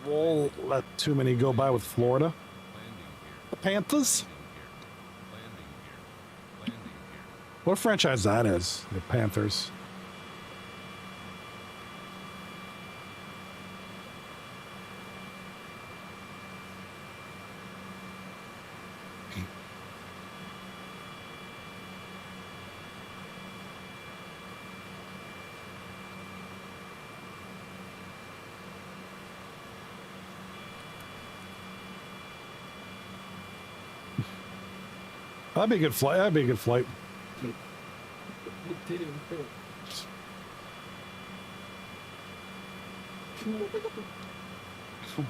Won't let too many go by with Florida. The Panthers. What franchise that is? The Panthers. That'd be a good flight. That'd be a good flight. It didn't fit.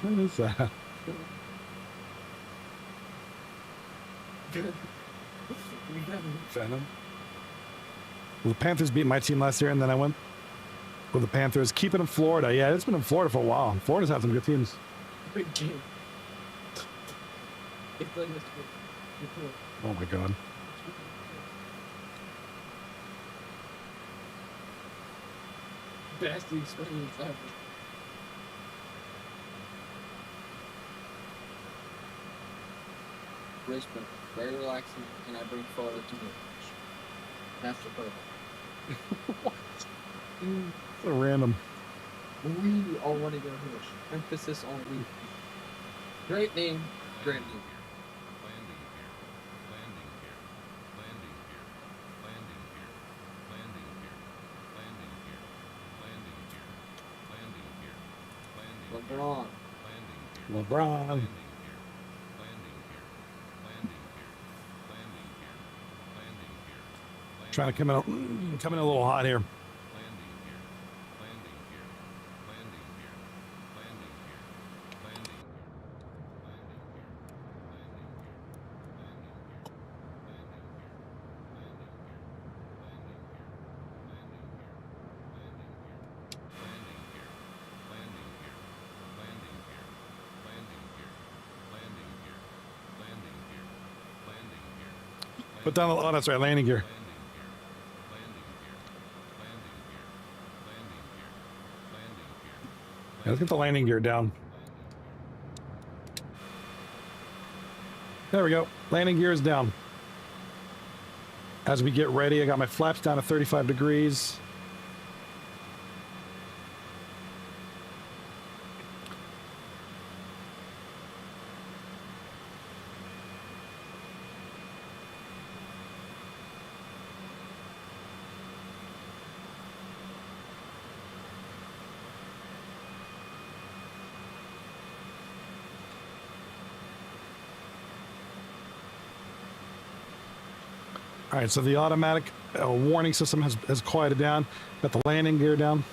What is that? Venom. Well, the Panthers beat my team last year, and then I went with the Panthers. Keep it in Florida. Yeah, it's been in Florida for a while. Florida's had some good teams. Big game. It's like this. Oh my god. Best experience ever. Brisbane, very relaxing, and I bring Florida to me. That's the purple. What? So random. We all want to go here. Emphasis on we. Great name, great name. LeBron. Trying to come in a little hot here. Put down the, oh, that's right, landing gear. Yeah, let's get the landing gear down. There we go. Landing gear is down. As we get ready, I got my flaps down to 35 degrees. All right, so the automatic warning system has quieted down. Got the landing gear down.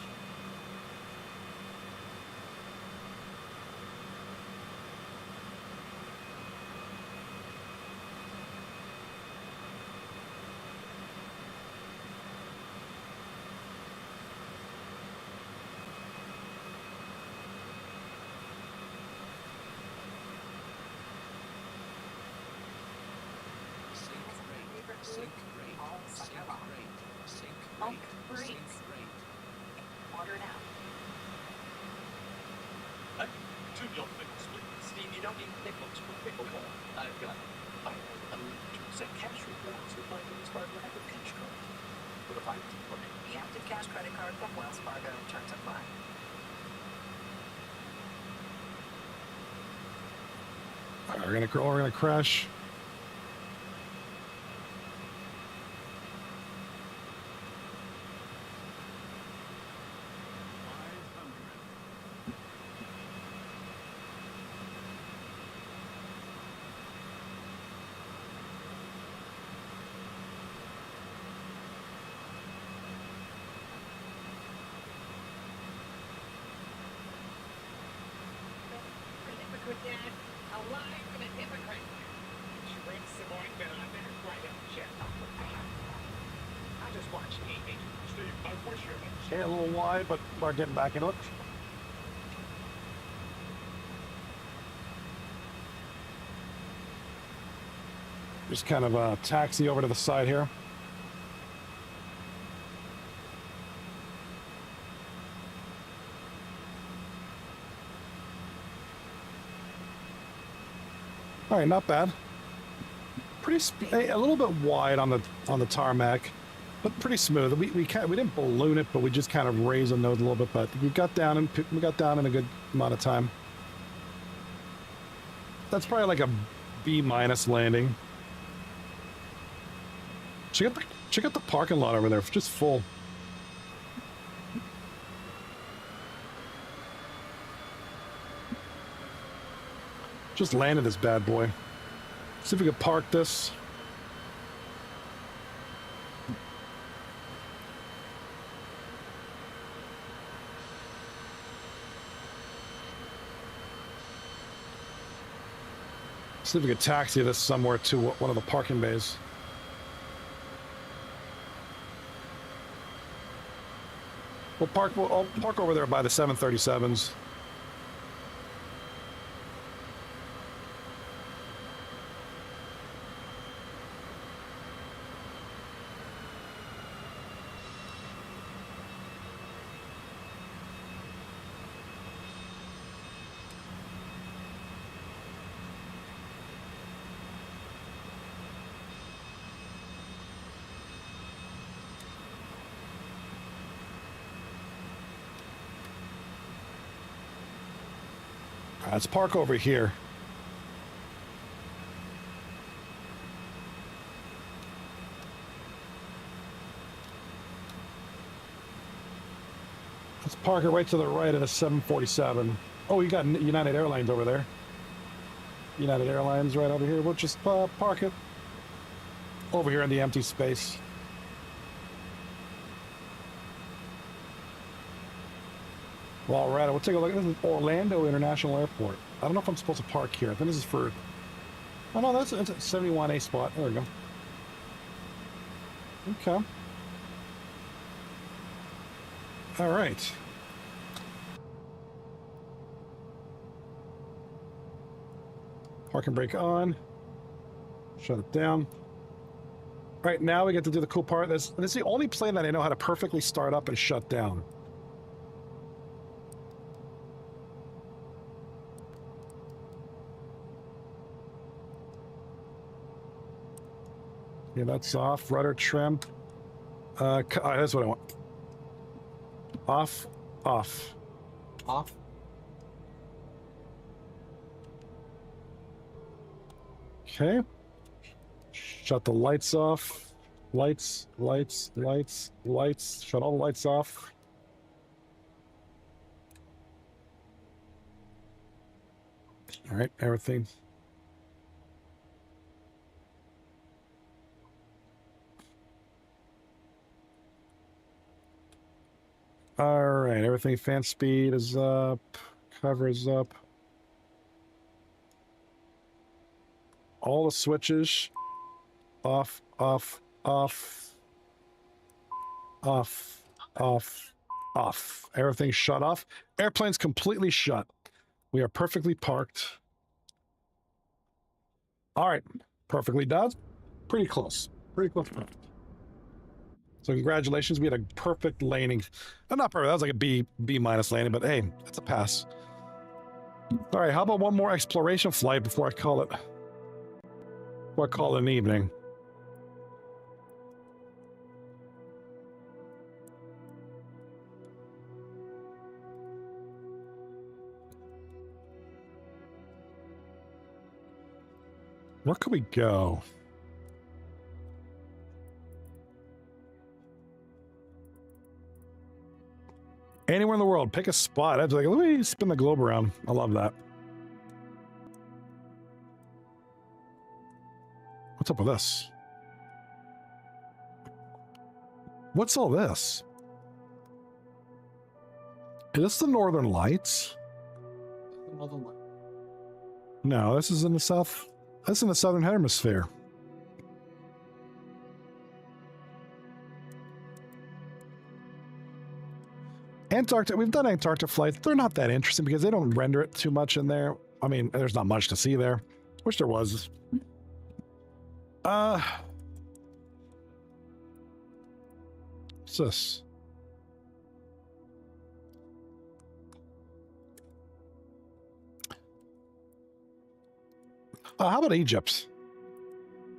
We're gonna crash. just watched Amy. Steve, I wish you had Okay, a little wide, but we're getting back into it. Just kind of taxi over to the side here. All right, not bad. A little bit wide on the tarmac, but pretty smooth. We didn't balloon it, but we just kind of raised the nose a little bit. But we got down in a good amount of time. That's probably like a B- landing. Check out the parking lot over there, just full. Just landed this bad boy. See if we can park this. See if we can taxi this somewhere to one of the parking bays. I'll park over there by the 737s. Let's park over here. Let's park it right to the right of the 747. Oh, you got United Airlines over there. United Airlines right over here. We'll just park it over here in the empty space. Well, all right, we'll take a look. This is Orlando International Airport. I don't know if I'm supposed to park here. I think this is for... Oh, no, that's a 71A spot. There we go. Okay. All right. Parking brake on. Shut it down. All right, now we get to do the cool part. This is the only plane that I know how to perfectly start up and shut down. Yeah, that's off. Rudder trim. That's what I want. Off. Off. Off. Okay. Shut the lights off. Lights. Shut all the lights off. All right, everything. All right, everything. Fan speed is up. Cover is up. All the switches. Off, off, off. Off, off, off. Everything's shut off. Airplane's completely shut. We are perfectly parked. All right, perfectly done. Pretty close. Pretty close. Perfect. So congratulations, we had a perfect landing. Not perfect, that was like a B- landing, but hey, that's a pass. All right, how about one more exploration flight before I call it an evening? Where could we go? Anywhere in the world, pick a spot. I'd be like, let me spin the globe around. I love that. What's up with this? What's all this? Is this the Northern Lights? No, this is in the south. That's in the Southern Hemisphere. Antarctica, we've done Antarctic flights. They're not that interesting because they don't render it too much in there. I mean, there's not much to see there. Wish there was. What's this? How about Egypt?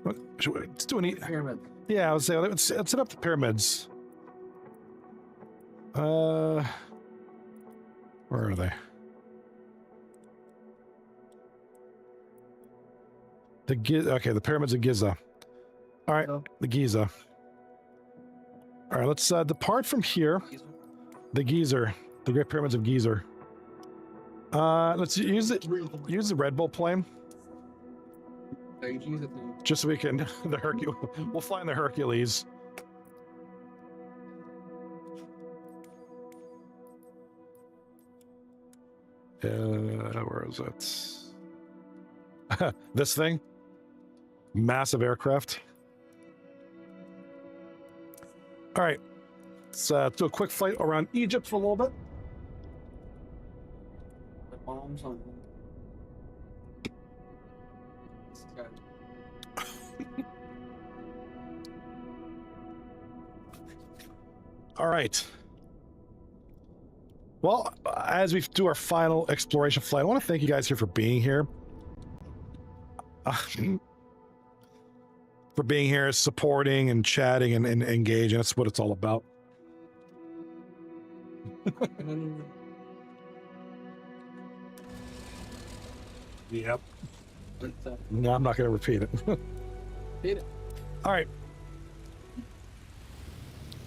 Let's do an Pyramid. Yeah, I would say let's set up the pyramids. Where are they? Okay, the pyramids of Giza. All right, the Giza. All right, let's depart from here. The Giza, the Great Pyramids of Giza. Let's use the Red Bull plane. Just so we can the Hercules. We'll fly in the Hercules. Where is it? This thing? Massive aircraft. All right. Let's do a quick flight around Egypt for a little bit. The bombs on them. This guy. All right. Well, as we do our final exploration flight, I want to thank you guys here for being here. For being here, supporting and chatting and engaging. That's what it's all about. Yep. No, I'm not going to repeat it. Repeat it. All right.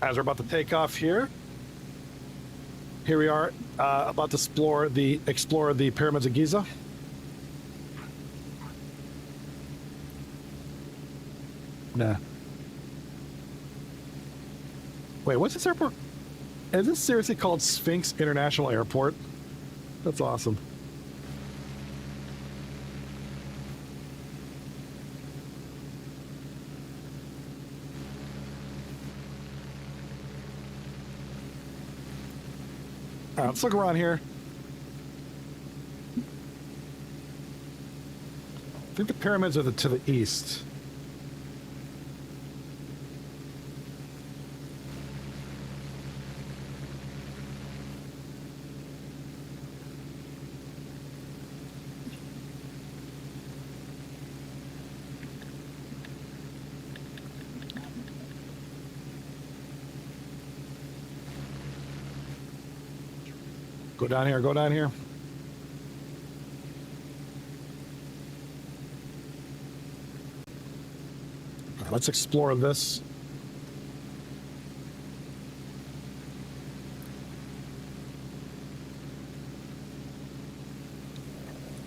As we're about to take off here, we are about to explore the pyramids of Giza. Nah. Wait, what's this airport? Is this seriously called Sphinx International Airport? That's awesome. All right, let's look around here. I think the pyramids are to the east. Go down here, go down here. All right, let's explore this.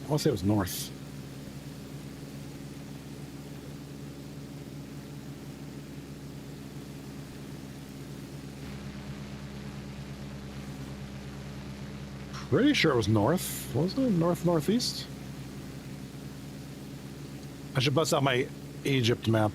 I want to say it was north. Pretty sure it was north. Was it northeast? I should bust out my Egypt map.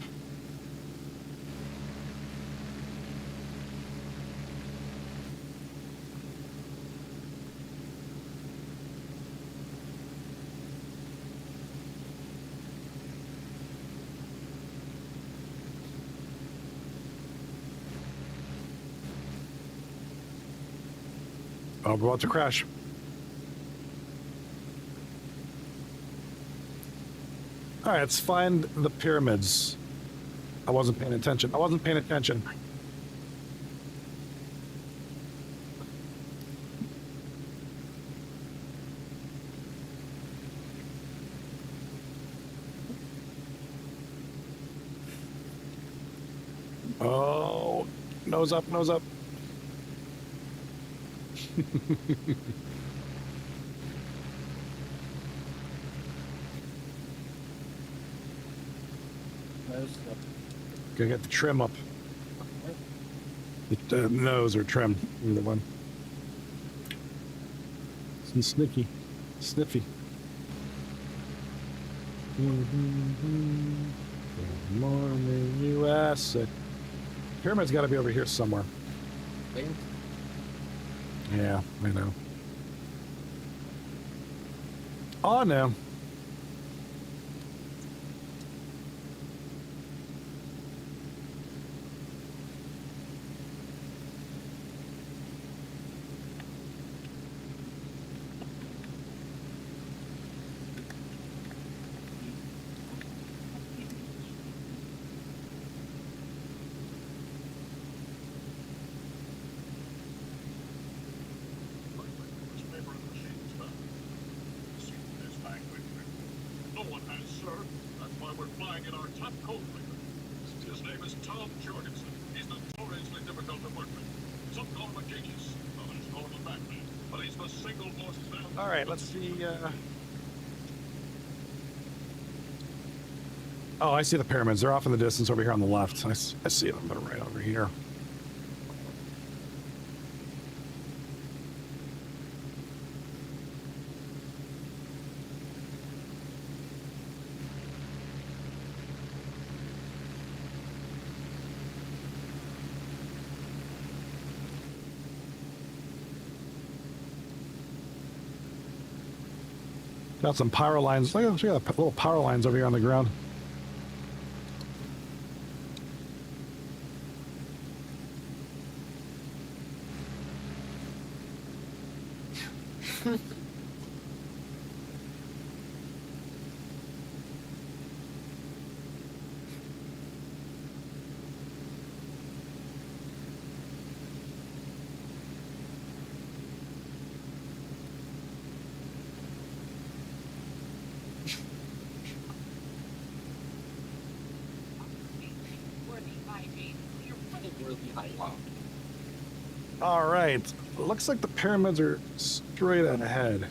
Oh, we're about to crash. All right, let's find the pyramids. I wasn't paying attention. Oh, nose up, nose up. Gotta get the trim up. The nose or trim, either one. Some sniffy. Good morning, USA. Pyramid's got to be over here somewhere. Yeah, I know. Oh, no. Newspaper and machines back. See this bag quickly. No one has, sir. That's why we're flying in our top coat figure. His name is Tom Jorgensen. He's notoriously difficult to work with. Some call him a genius, others call him a madman. But he's the single most valuable. All right, let's see. Oh, I see the pyramids. They're off in the distance over here on the left. I see them. They're right over here. Got some power lines. Look at the little power lines over here on the ground. All right. Looks like the pyramids are straight ahead.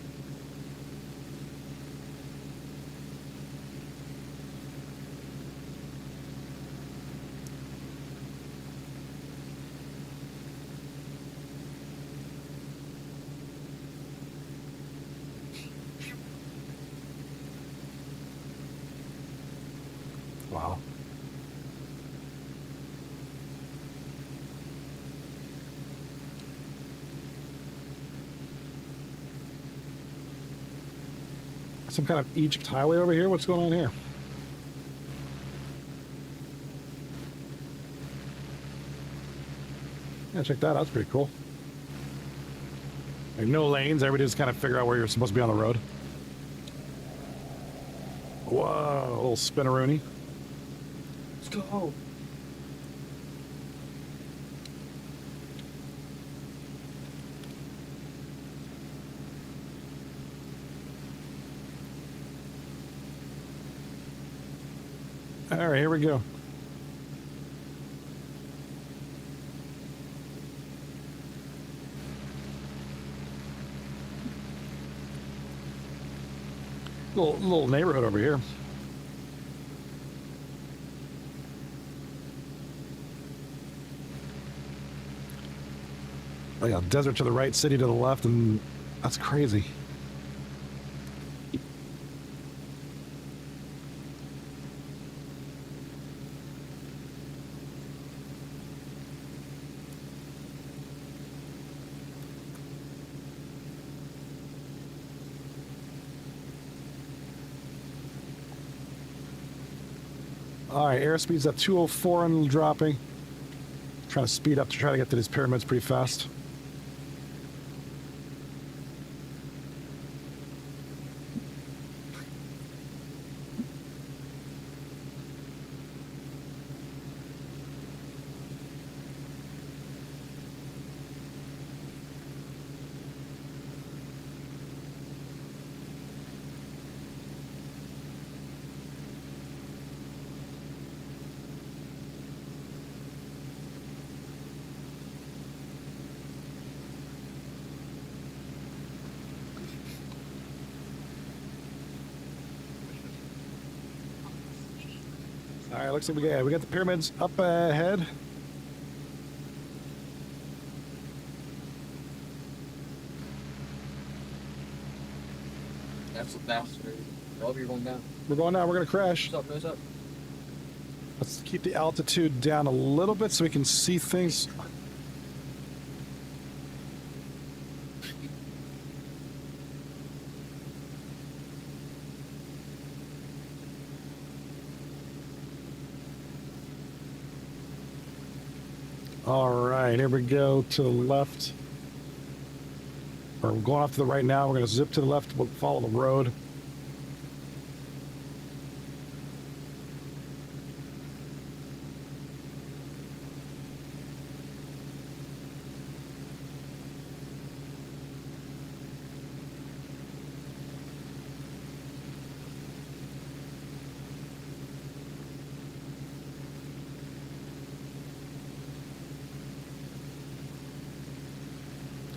Wow. Some kind of Egypt highway over here. What's going on here? Yeah, check that out. That's pretty cool. Like no lanes. Everybody just kind of figure out where you're supposed to be on the road. Whoa, a little spinneroonie. Let's go. All right, here we go. Little neighborhood over here. Like a desert to the right, city to the left, and that's crazy. All right, airspeed's at 204 and dropping. Trying to speed up to try to get to these pyramids pretty fast. All right, looks like we got the pyramids up ahead. That's oh, you're going down. We're going now. We're gonna crash. Nose up, nose up. Let's keep the altitude down a little bit so we can see things. All right, here we go to the left. Or we're going off to the right now. We're going to zip to the left. We'll follow the road.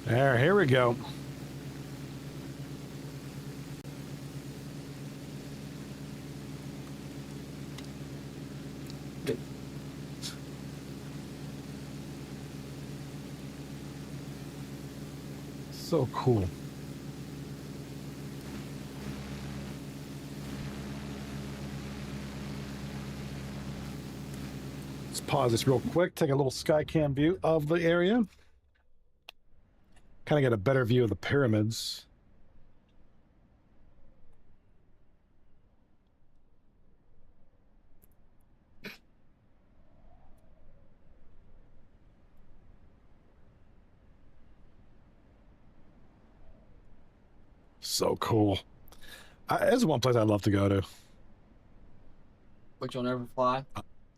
There, here we go. So cool. Let's pause this real quick, take a little sky cam view of the area. Kind of get a better view of the pyramids. So cool. This is one place I'd love to go to. But you'll never fly.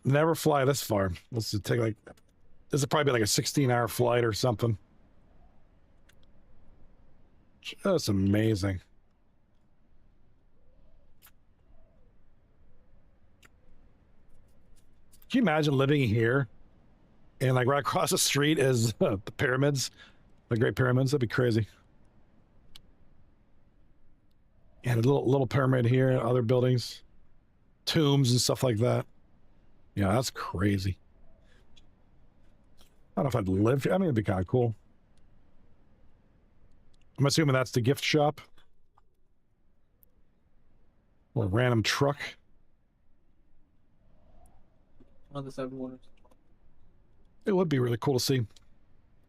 Never fly this far. This would take like, this would probably be like a 16-hour flight or something. Just amazing. Can you imagine living here and like right across the street is the pyramids, the Great Pyramids? That'd be crazy. And a little pyramid here, other buildings, tombs and stuff like that. Yeah, that's crazy. I don't know if I'd live here. I mean, it'd be kind of cool. I'm assuming that's the gift shop. Or a random truck. One of the 7 wonders. It would be really cool to see.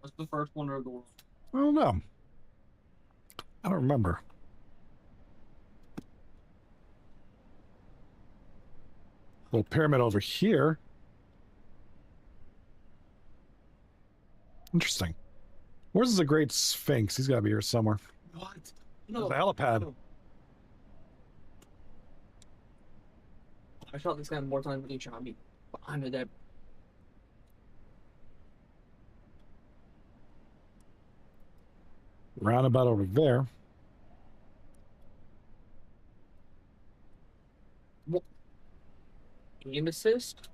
What's the first wonder of the world? I don't know. I don't remember. Little pyramid over here. Interesting. Where's the Great Sphinx? He's got to be here somewhere. What? No. The helipad. I shot this guy more times than he shot me. Behind the dead. Roundabout over there. What? Aim assist?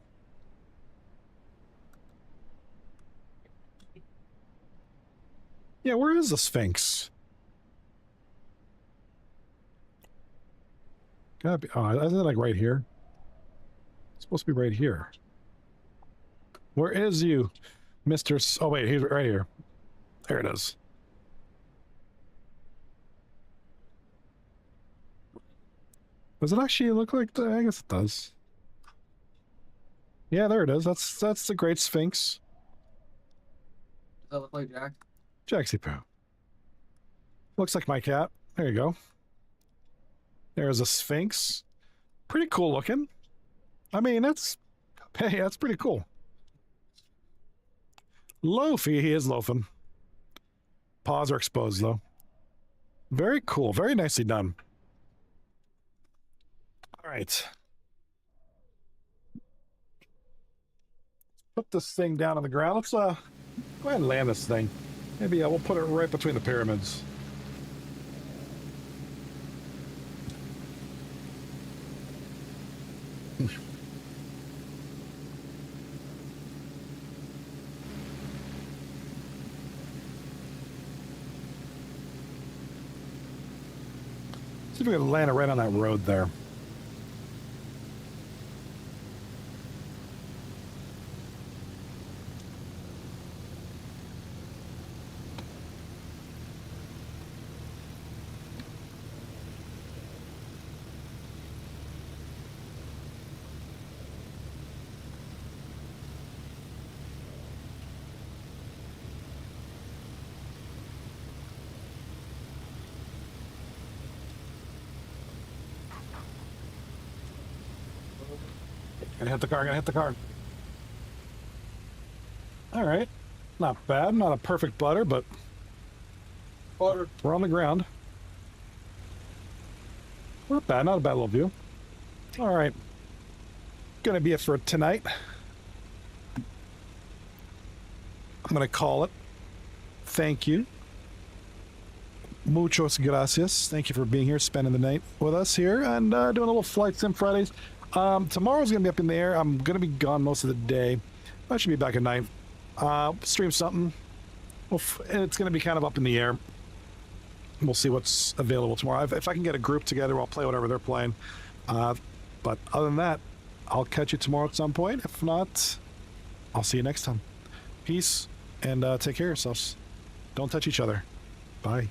Yeah, where is the Sphinx? Gotta be. Oh, isn't it like right here? It's supposed to be right here. Where is you, Mr. Oh, wait, he's right here. There it is. Does it actually look like the? I guess it does. Yeah, there it is. That's the Great Sphinx. Does that look like Jack? Jaxie Poo. Looks like my cat. There you go. There's a Sphinx. Pretty cool looking. I mean, hey, that's pretty cool. Loafy, he is loafing. Paws are exposed though. Very cool. Very nicely done. All right. Put this thing down on the ground. Let's go ahead and land this thing. Maybe we'll put it right between the pyramids. See if we can land it right on that road there. Gonna hit the car, gonna hit the car. All right. Not bad. Not a perfect butter, but Butter. we're on the ground. Not bad. Not a bad little view. All right. Gonna be it for tonight. I'm gonna call it. Thank you. Muchos gracias. Thank you for being here, spending the night with us here, and doing a little Flight Sim Fridays. Tomorrow's gonna be up in the air. I'm gonna be gone most of the day. I should be back at night. Stream something. Well, it's gonna be kind of up in the air. We'll see what's available tomorrow. If I can get a group together, I'll play whatever they're playing. But other than that, I'll catch you tomorrow at some point. If not, I'll see you next time. Peace, and take care of yourselves. Don't touch each other. Bye.